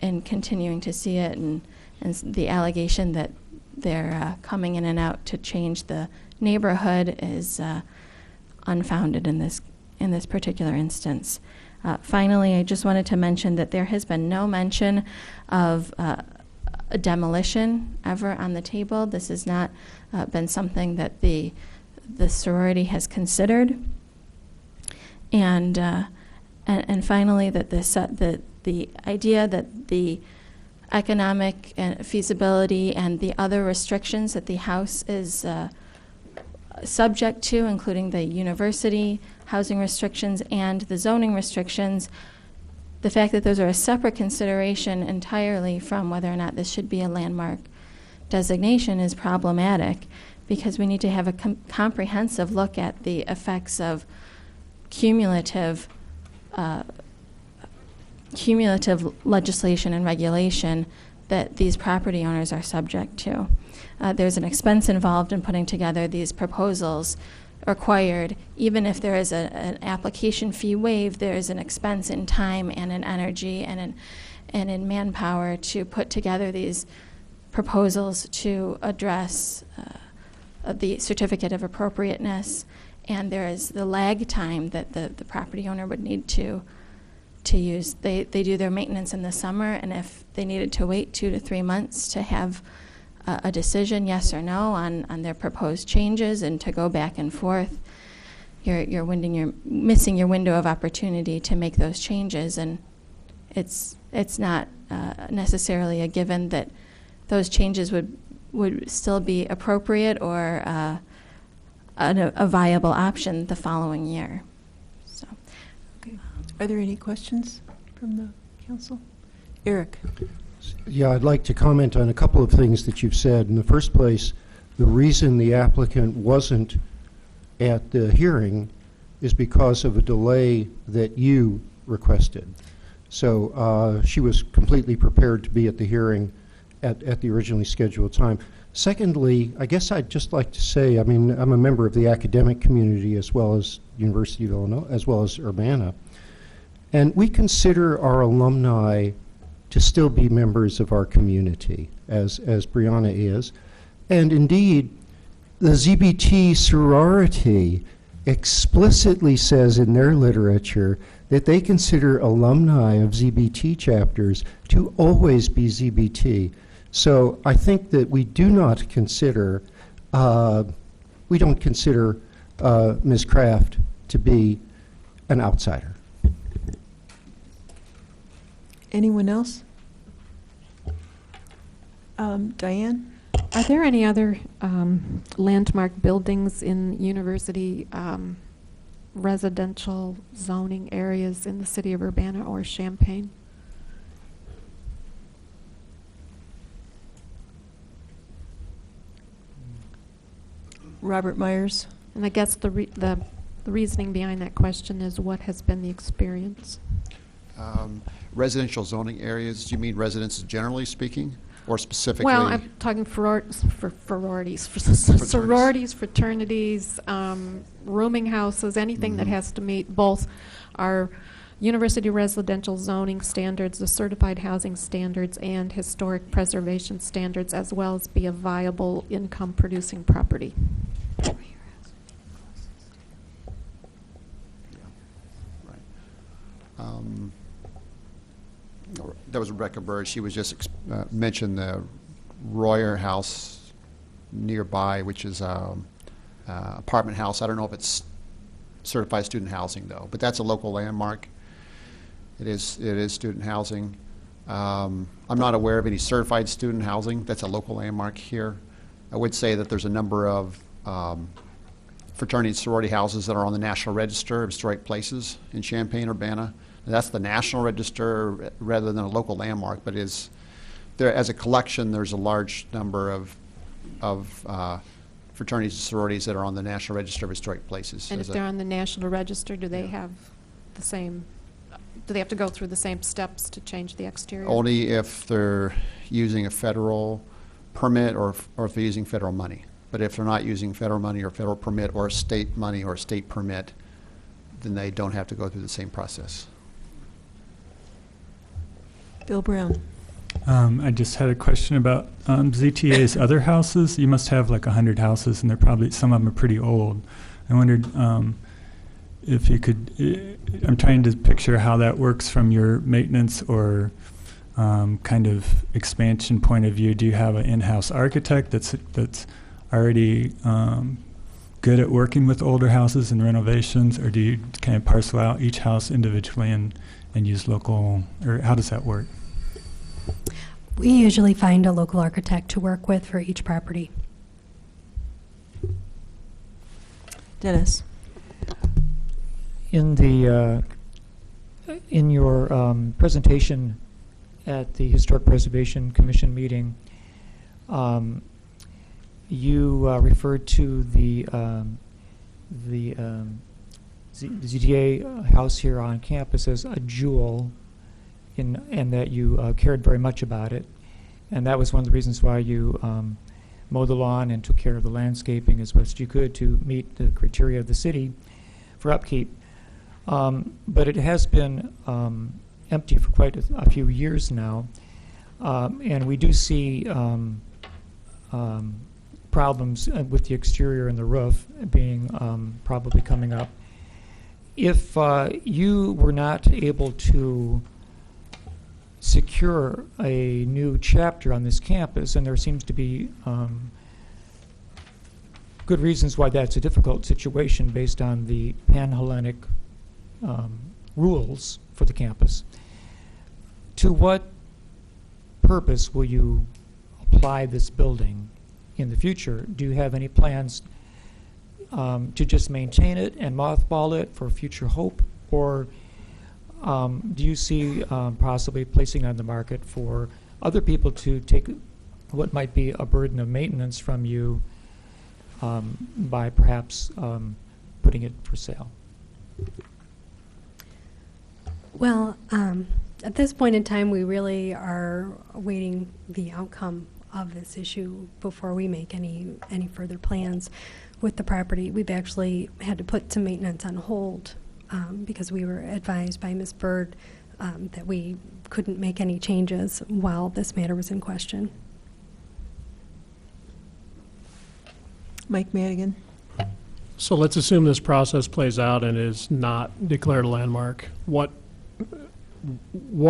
in continuing to see it, and the allegation that they're coming in and out to change the neighborhood is unfounded in this particular instance. Finally, I just wanted to mention that there has been no mention of a demolition ever on the table. This has not been something that the sorority has considered. And finally, that the idea that the economic feasibility and the other restrictions that the house is subject to, including the university housing restrictions and the zoning restrictions, the fact that those are a separate consideration entirely from whether or not this should be a landmark designation is problematic, because we need to have a comprehensive look at the effects of cumulative legislation and regulation that these property owners are subject to. There's an expense involved in putting together these proposals required. Even if there is an application fee waived, there is an expense in time and in energy and in manpower to put together these proposals to address the certificate of appropriateness. And there is the lag time that the property owner would need to use. They do their maintenance in the summer, and if they needed to wait 2 to 3 months to have a decision, yes or no, on their proposed changes and to go back and forth, you're missing your window of opportunity to make those changes. And it's not necessarily a given that those changes would still be appropriate or a viable option the following year. So, okay. Are there any questions from the council? Eric. Yeah, I'd like to comment on a couple of things that you've said. In the first place, the reason the applicant wasn't at the hearing is because of a delay that you requested. So she was completely prepared to be at the hearing at the originally scheduled time. Secondly, I guess I'd just like to say, I mean, I'm a member of the academic community as well as University of Illinois, as well as Urbana. And we consider our alumni to still be members of our community, as Brianna is. And indeed, the ZBT sorority explicitly says in their literature that they consider alumni of ZBT chapters to always be ZBT. So I think that we do not consider, we don't consider Ms. Kraft to be an outsider. Anyone else? Diane? Are there any other landmark buildings in university residential zoning areas in the city of Urbana or Champaign? Robert Myers. And I guess the reasoning behind that question is what has been the experience? Residential zoning areas, do you mean residences generally speaking, or specifically? Well, I'm talking sororities, fraternities, rooming houses, anything that has to meet both our university residential zoning standards, the certified housing standards, and historic preservation standards, as well as be a viable income-producing property. That was Rebecca Bird. She was just mentioned the Royer House nearby, which is apartment house. I don't know if it's certified student housing though, but that's a local landmark. It is student housing. I'm not aware of any certified student housing. That's a local landmark here. I would say that there's a number of fraternity and sorority houses that are on the National Register of Historic Places in Champaign-Urbana. That's the National Register rather than a local landmark, but is there as a collection. There's a large number of fraternities and sororities that are on the National Register of Historic Places. And if they're on the National Register, do they have the same? Do they have to go through the same steps to change the exterior? Only if they're using a federal permit or if they're using federal money. But if they're not using federal money or federal permit or state money or state permit, then they don't have to go through the same process. Bill Brown. I just had a question about ZTA's other houses. You must have like 100 houses, and they're probably, some of them are pretty old. I wondered if you could, I'm trying to picture how that works from your maintenance or kind of expansion point of view. Do you have an in-house architect that's already good at working with older houses and renovations, or do you kind of parcel out each house individually and use local, or how does that work? We usually find a local architect to work with for each property. Dennis. In your presentation at the Historic Preservation Commission meeting, you referred to the ZTA house here on campus as a jewel, and that you cared very much about it. And that was one of the reasons why you mowed the lawn and took care of the landscaping as best you could to meet the criteria of the city for upkeep. But it has been empty for quite a few years now. And we do see problems with the exterior and the roof being probably coming up. If you were not able to secure a new chapter on this campus, and there seems to be good reasons why that's a difficult situation based on the Pan-Hellenic rules for the campus, to what purpose will you apply this building in the future? Do you have any plans to just maintain it and mothball it for future hope, or do you see possibly placing it on the market for other people to take what might be a burden of maintenance from you by perhaps putting it for sale? Well, at this point in time, we really are awaiting the outcome of this issue before we make any further plans with the property. We've actually had to put some maintenance on hold because we were advised by Ms. Bird that we couldn't make any changes while this matter was in question. Mike Madigan. So let's assume this process plays out and is not declared a landmark. What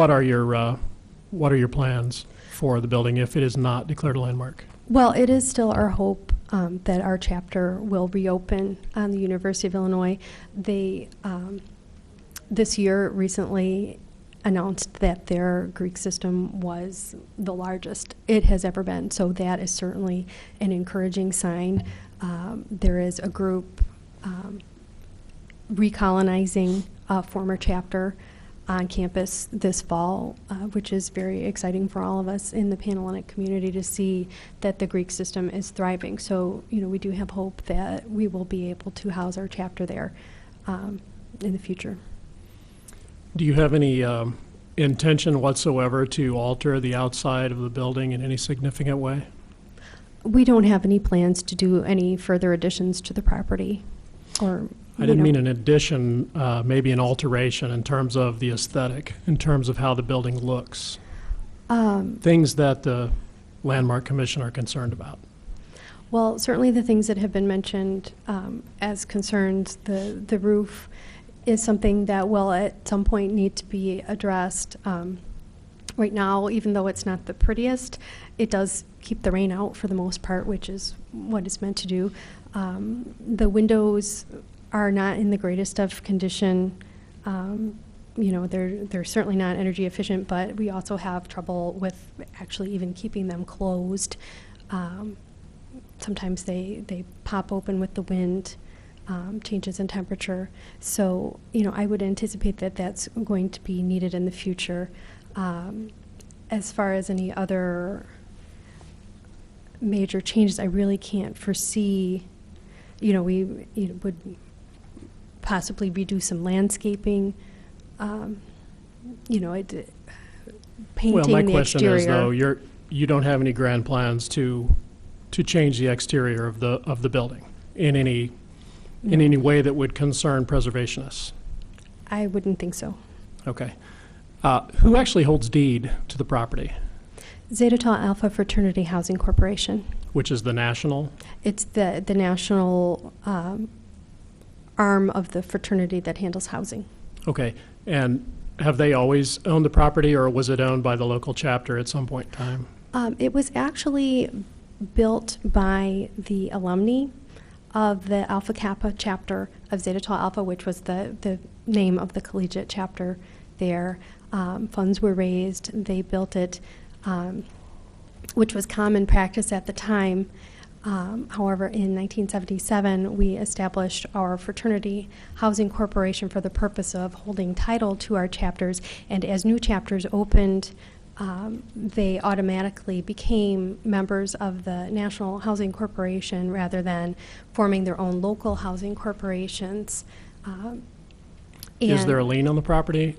are your plans for the building if it is not declared a landmark? Well, it is still our hope that our chapter will reopen on the University of Illinois. They this year recently announced that their Greek system was the largest it has ever been, so that is certainly an encouraging sign. There is a group recolonizing a former chapter on campus this fall, which is very exciting for all of us in the Pan-Hellenic community to see that the Greek system is thriving. So, we do have hope that we will be able to house our chapter there in the future. Do you have any intention whatsoever to alter the outside of the building in any significant way? We don't have any plans to do any further additions to the property. Or I didn't mean an addition, maybe an alteration in terms of the aesthetic, in terms of how the building looks. Things that the Landmark Commission are concerned about. Well, certainly the things that have been mentioned as concerns the roof is something that will at some point need to be addressed. Right now, even though it's not the prettiest, it does keep the rain out for the most part, which is what it's meant to do. The windows are not in the greatest of condition. They're certainly not energy efficient, but we also have trouble with actually even keeping them closed. Sometimes they pop open with the wind, changes in temperature. So, I would anticipate that that's going to be needed in the future. As far as any other major changes, I really can't foresee. We would possibly redo some landscaping. Painting Well, my the question exterior. is though, you don't have any grand plans to change the exterior of the building in any way that would concern preservationists. I wouldn't think so. Okay. Who actually holds deed to the property? Zeta Tau Alpha Fraternity Housing Corporation. Which is the national? It's the national arm of the fraternity that handles housing. Okay. And have they always owned the property, or was it owned by the local chapter at some point in time? It was actually built by the alumni of the Alpha Kappa chapter of Zeta Tau Alpha, which was the name of the collegiate chapter there. Funds were raised. They built it, which was common practice at the time. However, in 1977, we established our fraternity housing corporation for the purpose of holding title to our chapters. And as new chapters opened, they automatically became members of the National Housing Corporation rather than forming their own local housing corporations. Is there a lien on the property?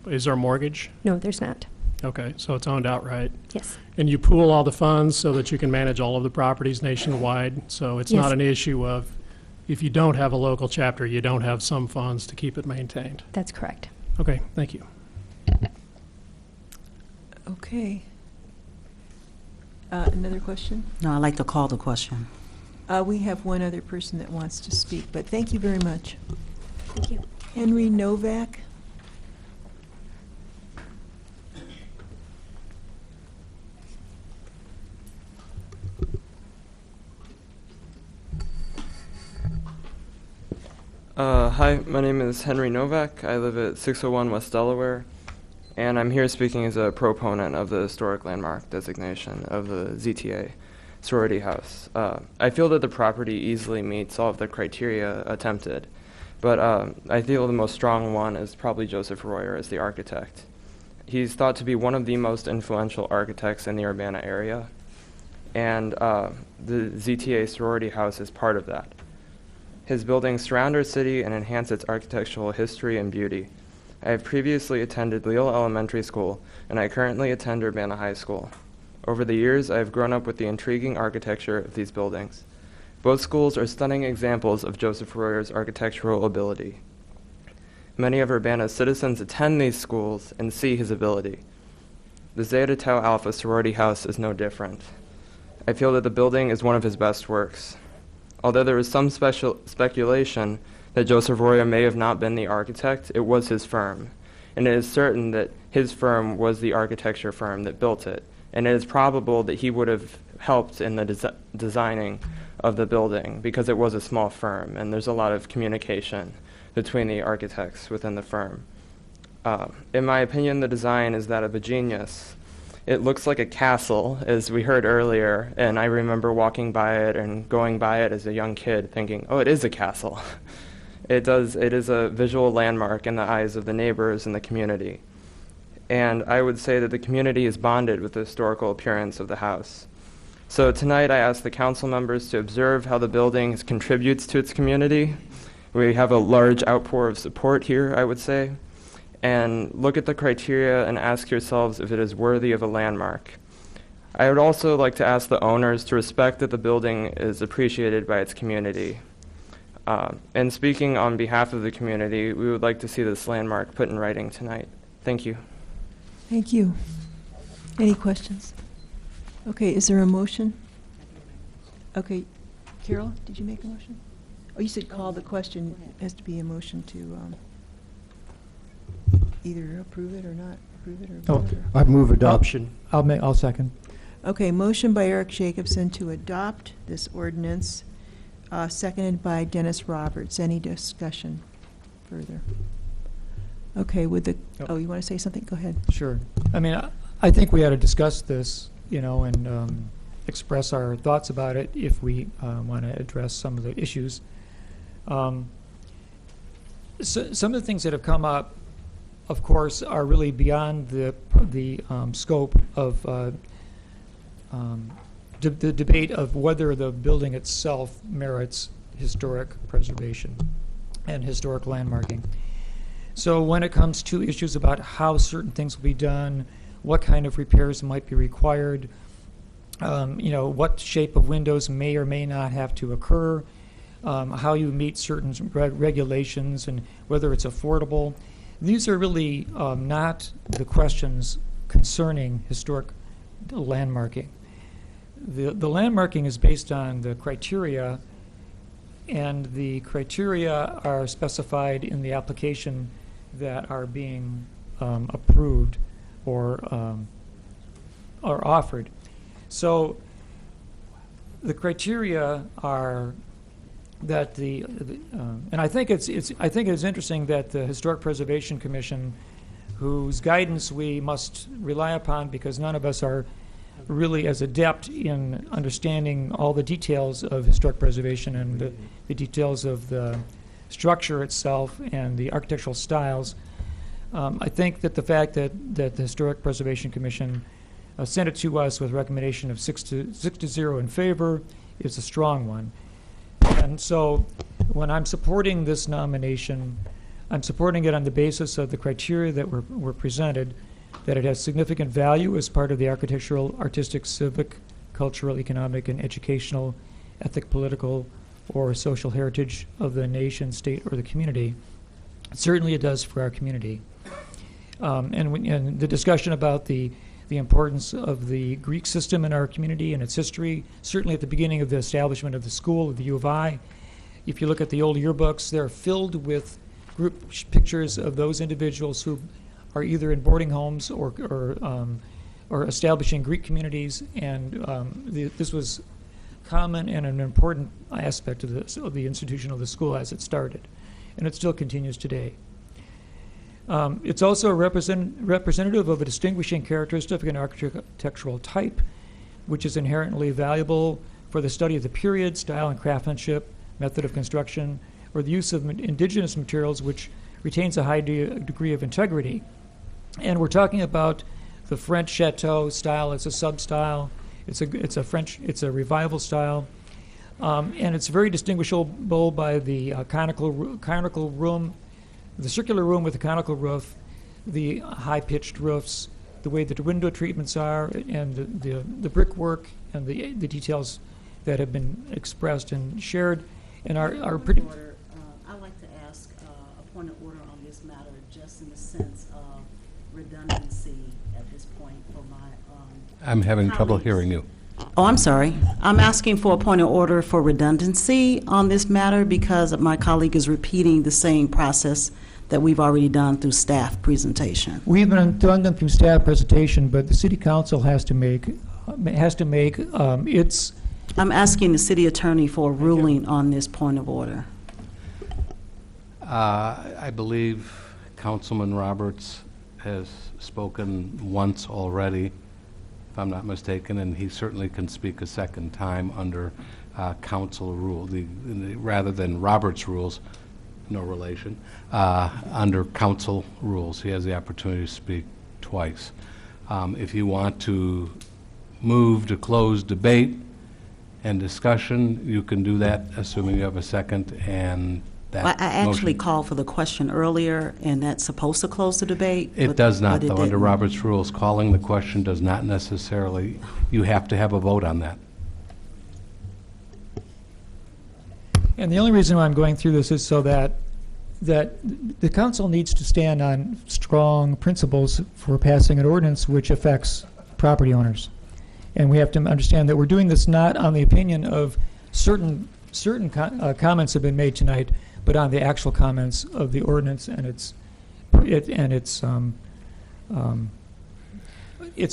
Is there a mortgage? No, there's not. Okay, so it's owned outright. Yes. And you pool all the funds so that you can manage all of the properties nationwide? So it's Yes. not an issue of, if you don't have a local chapter, you don't have some funds to keep it maintained? That's correct. Okay, thank you. Okay. Another question? No, I'd like to call the question. We have one other person that wants to speak, but thank you very much. Thank you. Henry Novak. Hi, my name is Henry Novak. I live at 601 West Delaware, and I'm here speaking as a proponent of the historic landmark designation of the ZTA sorority house. I feel that the property easily meets all of the criteria attempted, but I feel the most strong one is probably Joseph Royer as the architect. He's thought to be one of the most influential architects in the Urbana area, and the ZTA sorority house is part of that. His buildings surround our city and enhance its architectural history and beauty. I have previously attended Leal Elementary School, and I currently attend Urbana High School. Over the years, I have grown up with the intriguing architecture of these buildings. Both schools are stunning examples of Joseph Royer's architectural ability. Many of Urbana's citizens attend these schools and see his ability. The Zeta Tau Alpha sorority house is no different. I feel that the building is one of his best works. Although there is some speculation that Joseph Royer may have not been the architect, it was his firm. And it is certain that his firm was the architecture firm that built it. And it is probable that he would have helped in the designing of the building because it was a small firm and there's a lot of communication between the architects within the firm. In my opinion, the design is that of a genius. It looks like a castle, as we heard earlier, and I remember walking by it and going by it as a young kid thinking, oh, it is a castle. It is a visual landmark in the eyes of the neighbors and the community. And I would say that the community is bonded with the historical appearance of the house. So tonight I ask the council members to observe how the building contributes to its community. We have a large outpour of support here, I would say. And look at the criteria and ask yourselves if it is worthy of a landmark. I would also like to ask the owners to respect that the building is appreciated by its community. And speaking on behalf of the community, we would like to see this landmark put in writing tonight. Thank you. Thank you. Any questions? Okay, is there a motion? Okay, Carol, did you make a motion? Oh, you said call the question. It has to be a motion to either approve it or not approve it, or vote, or- I move adoption. I'll second. Okay, motion by Eric Jacobson to adopt this ordinance, seconded by Dennis Roberts. Any discussion further? Okay, with the, oh, you want to say something? Go ahead. Sure. I mean, I think we ought to discuss this, and express our thoughts about it if we want to address some of the issues. So some of the things that have come up, of course, are really beyond the scope of the debate of whether the building itself merits historic preservation and historic landmarking. So when it comes to issues about how certain things will be done, what kind of repairs might be required, what shape of windows may or may not have to occur, how you meet certain regulations, and whether it's affordable. These are really not the questions concerning historic landmarking. The landmarking is based on the criteria, and the criteria are specified in the application that are being approved or offered. So the criteria are that and I think it's interesting that the Historic Preservation Commission, whose guidance we must rely upon because none of us are really as adept in understanding all the details of historic preservation and the details of the structure itself and the architectural styles. I think that the fact that the Historic Preservation Commission sent it to us with a recommendation of 6-0 in favor is a strong one. And so when I'm supporting this nomination, I'm supporting it on the basis of the criteria that were presented, that it has significant value as part of the architectural, artistic, civic, cultural, economic, and educational, ethic, political, or social heritage of the nation, state, or the community. Certainly it does for our community. And the discussion about the importance of the Greek system in our community and its history, certainly at the beginning of the establishment of the school, of the U of I. If you look at the old yearbooks, they're filled with group pictures of those individuals who are either in boarding homes or establishing Greek communities, and this was common and an important aspect of the institution of the school as it started, and it still continues today. It's also a representative of a distinguishing characteristic of an architectural type, which is inherently valuable for the study of the period, style and craftsmanship, method of construction, or the use of indigenous materials, which retains a high degree of integrity. And we're talking about the French chateau style. It's a sub-style. It's a revival style, and it's very distinguishable by the conical room, the circular room with the conical roof, the high-pitched roofs, the way that the window treatments are, and the brickwork and the details that have been expressed and shared, and are pretty. I'd like to ask a point of order on this matter, just in the sense of redundancy at this point for my. I'm having trouble hearing you. Oh, I'm sorry. I'm asking for a point of order for redundancy on this matter because my colleague is repeating the same process that we've already done through staff presentation. We've been doing them through staff presentation, but the city council has to make its. I'm asking the city attorney for a ruling on this point of order. I believe Councilman Roberts has spoken once already, if I'm not mistaken, and he certainly can speak a second time under council rule, rather than Robert's rules, no relation, under council rules. He has the opportunity to speak twice. If you want to move to close debate and discussion, you can do that, assuming you have a second, and that I actually motion. called for the question earlier, and that's supposed to close the debate. It does not, but it though. Under didn't. Robert's rules, calling the question does not necessarily, you have to have a vote on that. And the only reason why I'm going through this is so that the council needs to stand on strong principles for passing an ordinance which affects property owners. And we have to understand that we're doing this not on the opinion of certain comments have been made tonight, but on the actual comments of the ordinance and its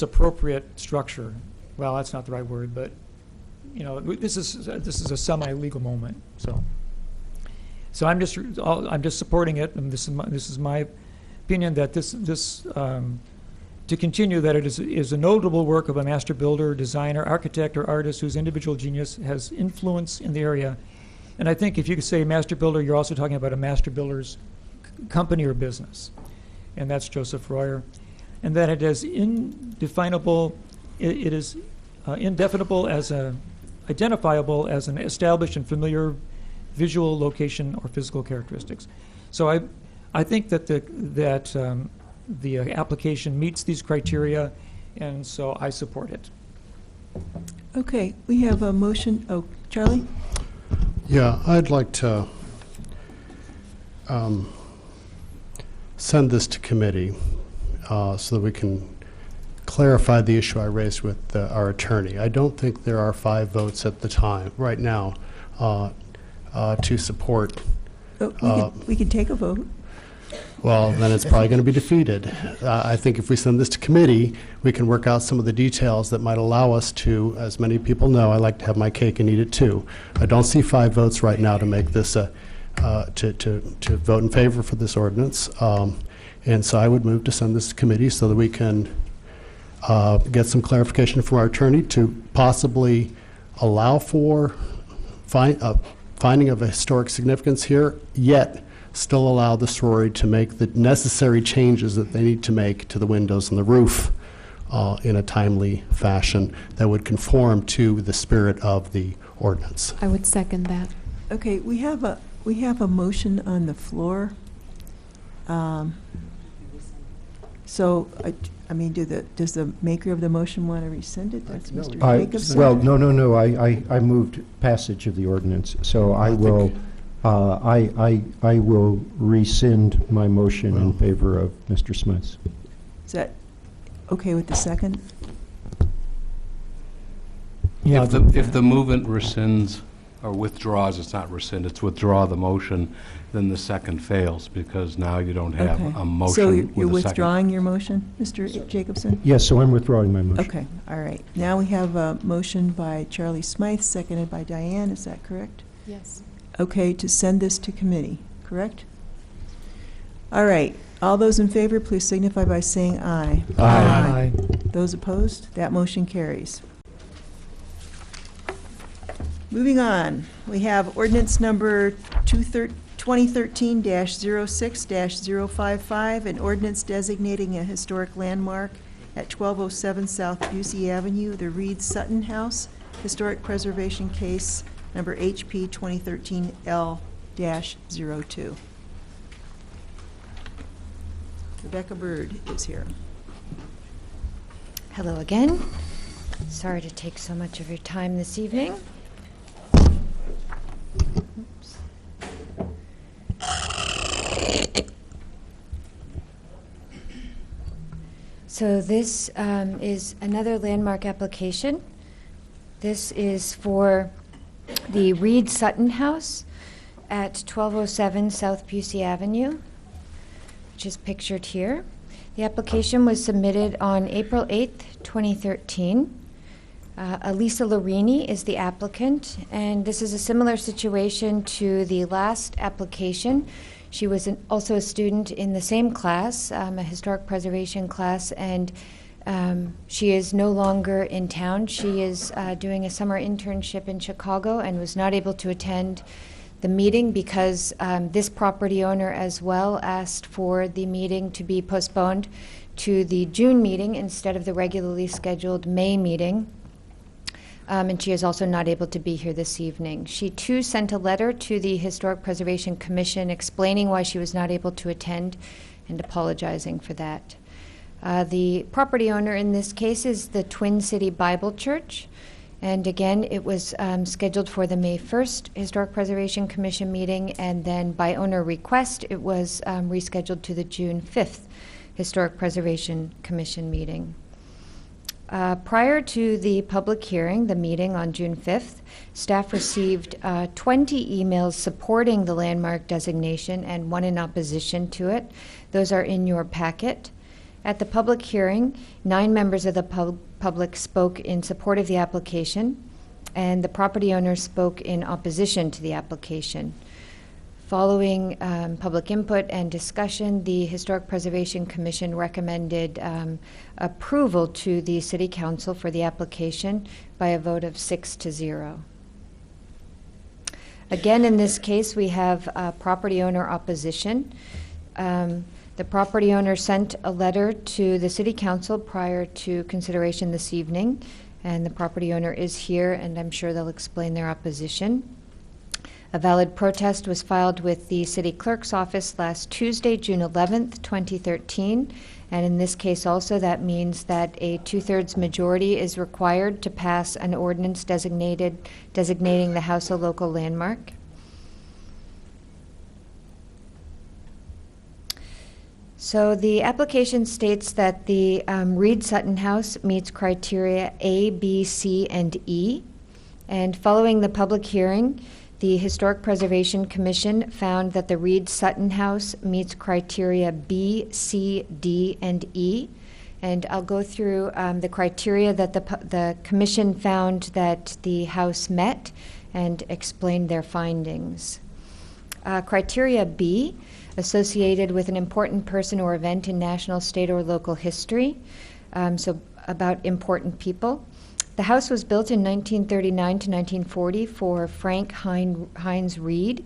appropriate structure. Well, that's not the right word, but this is a semi-legal moment. So I'm just supporting it, and this is my opinion that this to continue that it is a notable work of a master builder, designer, architect, or artist whose individual genius has influence in the area. And I think if you could say master builder, you're also talking about a master builder's company or business, and that's Joseph Royer. And that it is indefinable, it is indefinable as identifiable as an established and familiar visual location or physical characteristics. So I think that the application meets these criteria, and so I support it. Okay, we have a motion. Oh, Charlie? Yeah, I'd like to send this to committee so that we can clarify the issue I raised with our attorney. I don't think there are 5 votes at the time, right now, to support. We could take a vote. Well, then it's probably going to be defeated. I think if we send this to committee, we can work out some of the details that might allow us to, as many people know, I like to have my cake and eat it too. I don't see 5 votes right now to make this to vote in favor for this ordinance. And so I would move to send this to committee so that we can get some clarification from our attorney to possibly allow for finding of a historic significance here, yet still allow the sorority to make the necessary changes that they need to make to the windows and the roof in a timely fashion that would conform to the spirit of the ordinance. I would second that. Okay, we have a motion on the floor. So I mean, does the maker of the motion want to rescind it? That's Mr. Jacobson. Well, no, I moved passage of the ordinance, so I will, I will rescind my motion in favor of Mr. Smith's. Is that okay with the second? Yeah. If the movement rescinds or withdraws, it's not rescind, it's withdraw the motion, then the second fails, because now you don't have Okay. a motion So with you're a second. withdrawing your motion, Mr. Jacobson? Yes, so I'm withdrawing my motion. Okay, all right. Now we have a motion by Charlie Smythe, seconded by Diane, is that correct? Yes. Okay, to send this to committee, correct? All right, all those in favor, please signify by saying aye. Aye. Those opposed? That motion carries. Moving on, we have ordinance number 2013-06-055, an ordinance designating a historic landmark at 1207 South Busey Avenue, the Reed Sutton House, historic preservation case number HP 2013L-02. Rebecca Bird is here. Hello again. Sorry to take so much of your time this evening. Oops. So this is another landmark application. This is for the Reed Sutton House at 1207 South Busey Avenue, which is pictured here. The application was submitted on April 8th, 2013. Elisa Larini is the applicant, and this is a similar situation to the last application. She was also a student in the same class, a historic preservation class, and she is no longer in town. She is doing a summer internship in Chicago and was not able to attend the meeting because this property owner as well asked for the meeting to be postponed to the June meeting instead of the regularly scheduled May meeting. And she is also not able to be here this evening. She too sent a letter to the Historic Preservation Commission explaining why she was not able to attend and apologizing for that. The property owner in this case is the Twin City Bible Church. And again, it was scheduled for the May 1st Historic Preservation Commission meeting, and then by owner request, it was rescheduled to the June 5th Historic Preservation Commission meeting. Prior to the public hearing, the meeting on June 5th, staff received 20 emails supporting the landmark designation and one in opposition to it. Those are in your packet. At the public hearing, 9 members of the public spoke in support of the application, and the property owner spoke in opposition to the application. Following public input and discussion, the Historic Preservation Commission recommended approval to the City Council for the application by a vote of 6-0. Again, in this case, we have property owner opposition. The property owner sent a letter to the City Council prior to consideration this evening, and the property owner is here, and I'm sure they'll explain their opposition. A valid protest was filed with the City Clerk's office last Tuesday, June 11th, 2013, and in this case also that means that a 2/3 majority is required to pass an ordinance designating the house a local landmark. So the application states that the Reed Sutton House meets criteria A, B, C, and E. And following the public hearing, the Historic Preservation Commission found that the Reed Sutton House meets criteria B, C, D, and E. And I'll go through the criteria that the Commission found that the house met and explain their findings. Criteria B, associated with an important person or event in national, state, or local history, so about important people. The house was built in 1939 to 1940 for Frank Hines Reed.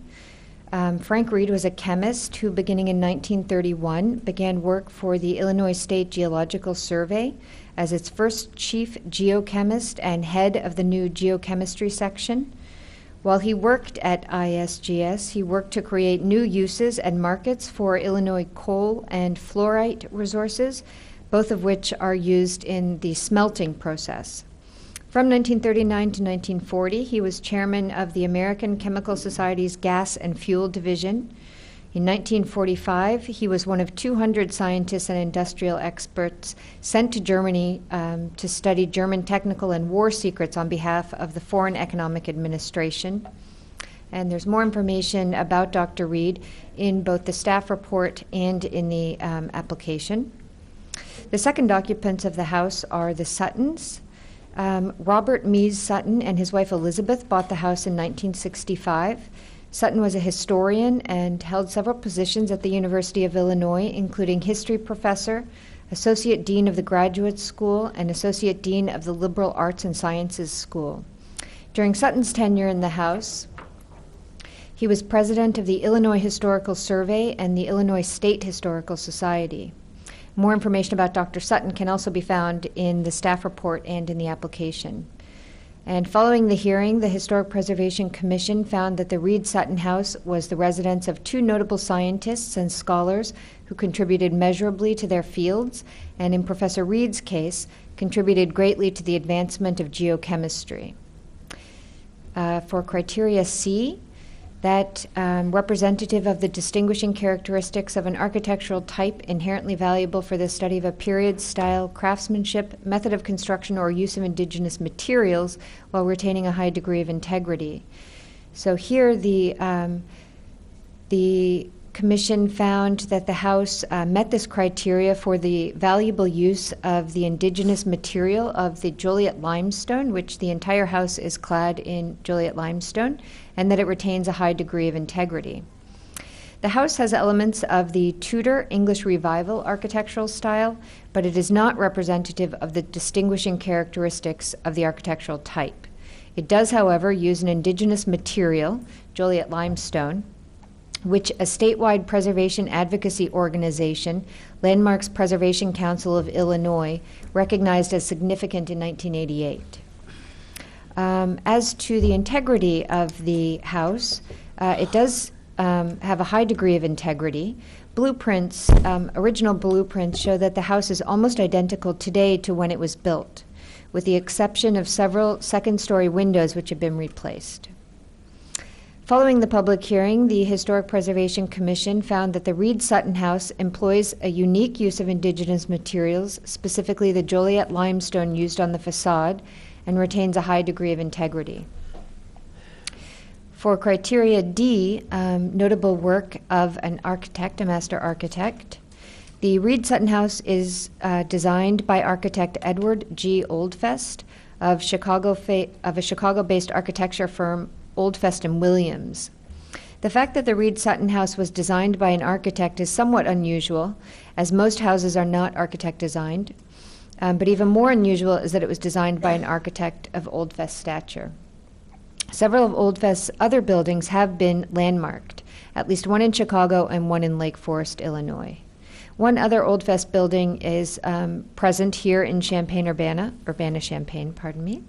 Frank Reed was a chemist who, beginning in 1931, began work for the Illinois State Geological Survey as its first chief geochemist and head of the new geochemistry section. While he worked at ISGS, he worked to create new uses and markets for Illinois coal and fluorite resources both of which are used in the smelting process. From 1939 to 1940, he was chairman of the American Chemical Society's Gas and Fuel Division. In 1945, he was one of 200 scientists and industrial experts sent to Germany to study German technical and war secrets on behalf of the Foreign Economic Administration. And there's more information about Dr. Reed in both the staff report and in the application. The second occupants of the house are the Suttons. Robert Mies Sutton and his wife Elizabeth bought the house in 1965. Sutton was a historian and held several positions at the University of Illinois, including history professor, associate dean of the graduate school, and associate dean of the liberal arts and sciences school. During Sutton's tenure in the House, he was president of the Illinois Historical Survey and the Illinois State Historical Society. More information about Dr. Sutton can also be found in the staff report and in the application. And following the hearing, the Historic Preservation Commission found that the Reed Sutton House was the residence of two notable scientists and scholars who contributed measurably to their fields, and in Professor Reed's case, contributed greatly to the advancement of geochemistry. For criteria C, that representative of the distinguishing characteristics of an architectural type inherently valuable for the study of a period, style, craftsmanship, method of construction, or use of indigenous materials while retaining a high degree of integrity. So here the Commission found that the house met this criteria for the valuable use of the indigenous material of the Joliet limestone, which the entire house is clad in Joliet limestone, and that it retains a high degree of integrity. The house has elements of the Tudor English Revival architectural style, but it is not representative of the distinguishing characteristics of the architectural type. It does, however, use an indigenous material, Joliet limestone, which a statewide preservation advocacy organization, Landmarks Preservation Council of Illinois, recognized as significant in 1988. As to the integrity of the house, it does have a high degree of integrity. Blueprints, original blueprints, show that the house is almost identical today to when it was built, with the exception of several second-story windows which have been replaced. Following the public hearing, the Historic Preservation Commission found that the Reed Sutton House employs a unique use of indigenous materials, specifically the Joliet limestone used on the facade, and retains a high degree of integrity. For criteria D, notable work of an architect, a master architect, the Reed Sutton House is designed by architect Edward G. Oldfest of a Chicago-based architecture firm Oldfest and Williams. The fact that the Reed Sutton House was designed by an architect is somewhat unusual, as most houses are not architect designed, but even more unusual is that it was designed by an architect of Oldfest stature. Several of Oldfest's other buildings have been landmarked, at least one in Chicago and one in Lake Forest, Illinois. One other Oldfest building is present here in Urbana-Champaign, pardon me.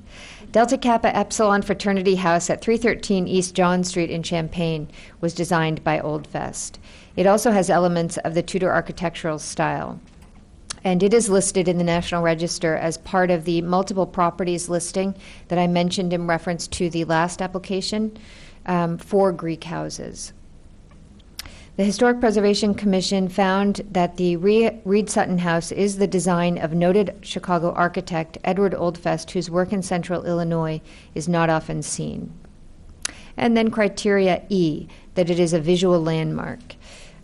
Delta Kappa Epsilon Fraternity House at 313 East John Street in Champaign was designed by Oldfest. It also has elements of the Tudor architectural style. And it is listed in the National Register as part of the multiple properties listing that I mentioned in reference to the last application for Greek houses. The Historic Preservation Commission found that the Reed Sutton House is the design of noted Chicago architect Edward Oldfest, whose work in central Illinois is not often seen. And then criteria E, that it is a visual landmark.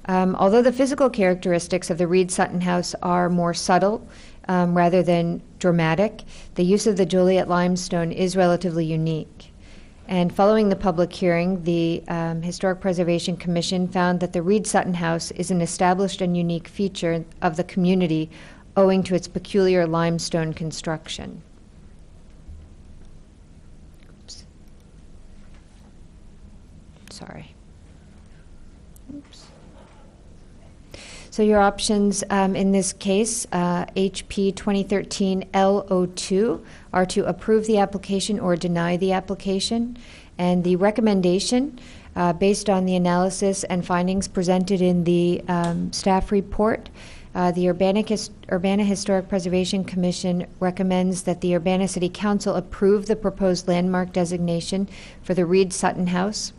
Although the physical characteristics of the Reed Sutton House are more subtle rather than dramatic, the use of the Joliet limestone is relatively unique. And following the public hearing, the Historic Preservation Commission found that the Reed Sutton House is an established and unique feature of the community owing to its peculiar limestone construction. Oops. Sorry. Oops. So your options in this case, HP 2013 L02, are to approve the application or deny the application. And the recommendation, based on the analysis and findings presented in the staff report, The Urbana Historic Preservation Commission recommends that the Urbana City Council approve the proposed landmark designation for the Reed Sutton House.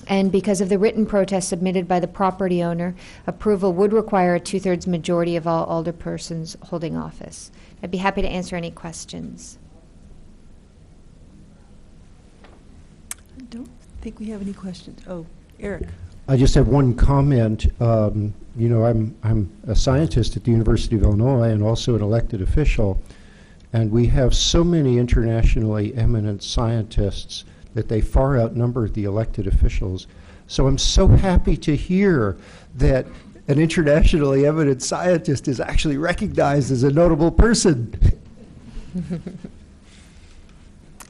And because of the written protest submitted by the property owner, approval would require a 2/3 majority of all alderpersons holding office. I'd be happy to answer any questions. I don't think we have any questions. Oh, Eric. I just have one comment. You know, I'm a scientist at the University of Illinois and also an elected official, and we have so many internationally eminent scientists that they far outnumber the elected officials. So I'm so happy to hear that an internationally eminent scientist is actually recognized as a notable person.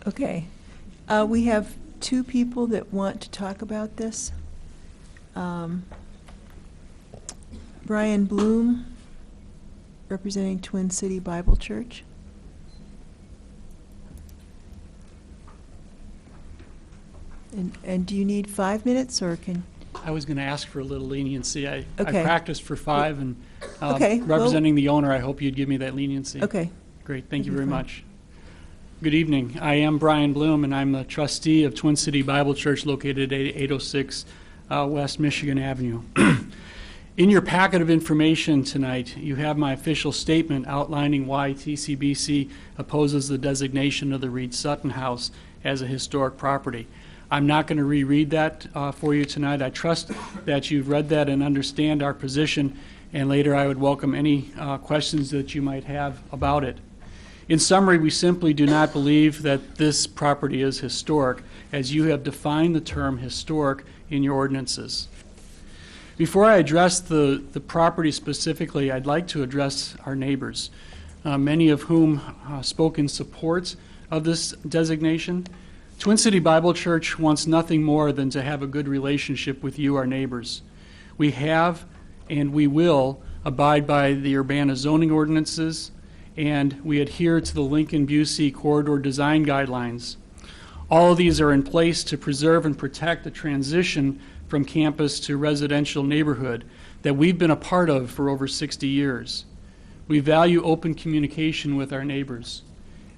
Okay. We have two people that want to talk about this. Brian Bloom, representing Twin City Bible Church. And do you need 5 minutes, or can? I was going to ask for a little leniency. I Okay. practiced for 5, and Okay, well- representing the owner, I hope you'd give me that leniency. Okay. Great, thank you That'd very be fine. much. Good evening. I am Brian Bloom, and I'm the trustee of Twin City Bible Church located at 806 West Michigan Avenue. In your packet of information tonight, you have my official statement outlining why TCBC opposes the designation of the Reed Sutton House as a historic property. I'm not going to reread that for you tonight. I trust that you've read that and understand our position, and later I would welcome any questions that you might have about it. In summary, we simply do not believe that this property is historic, as you have defined the term historic in your ordinances. Before I address the property specifically, I'd like to address our neighbors, many of whom spoke in support of this designation. Twin City Bible Church wants nothing more than to have a good relationship with you, our neighbors. We have and we will abide by the Urbana zoning ordinances, and we adhere to the Lincoln-Busey corridor design guidelines. All of these are in place to preserve and protect the transition from campus to residential neighborhood that we've been a part of for over 60 years. We value open communication with our neighbors.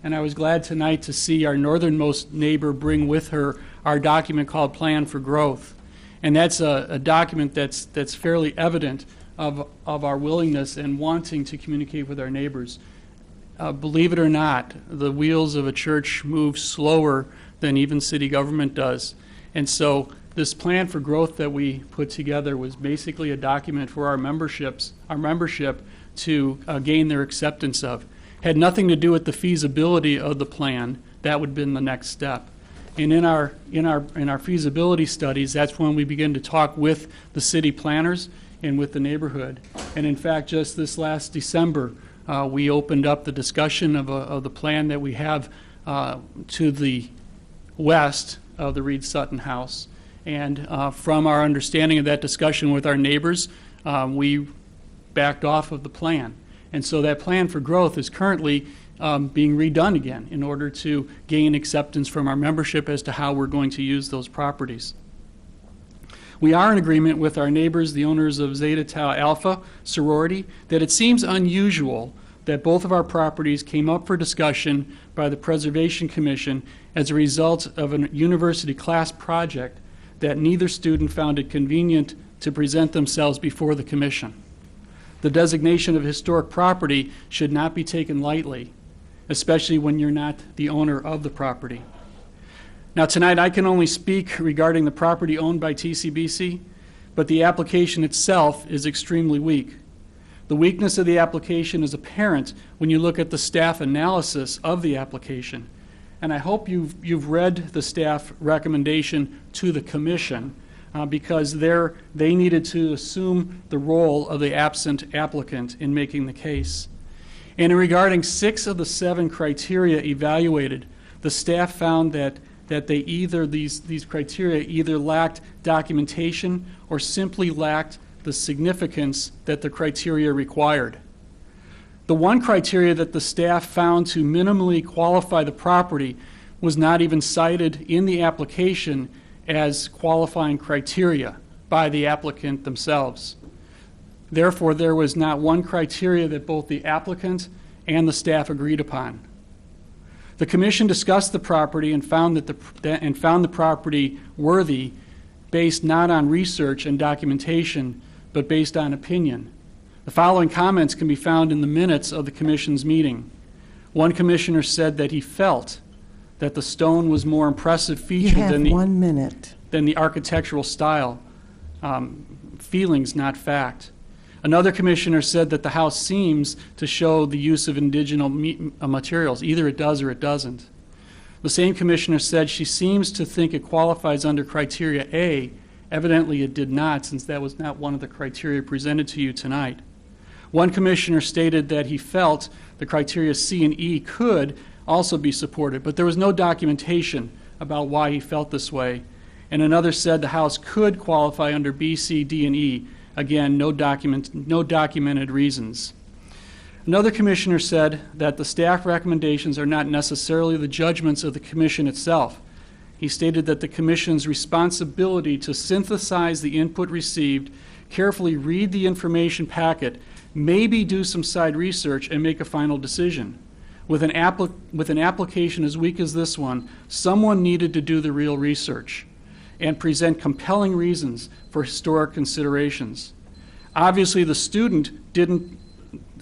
And I was glad tonight to see our northernmost neighbor bring with her our document called Plan for Growth. And that's a document that's fairly evident of our willingness and wanting to communicate with our neighbors. Believe it or not, the wheels of a church move slower than even city government does. And so this Plan for Growth that we put together was basically a document for our membership to gain their acceptance of. Had nothing to do with the feasibility of the plan. That would have been the next step. And in our feasibility studies, that's when we begin to talk with the city planners and with the neighborhood. And in fact, just this last December, we opened up the discussion of the plan that we have to the west of the Reed Sutton House. And from our understanding of that discussion with our neighbors, we backed off of the plan. And so that Plan for Growth is currently being redone again in order to gain acceptance from our membership as to how we're going to use those properties. We are in agreement with our neighbors, the owners of Zeta Tau Alpha sorority, that it seems unusual that both of our properties came up for discussion by the Preservation Commission as a result of a university class project that neither student found it convenient to present themselves before the commission. The designation of historic property should not be taken lightly, especially when you're not the owner of the property. Now tonight I can only speak regarding the property owned by TCBC, but the application itself is extremely weak. The weakness of the application is apparent when you look at the staff analysis of the application. And I hope you've read the staff recommendation to the commission, because they needed to assume the role of the absent applicant in making the case. And in regarding 6 of the 7 criteria evaluated, the staff found that these criteria either lacked documentation or simply lacked the significance that the criteria required. The one criteria that the staff found to minimally qualify the property was not even cited in the application as qualifying criteria by the applicant themselves. Therefore, there was not one criteria that both the applicant and the staff agreed upon. The commission discussed the property and found the property worthy based not on research and documentation, but based on opinion. The following comments can be found in the minutes of the commission's meeting. One commissioner said that he felt that the stone was more impressive You feature have than 1 minute. the architectural style. Feelings, not fact. Another commissioner said that the house seems to show the use of indigenous materials. Either it does or it doesn't. The same commissioner said she seems to think it qualifies under criteria A. Evidently it did not, since that was not one of the criteria presented to you tonight. One commissioner stated that he felt the criteria C and E could also be supported, but there was no documentation about why he felt this way. And another said the house could qualify under B, C, D, and E. Again, no documented reasons. Another commissioner said that the staff recommendations are not necessarily the judgments of the commission itself. He stated that the commission's responsibility to synthesize the input received, carefully read the information packet, maybe do some side research, and make a final decision. With an application as weak as this one, someone needed to do the real research and present compelling reasons for historic considerations. Obviously the student didn't,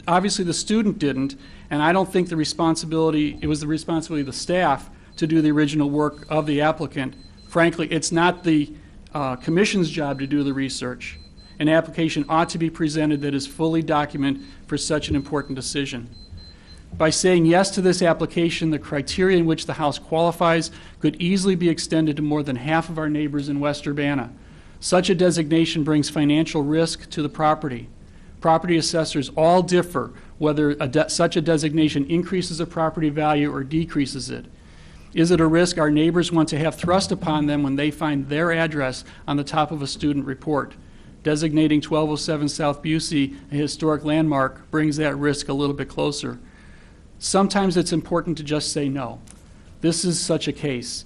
and I don't think it was the responsibility of the staff to do the original work of the applicant. Frankly, it's not the commission's job to do the research. An application ought to be presented that is fully documented for such an important decision. By saying yes to this application, the criteria in which the house qualifies could easily be extended to more than half of our neighbors in West Urbana. Such a designation brings financial risk to the property. Property assessors all differ whether such a designation increases a property value or decreases it. Is it a risk our neighbors want to have thrust upon them when they find their address on the top of a student report? Designating 1207 South Busey a historic landmark brings that risk a little bit closer. Sometimes it's important to just say no. This is such a case.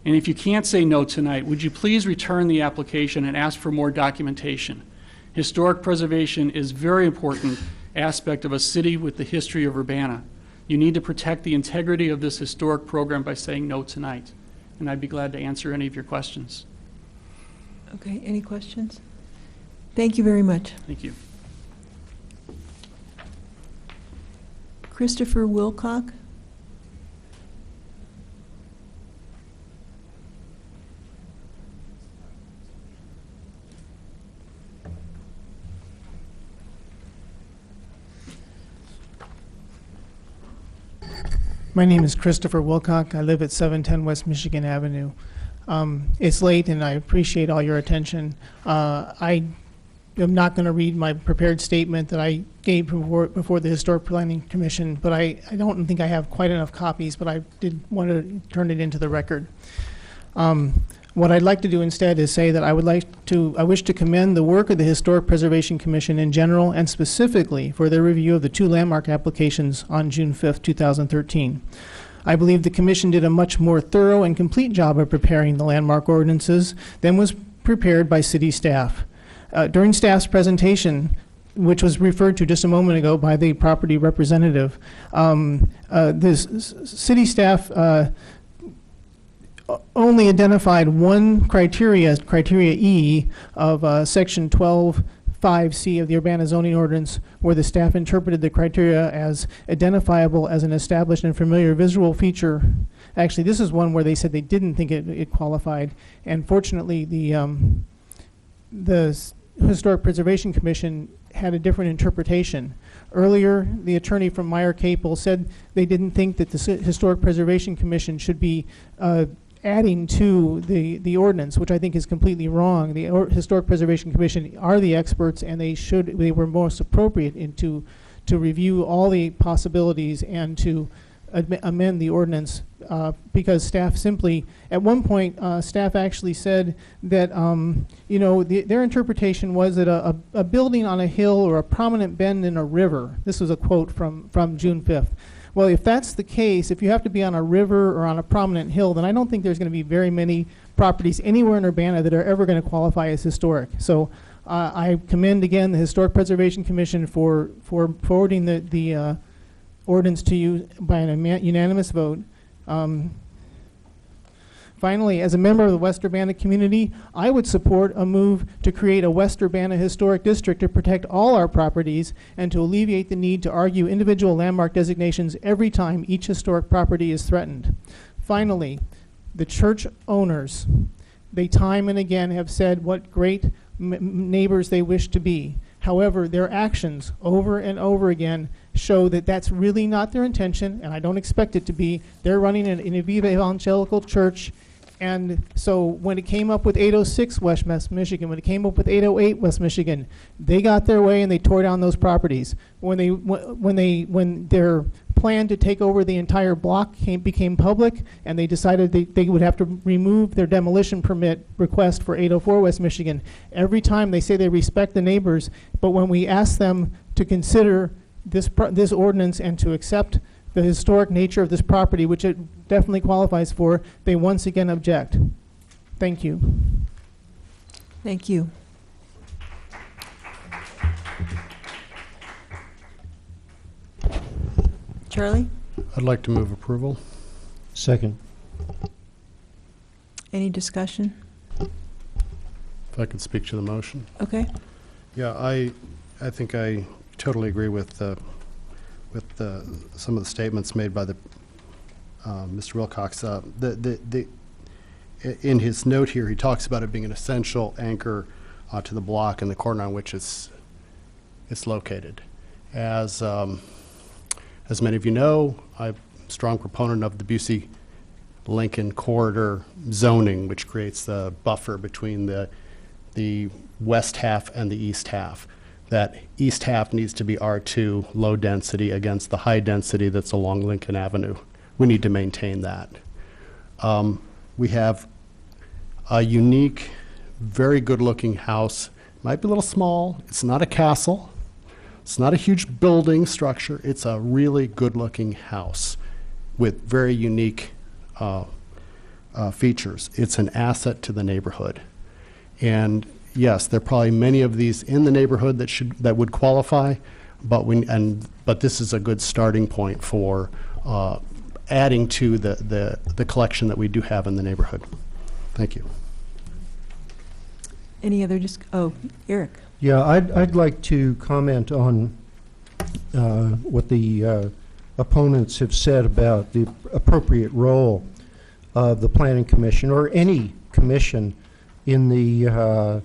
And if you can't say no tonight, would you please return the application and ask for more documentation? Historic preservation is a very important aspect of a city with the history of Urbana. You need to protect the integrity of this historic program by saying no tonight. And I'd be glad to answer any of your questions. Okay, any questions? Thank you very much. Thank you. Christopher Wilcock. My name is Christopher Wilcock. I live at 710 West Michigan Avenue. It's late and I appreciate all your attention. I am not going to read my prepared statement that I gave before the Historic Planning Commission, but I don't think I have quite enough copies, but I did want to turn it into the record. What I'd like to do instead is say that I wish to commend the work of the Historic Preservation Commission in general and specifically for their review of the 2 landmark applications on June 5th, 2013. I believe the Commission did a much more thorough and complete job of preparing the landmark ordinances than was prepared by city staff. During staff's presentation, which was referred to just a moment ago by the property representative, this city staff only identified one criteria E of section 12(5)C of the Urbana zoning ordinance, where the staff interpreted the criteria as identifiable as an established and familiar visual feature. Actually, this is one where they said they didn't think it qualified, and fortunately the Historic Preservation Commission had a different interpretation. Earlier, the attorney from Meyer Capel said they didn't think that the Historic Preservation Commission should be adding to the ordinance, which I think is completely wrong. The Historic Preservation Commission are the experts, and they were most appropriate to review all the possibilities and to amend the ordinance because staff simply, at one point, staff actually said that their interpretation was that a building on a hill or a prominent bend in a river. This was a quote from June 5th. Well, if that's the case, if you have to be on a river or on a prominent hill, then I don't think there's going to be very many properties anywhere in Urbana that are ever going to qualify as historic. So I commend again the Historic Preservation Commission for forwarding the ordinance to you by an unanimous vote. Finally, as a member of the West Urbana community, I would support a move to create a West Urbana Historic District to protect all our properties and to alleviate the need to argue individual landmark designations every time each historic property is threatened. Finally, the church owners, they time and again have said what great neighbors they wish to be. However, their actions over and over again show that that's really not their intention, and I don't expect it to be. They're running an evangelical church, and so when it came up with 806 West Michigan, when it came up with 808 West Michigan, they got their way and they tore down those properties. When their plan to take over the entire block became public, and they decided they would have to remove their demolition permit request for 804 West Michigan. Every time they say they respect the neighbors, but when we ask them to consider this ordinance and to accept the historic nature of this property, which it definitely qualifies for, they once again object. Thank you. Thank you. Charlie? I'd like to move approval. Second. Any discussion? If I could speak to the motion. Okay. Yeah, I think I totally agree with some of the statements made by Mr. Wilcox. In his note here, he talks about it being an essential anchor to the block and the corner on which it's located. As many of you know, I'm a strong proponent of the Busey-Lincoln corridor zoning, which creates the buffer between the west half and the east half. That east half needs to be R2, low density, against the high density that's along Lincoln Avenue. We need to maintain that. We have a unique, very good-looking house. Might be a little small. It's not a castle. It's not a huge building structure. It's a really good-looking house with very unique features. It's an asset to the neighborhood. And yes, there are probably many of these in the neighborhood that would qualify, but this is a good starting point for adding to the collection that we do have in the neighborhood. Thank you. Any other Eric? Yeah, I'd like to comment on what the opponents have said about the appropriate role of the Planning Commission or any commission in the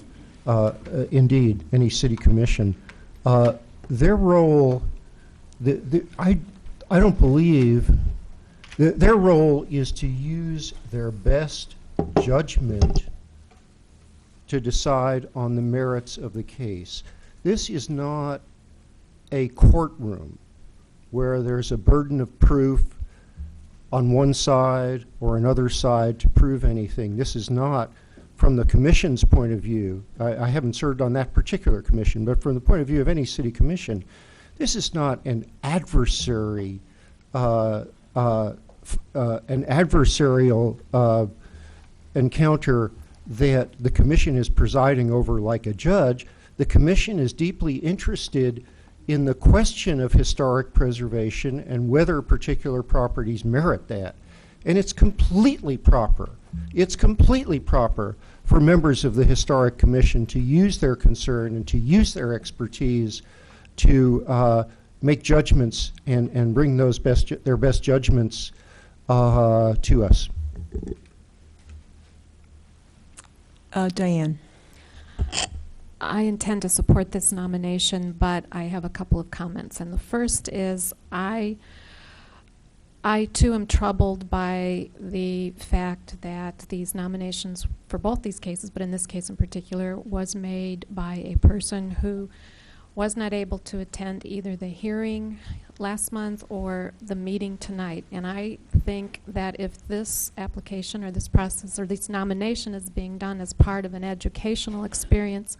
indeed, any city commission. Their role, I don't believe, their role is to use their best judgment to decide on the merits of the case. This is not a courtroom where there's a burden of proof on one side or another side to prove anything. This is not, from the commission's point of view, I haven't served on that particular commission, but from the point of view of any city commission, this is not an adversarial encounter that the commission is presiding over like a judge. The commission is deeply interested in the question of historic preservation and whether particular properties merit that. And it's completely proper. It's completely proper for members of the Historic Commission to use their concern and to use their expertise to make judgments and bring those their best judgments to us. Diane. I intend to support this nomination, but I have a couple of comments. And the first is I too am troubled by the fact that these nominations for both these cases, but in this case in particular, was made by a person who was not able to attend either the hearing last month or the meeting tonight. And I think that if this application or this process or this nomination is being done as part of an educational experience,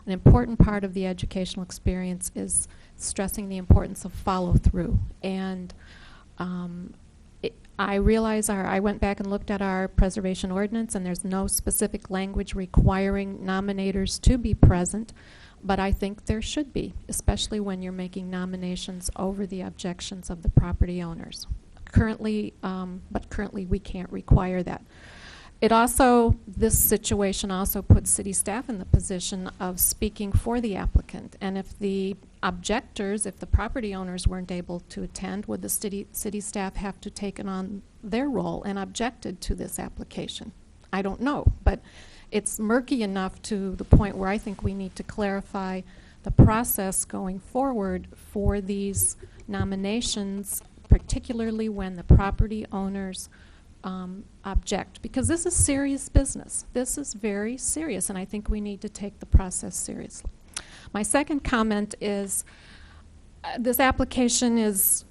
an important part of the educational experience is stressing the importance of follow-through. And I realize I went back and looked at our preservation ordinance, and there's no specific language requiring nominators to be present, but I think there should be, especially when you're making nominations over the objections of the property owners. Currently we can't require that. This situation also puts city staff in the position of speaking for the applicant. And if the objectors, if the property owners weren't able to attend, would the city staff have to take on their role and objected to this application? I don't know, but it's murky enough to the point where I think we need to clarify the process going forward for these nominations, particularly when the property owners object, because this is serious business. This is very serious, and I think we need to take the process seriously. My second comment is this application is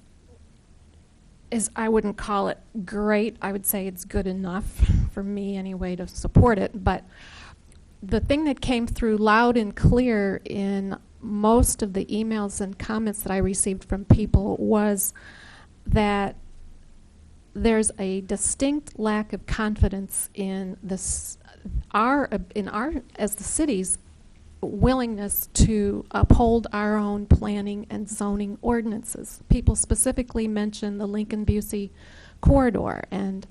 I wouldn't call it great. I would say it's good enough for me anyway to support it, but the thing that came through loud and clear in most of the emails and comments that I received from people was that there's a distinct lack of confidence in as the city's willingness to uphold our own planning and zoning ordinances. People specifically mention the Lincoln-Busey corridor and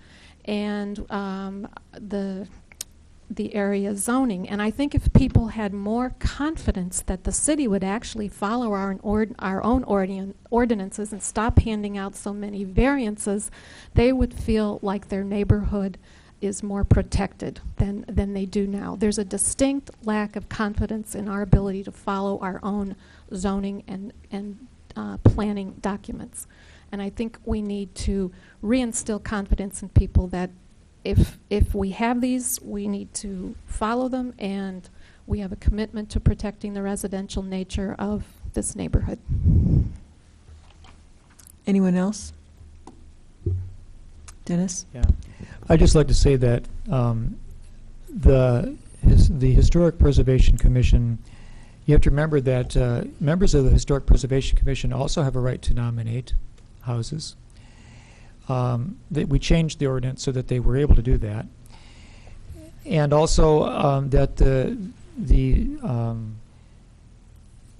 the area zoning. And I think if people had more confidence that the city would actually follow our own ordinances and stop handing out so many variances, they would feel like their neighborhood is more protected than they do now. There's a distinct lack of confidence in our ability to follow our own zoning and planning documents. And I think we need to reinstill confidence in people that if we have these, we need to follow them, and we have a commitment to protecting the residential nature of this neighborhood. Anyone else? Dennis? Yeah. I'd just like to say that the Historic Preservation Commission, you have to remember that members of the Historic Preservation Commission also have a right to nominate houses. We changed the ordinance so that they were able to do that, and also that the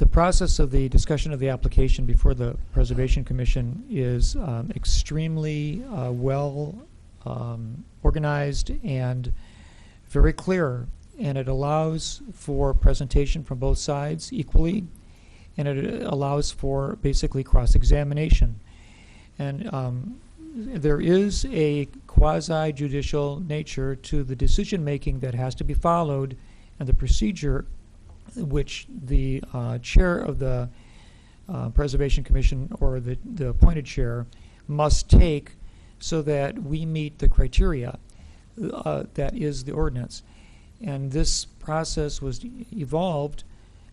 process of the discussion of the application before the Preservation Commission is extremely well organized and very clear, and it allows for presentation from both sides equally, and it allows for basically cross-examination. And there is a quasi-judicial nature to the decision-making that has to be followed, and the procedure which the chair of the Preservation Commission or the appointed chair must take so that we meet the criteria that is the ordinance. And this process was evolved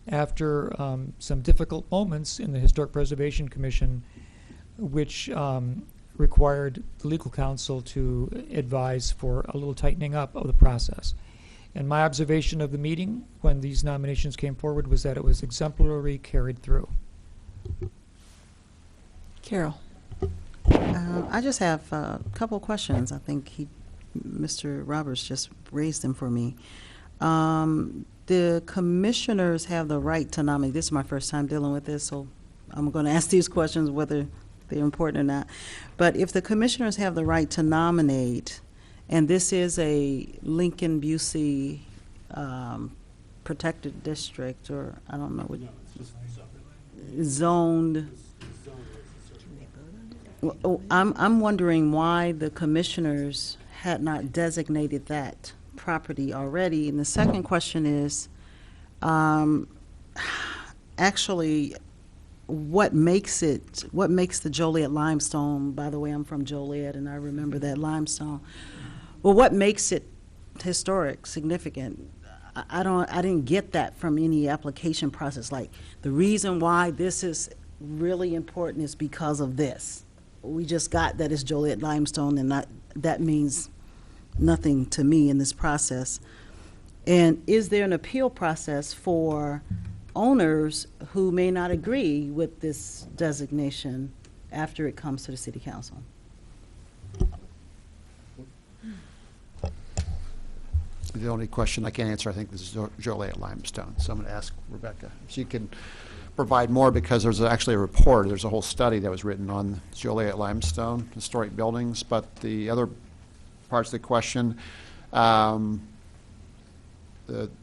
after some difficult moments in the Historic Preservation Commission, which required the legal counsel to advise for a little tightening up of the process. And my observation of the meeting when these nominations came forward was that it was exemplarily carried through. Carol? I just have a couple questions. I think Mr. Roberts just raised them for me. The commissioners have the right to nominate. This is my first time dealing with this, so I'm going to ask these questions whether they're important or not. But if the commissioners have the right to nominate, and this is a Lincoln-Busey protected district, or I don't know what, zoned. Well, I'm wondering why the commissioners had not designated that property already. And the second question is, actually, what makes the Joliet limestone? By the way, I'm from Joliet, and I remember that limestone. Well, what makes it historic, significant? I didn't get that from any application process. Like, the reason why this is really important is because of this. We just got that it's Joliet limestone, and that means nothing to me in this process. And is there an appeal process for owners who may not agree with this designation after it comes to the city council? The only question I can't answer, I think, is Joliet limestone. So I'm going to ask Rebecca if she can provide more, because there's actually a report. There's a whole study that was written on Joliet limestone historic buildings. But the other parts of the question,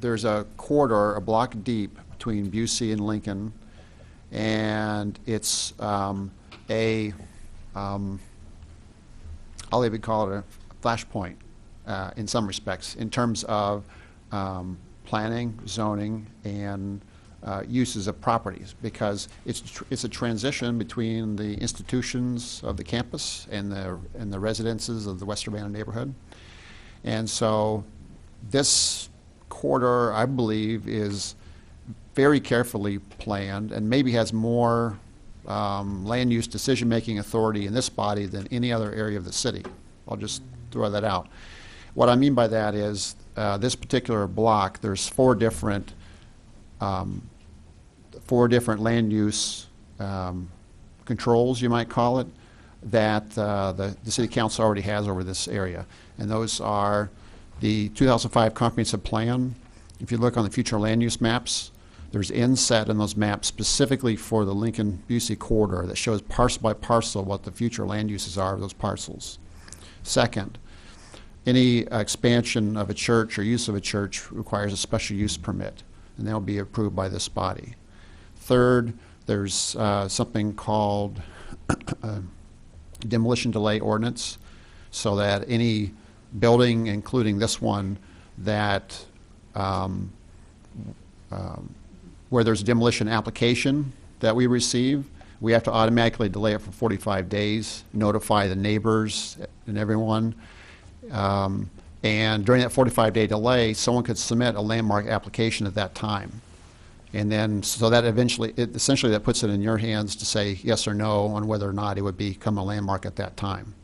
there's a corridor a block deep between Busey and Lincoln, and it's I'll even call it a flashpoint in some respects in terms of planning, zoning, and uses of properties, because it's a transition between the institutions of the campus and the residences of the West Urbana neighborhood. And so this corridor, I believe, is very carefully planned and maybe has more land use decision-making authority in this body than any other area of the city. I'll just throw that out. What I mean by that is this particular block, there's four different land use controls, you might call it, that the city council already has over this area. And those are the 2005 comprehensive plan. If you look on the future land use maps, there's inset in those maps specifically for the Lincoln-Busey corridor that shows parcel by parcel what the future land uses are of those parcels. Second, any expansion of a church or use of a church requires a special use permit, and that will be approved by this body. Third, there's something called demolition delay ordinance, so that any building, including this one, that where there's a demolition application that we receive, we have to automatically delay it for 45 days, notify the neighbors and everyone. And during that 45-day delay, someone could submit a landmark application at that time. And then, so that essentially that puts it in your hands to say yes or no on whether or not it would become a landmark at that time.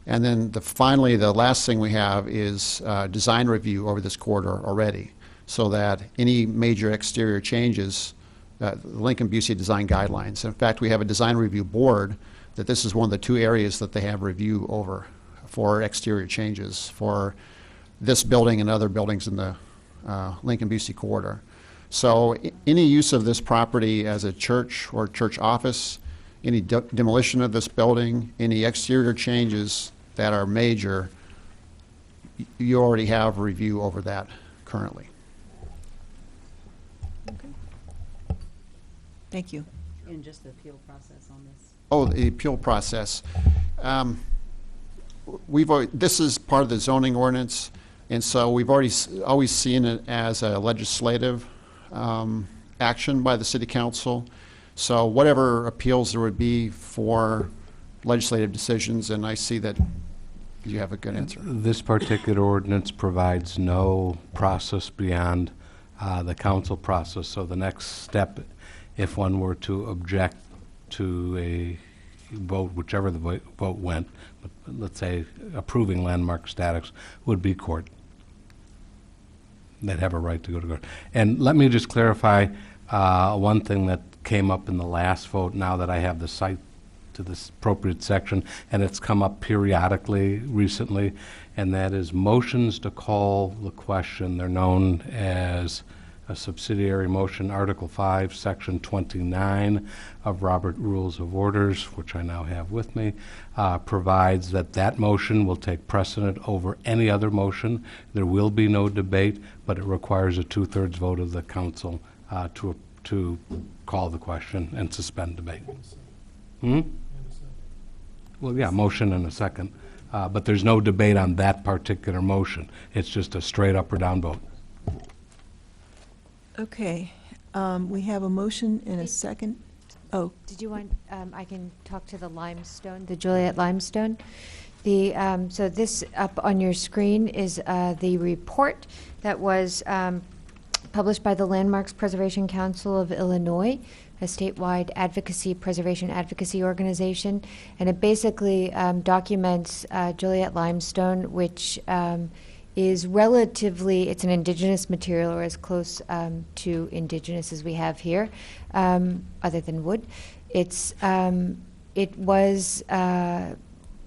And then finally, the last thing we have is design review over this corridor already, so that any major exterior changes, the Lincoln-Busey design guidelines. In fact, we have a design review board that this is one of the two areas that they have review over for exterior changes for this building and other buildings in the Lincoln-Busey corridor. So any use of this property as a church or church office, any demolition of this building, any exterior changes that are major, you already have review over that currently. Okay. Thank you. And just the appeal process on this. Oh, the appeal process. This is part of the zoning ordinance, and so we've always seen it as a legislative action by the city council. So whatever appeals there would be for legislative decisions, and I see that you have a good answer. This particular ordinance provides no process beyond the council process. So the next step, if one were to object to a vote, whichever the vote went, but let's say approving landmark status, would be court. They'd have a right to go to court. And let me just clarify one thing that came up in the last vote, now that I have the cite to this appropriate section, and it's come up periodically recently, and that is motions to call the question. They're known as a subsidiary motion. Article 5, Section 29 of Robert Rules of Orders, which I now have with me, provides that that motion will take precedent over any other motion. There will be no debate, but it requires a 2/3 vote of the council to call the question and suspend debate. Well, yeah, motion and a second. But there's no debate on that particular motion. It's just a straight up or down vote. Okay. We have a motion and a second. Oh. Did you want, I can talk to the limestone, the Joliet limestone. So this up on your screen is the report that was published by the Landmarks Preservation Council of Illinois, a statewide preservation advocacy organization. And it basically documents Joliet limestone, which is relatively, it's an indigenous material, or as close to indigenous as we have here, other than wood. It was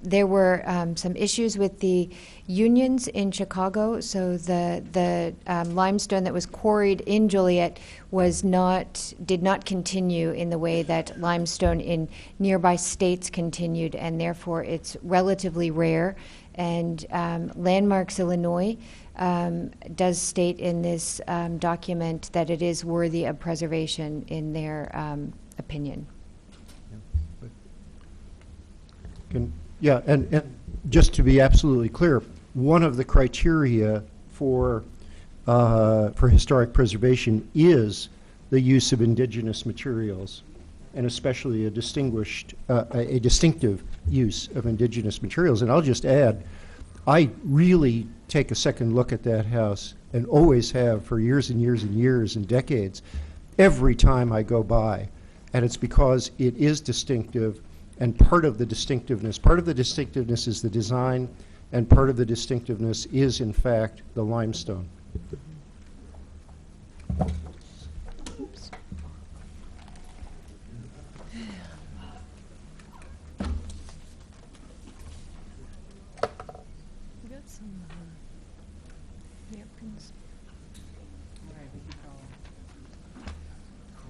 There were some issues with the unions in Chicago, so the limestone that was quarried in Joliet did not continue in the way that limestone in nearby states continued, and therefore it's relatively rare. And Landmarks Illinois does state in this document that it is worthy of preservation in their opinion. And just to be absolutely clear, one of the criteria for historic preservation is the use of indigenous materials, and especially a distinctive use of indigenous materials. And I'll just add, I really take a second look at that house, and always have for years and years and years and decades, every time I go by. And it's because it is distinctive, and part of the distinctiveness is the design, and part of the distinctiveness is, in fact, the limestone. Oops. We got some napkins.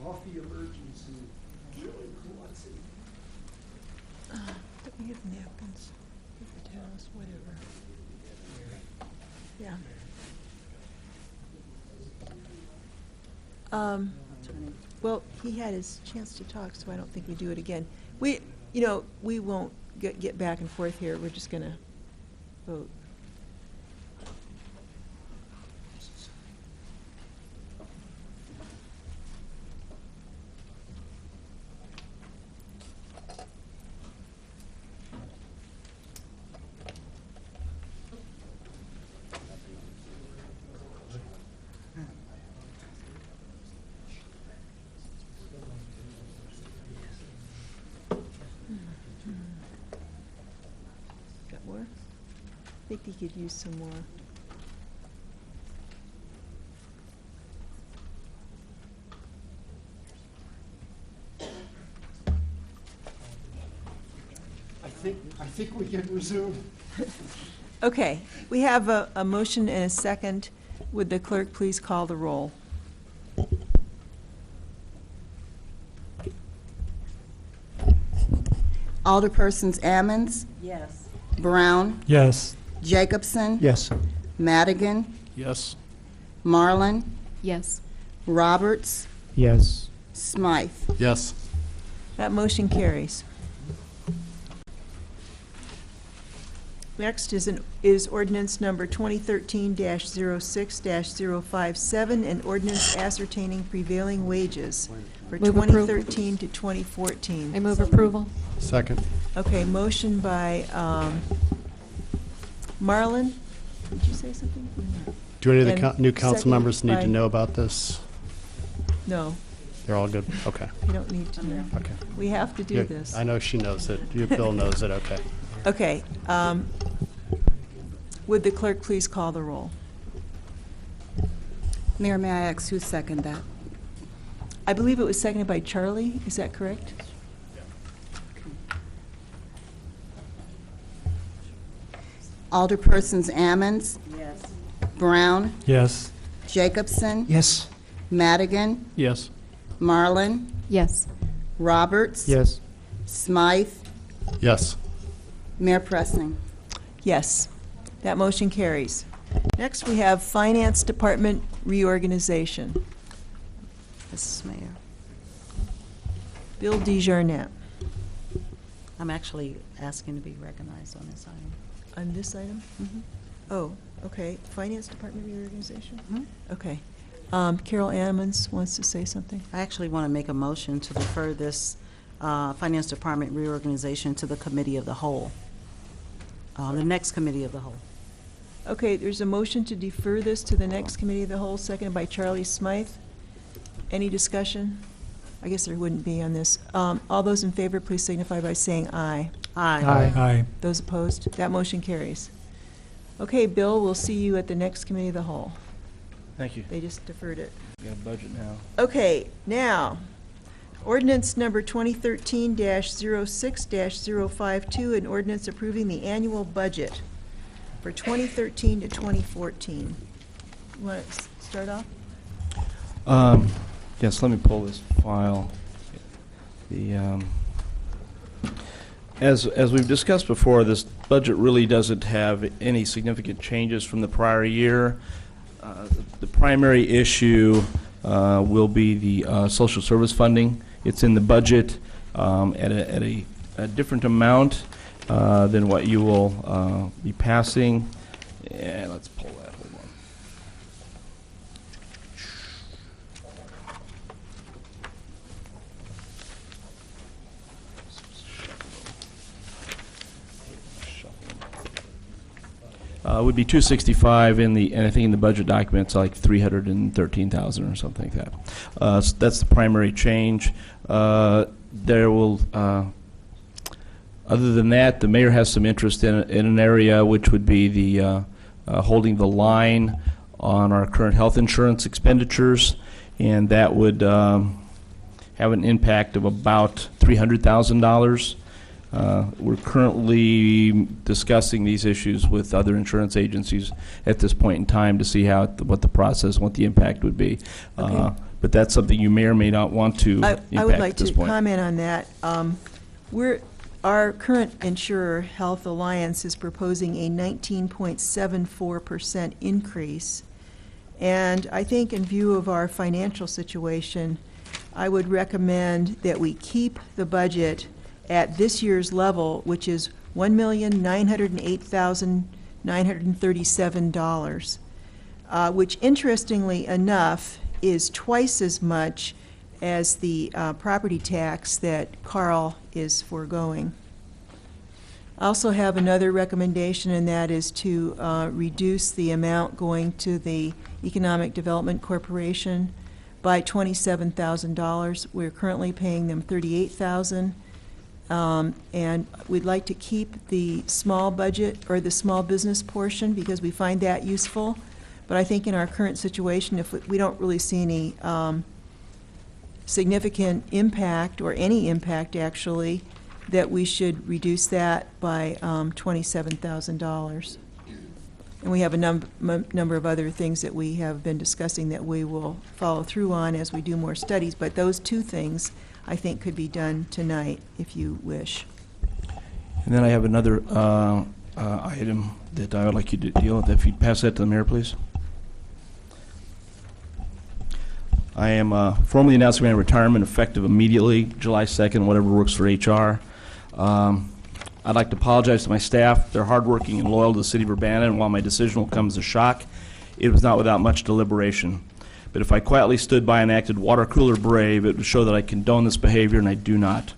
Coffee emergency. Don't we have napkins? Paper towels, whatever. Yeah. Well, he had his chance to talk, so I don't think we do it again. We won't get back and forth here. We're just going to vote. Got more? I think he could use some more. I think we can resume. Okay, we have a motion and a second. Would the clerk please call the roll? Alderpersons Ammons. Yes. Brown. Yes. Jacobson. Yes. Madigan. Yes. Marlin. Yes. Roberts. Yes. Smythe. Yes. That motion carries. Next is ordinance number 2013-06-057, an ordinance ascertaining prevailing wages for Move approval. 2013 to 2014. I move approval. Second. Okay, motion by Marlin. Did you say something? Do any of the And new council second members need by- to know about this? No, They're all good? Okay. you don't need to know. Okay. We have to do Yeah, this. I know she knows it. Bill knows it, okay. Okay. Would the clerk please call the roll? Mayor, may I ask who seconded that? I believe it was seconded by Charlie. Is that correct? Alderpersons Ammons. Yes. Brown. Yes. Jacobson. Yes. Madigan. Yes. Marlin. Yes. Roberts. Yes. Smythe. Yes. Mayor Pressing. Yes. That motion carries. Next, we have Finance Department reorganization. Mrs. Mayor, Bill DeJarnette. I'm actually asking to be recognized on this item. On this item? Oh, okay. Finance Department reorganization? Okay. Carol Ammons wants to say something. I actually want to make a motion to defer this Finance Department reorganization to the Committee of the Whole, the next Committee of the Whole. Okay, there's a motion to defer this to the next Committee of the Whole, seconded by Charlie Smythe. Any discussion? I guess there wouldn't be on this. All those in favor, please signify by saying aye. Aye. Aye. Those opposed? That motion carries. Okay, Bill, we'll see you at the next Committee of the Whole. Thank you. They just deferred it. We got a budget now. Okay, now, Ordinance number 2013-06-052, an ordinance approving the annual budget for 2013 to 2014. You want to start off? Yes, let me pull this file. As we've discussed before, this budget really doesn't have any significant changes from the prior year. The primary issue will be the social service funding. It's in the budget at a different amount than what you will be passing. And let's pull that. Hold on. Would be 265 in the, and I think in the budget documents like 313,000 or something like that. So that's the primary change. There will, other than that, the mayor has some interest in an area which would be the holding the line on our current health insurance expenditures, and that would have an impact of about $300,000. We're currently discussing these issues with other insurance agencies at this point in time to see what the process, what the impact would be. Okay. But that's something you may or may not want to I impact would like at this to point. comment on that. Our current insurer, Health Alliance, is proposing a 19.74% increase. And I think in view of our financial situation, I would recommend that we keep the budget at this year's level, which is $1,908,937, which interestingly enough is twice as much as the property tax that Carl is foregoing. I also have another recommendation, and that is to reduce the amount going to the Economic Development Corporation by $27,000. We're currently paying them $38,000. And we'd like to keep the small budget or the small business portion because we find that useful. But I think in our current situation, if we don't really see any significant impact or any impact actually, that we should reduce that by $27,000. And we have a number of other things that we have been discussing that we will follow through on as we do more studies. But those two things I think could be done tonight if you wish. And then I have another item that I would like you to deal with. If you'd pass that to the mayor, please. I am formally announcing my retirement effective immediately, July 2nd, whatever works for HR. I'd like to apologize to my staff. They're hardworking and loyal to the city of Urbana, and while my decision will come as a shock, it was not without much deliberation. But if I quietly stood by and acted water cooler brave, it would show that I condone this behavior, and I do not.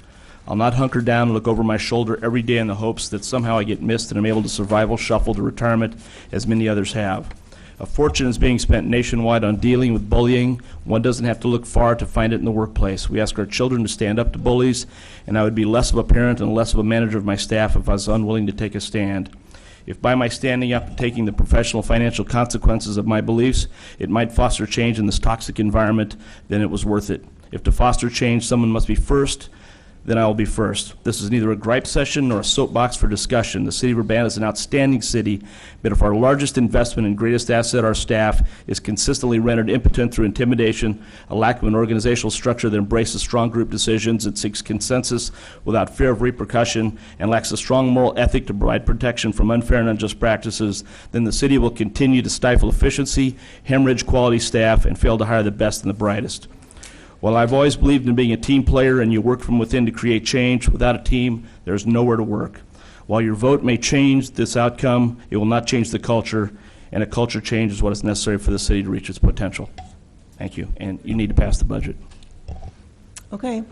I'll not hunker down and look over my shoulder every day in the hopes that somehow I get missed and I'm able to survival shuffle to retirement as many others have. A fortune is being spent nationwide on dealing with bullying. One doesn't have to look far to find it in the workplace. We ask our children to stand up to bullies, and I would be less of a parent and less of a manager of my staff if I was unwilling to take a stand. If by my standing up and taking the professional financial consequences of my beliefs, it might foster change in this toxic environment, then it was worth it. If to foster change someone must be first, then I will be first. This is neither a gripe session nor a soapbox for discussion. The city of Urbana is an outstanding city, but if our largest investment and greatest asset, our staff, is consistently rendered impotent through intimidation, a lack of an organizational structure that embraces strong group decisions and seeks consensus without fear of repercussion, and lacks a strong moral ethic to provide protection from unfair and unjust practices, then the city will continue to stifle efficiency, hemorrhage quality staff, and fail to hire the best and the brightest. While I've always believed in being a team player and you work from within to create change, without a team, there's nowhere to work. While your vote may change this outcome, it will not change the culture, and a culture change is what is necessary for the city to reach its potential. Thank you, and you need to pass the budget. Okay,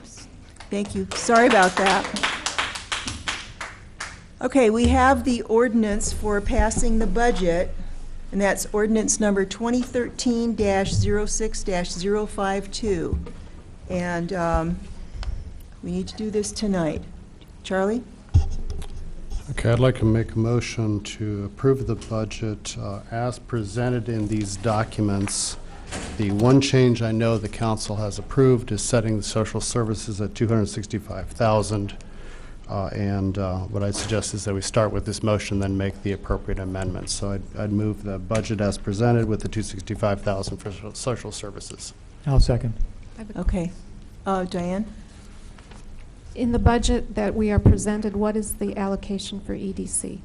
thank you. Sorry about that. Okay, we have the ordinance for passing the budget, and that's ordinance number 2013-06-052. And we need to do this tonight. Charlie? Okay, I'd like to make a motion to approve the budget as presented in these documents The one change I know the council has approved is setting the social services at $265,000. What I'd suggest is that we start with this motion, then make the appropriate amendments. So I'd move the budget as presented with the $265,000 for social services. I'll second. Okay. Diane? In the budget that we are presented, what is the allocation for EDC?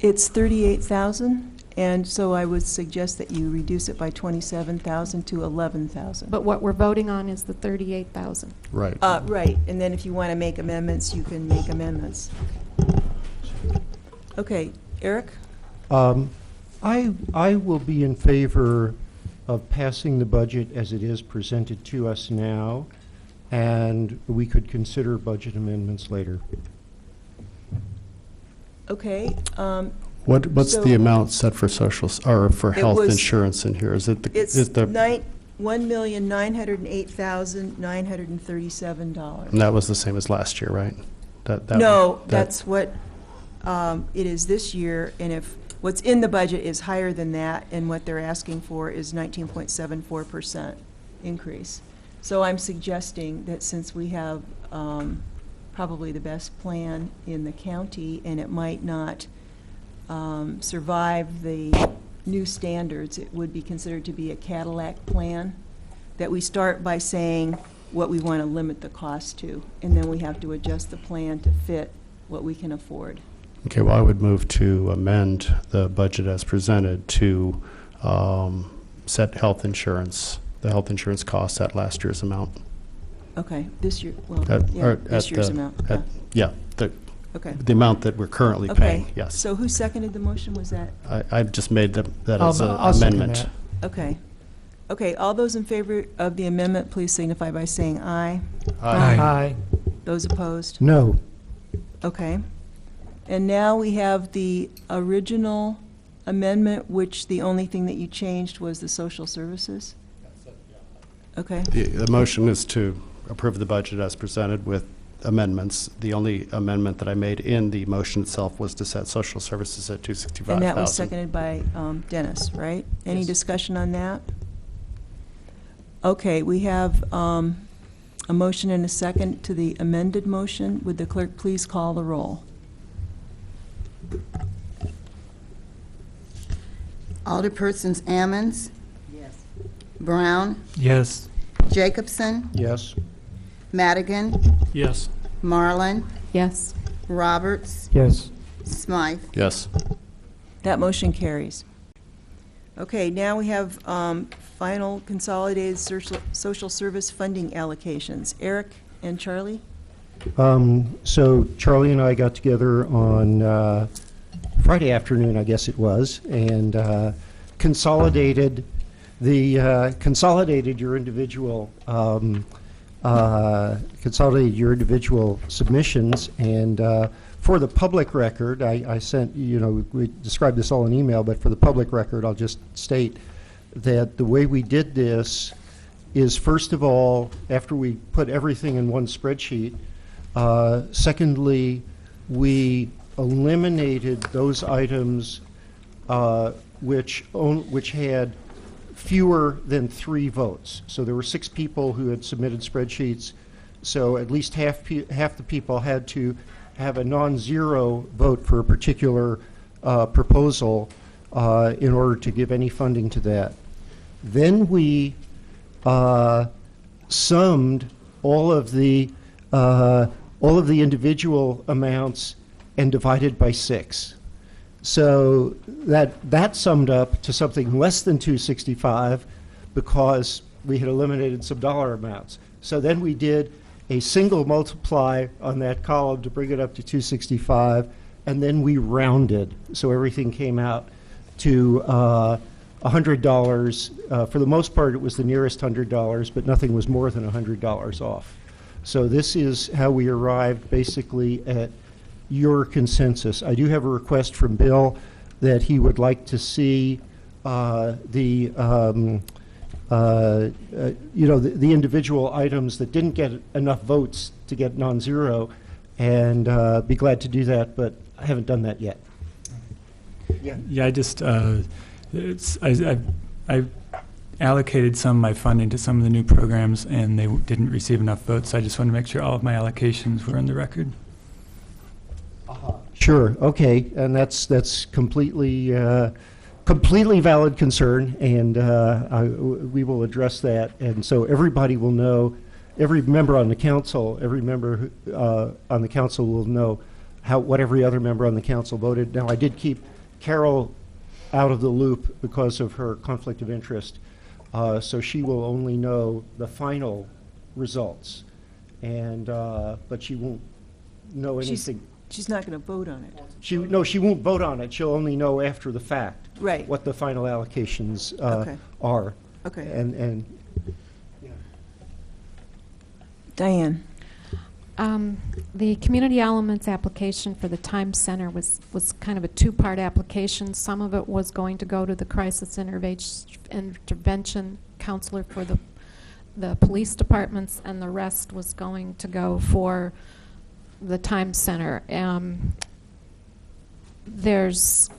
It's 38,000, and so I would suggest that you reduce it by 27,000 to 11,000. But what we're voting on is the 38,000. Right. Right, and then if you want to make amendments, you can make amendments. Okay, Eric? I will be in favor of passing the budget as it is presented to us now, and we could consider budget amendments later. Okay. What's so the amount set for or for health was- insurance in here? Is it the? It's is the $1,908,937. and that was the same as last year, right? No, that's what it is this year, and if what's in the budget is higher than that, and what they're asking for is 19.74% increase. So I'm suggesting that since we have probably the best plan in the county, and it might not survive the new standards, it would be considered to be a Cadillac plan, that we start by saying what we want to limit the cost to, and then we have to adjust the plan to fit what we can afford. Okay, well, I would move to amend the budget as presented to set the health insurance costs at last year's amount. Okay, this year, well, Or this year's amount. Yeah, Okay. the amount that we're currently paying, yes. So who seconded the motion? Was that? I've just made that as an I'll second amendment. that. Okay. Okay, all those in favor of the amendment, please signify by saying aye. Aye. Those opposed? No. Okay. And now we have the original amendment, which the only thing that you changed was the social services? Okay. The motion is to approve the budget as presented with amendments. The only amendment that I made in the motion itself was to set social services at $265,000. And that was seconded by Dennis, right? Any Yes. discussion on that? Okay, we have a motion and a second to the amended motion. Would the clerk please call the roll? Alderpersons Ammons. Brown. Yes. Jacobson. Yes. Madigan. Yes. Marlin. Yes. Roberts. Yes. Smythe. Yes. That motion carries. Okay, now we have final consolidated social service funding allocations. Eric and Charlie? So Charlie and I got together on Friday afternoon, I guess it was, and consolidated your individual submissions. And for the public record, I sent, we described this all in email, but for the public record, I'll just state that the way we did this is, first of all, after we put everything in one spreadsheet, secondly, we eliminated those items which had fewer than 3 votes. So there were 6 people who had submitted spreadsheets, so at least half the people had to have a non-zero vote for a particular proposal in order to give any funding to that. Then we summed all of the individual amounts and divided by 6. So that summed up to something less than 265 because we had eliminated some dollar amounts. So then we did a single multiply on that column to bring it up to 265, and then we rounded. So everything came out to $100. For the most part, it was the nearest $100, but nothing was more than $100 off. So this is how we arrived basically at your consensus. I do have a request from Bill that he would like to see the individual items that didn't get enough votes to get non-zero, and be glad to do that, but I haven't done that yet. Yeah, I just, I allocated some of my funding to some of the new programs, and they didn't receive enough votes. So I just want to make sure all of my allocations were on the record. Sure, okay, and that's completely valid concern, and we will address that, and so everybody will know, every member on the council, on the council will know what every other member on the council voted. Now, I did keep Carol out of the loop because of her conflict of interest, so she will only know the final results, and but she won't know anything. She's not going to vote on it. She won't vote on it. She'll only know after the fact. Right. What the final allocations are. Okay. And Diane. The community elements application for the Time Center was kind of a two-part application. Some of it was going to go to the crisis intervention counselor for the police departments, and the rest was going to go for the Time Center. There's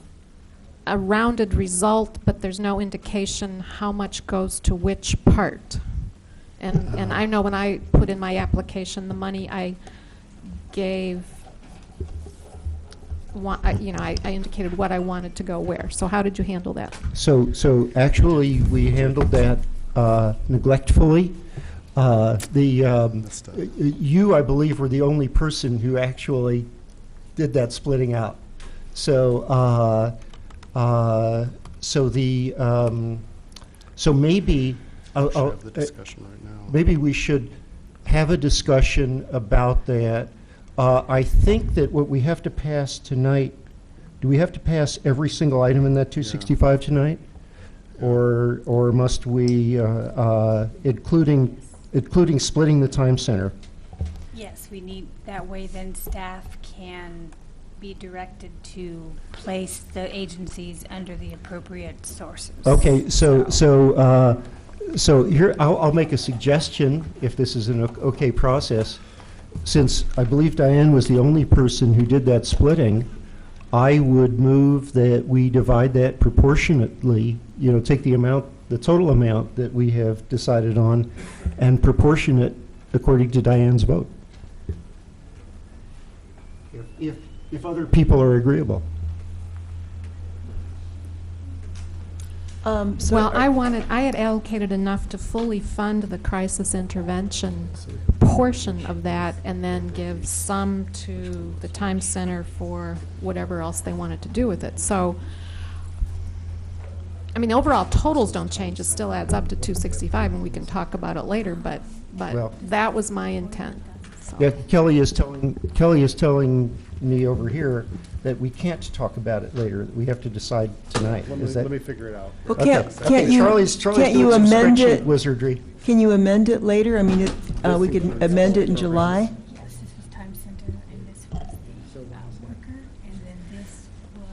a rounded result, but there's no indication how much goes to which part. And I know when I put in my application, the money I gave, I indicated what I wanted to go where. So how did you handle that? So actually, we handled that neglectfully. You, I believe, were the only person who actually did that splitting out. So maybe have the discussion right now. Maybe we should have a discussion about that. I think that what we have to pass tonight, do we have to pass every single item in that 265 tonight? Or must we, including splitting the Time Center? Yes, we need, that way then staff can be directed to place the agencies under the appropriate sources. Okay, so here, I'll make a suggestion, if this is an okay process. Since I believe Diane was the only person who did that splitting, I would move that we divide that proportionately, take the total amount that we have decided on and proportion it according to Diane's vote. If other people are agreeable. Well, I had allocated enough to fully fund the crisis intervention portion of that, and then give some to the Time Center for whatever else they wanted to do with it. So, I mean, the overall totals don't change. It still adds up to 265, and we can talk about it later. But Well, that was my intent. So. Yeah, Kelly is telling me over here that we can't talk about it later. That we have to decide tonight. Let me figure it out. Well, Okay. can't you Charlie's can't doing you some amend spreadsheet it? wizardry. Can you amend it later? I mean, we could amend it in July. This is Time Center, and this was the worker, and then this was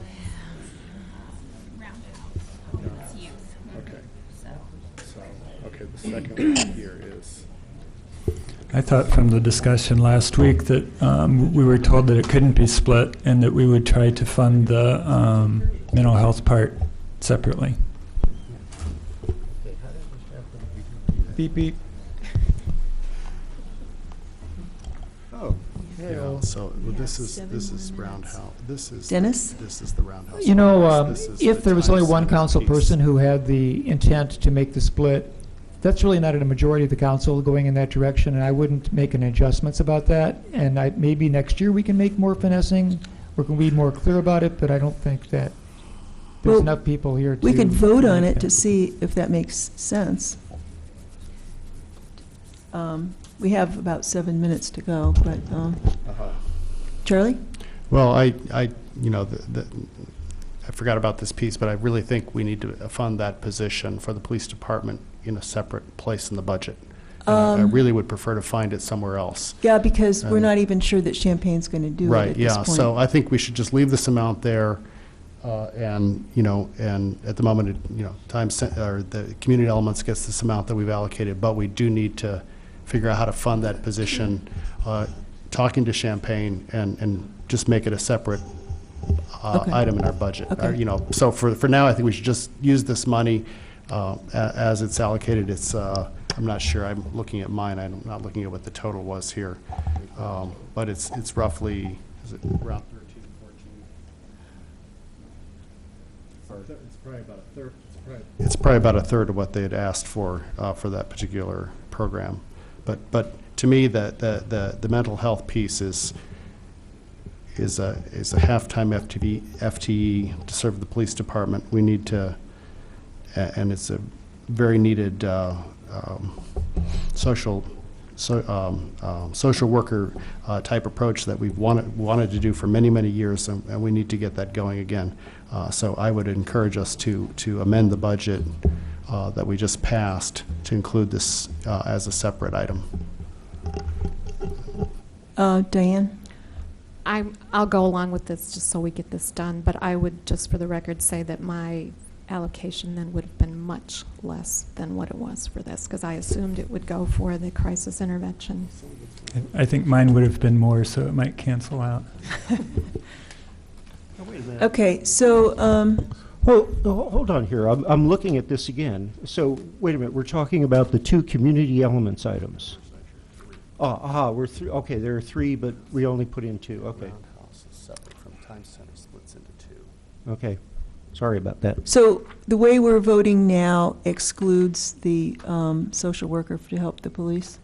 Roundhouse Homeless Youth. Okay. So, Okay, the second one here is. I thought from the discussion last week that we were told that it couldn't be split and that we would try to fund the mental health part separately. Beep, beep. Oh, yeah, so this is Roundhouse, this is. Dennis? This is the Roundhouse. You know, This is if the there was Time only one Center council piece. person who had the intent to make the split, that's really not in a majority of the council going in that direction, and I wouldn't make any adjustments about that. And maybe next year we can make more finessing, or can be more clear about it, but I don't think that there's Well, enough people here to. We could vote on it make to that. see if that makes sense. We have about 7 minutes to go, but, Charlie? Well, I forgot about this piece, but I really think we need to fund that position for the police department in a separate place in the budget. And I really would prefer to find it somewhere else. Yeah, because we're And- not even sure that Champagne's going to do it Right, at this yeah, point. so I think we should just leave this amount there, and at the moment, the community elements gets this amount that we've allocated, but we do need to figure out how to fund that position, talking to Champagne, and just make it a separate Okay. item in our budget. Okay. So for now, I think we should just use this money As it's allocated, it's, I'm not sure, I'm looking at mine, I'm not looking at what the total was here. But it's roughly, is it around 13, 14? It's probably about a third. It's probably about a third of what they had asked for that particular program. But to me, the mental health piece is a half-time FTE to serve the police department. We need to, and it's a very needed social worker type approach that we've wanted to do for many, many years, and we need to get that going again. So I would encourage us to amend the budget that we just passed to include this as a separate item. Diane? I'll go along with this just so we get this done, but I would just for the record say that my allocation then would have been much less than what it was for this, because I assumed it would go for the crisis intervention. I think mine would have been more, so it might cancel out. Okay, so, Hold on here. I'm looking at this again. So, wait a minute. We're talking about the two community elements items. We're three. Okay, there are three, but we only put in two. Okay. Roundhouse is separate from Time Center, splits into two. Okay. Sorry about that. so the way we're voting now excludes the social worker to help the police?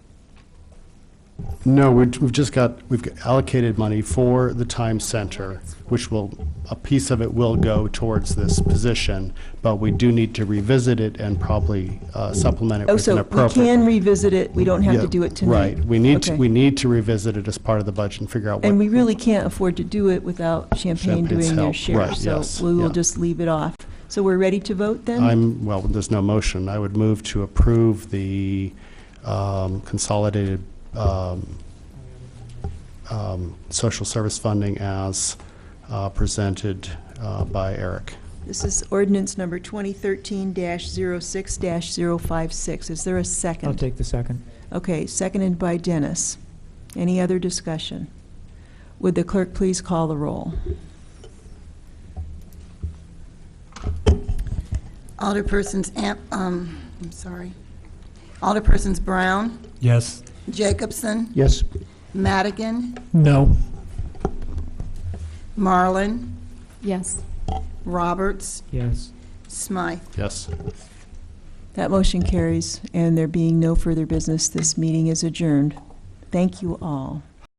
No, we've allocated money for the Time Center, which a piece of it will go towards this position, but we do need to revisit it and probably supplement it with an appropriate. So we can revisit it, we don't have to do it tonight? Right. We need Okay. to revisit it as part of the budget and figure out what. And we really can't afford to do it without Champaign Champaign's doing their help. share. Right, yes, So we will yeah. just leave it off. So we're ready to vote then? Well, there's no motion. I would move to approve the consolidated social service funding as presented by Eric. This is ordinance number 2013-06-056. Is there a second? I'll take the second. Okay, seconded by Dennis. Any other discussion? Would the clerk please call the roll? Alderpersons Brown, Yes. Jacobson, Yes. Madigan, No. Marlin, Yes. Roberts, Yes. Smythe. Yes. That motion carries, and there being no further business, this meeting is adjourned. Thank you all.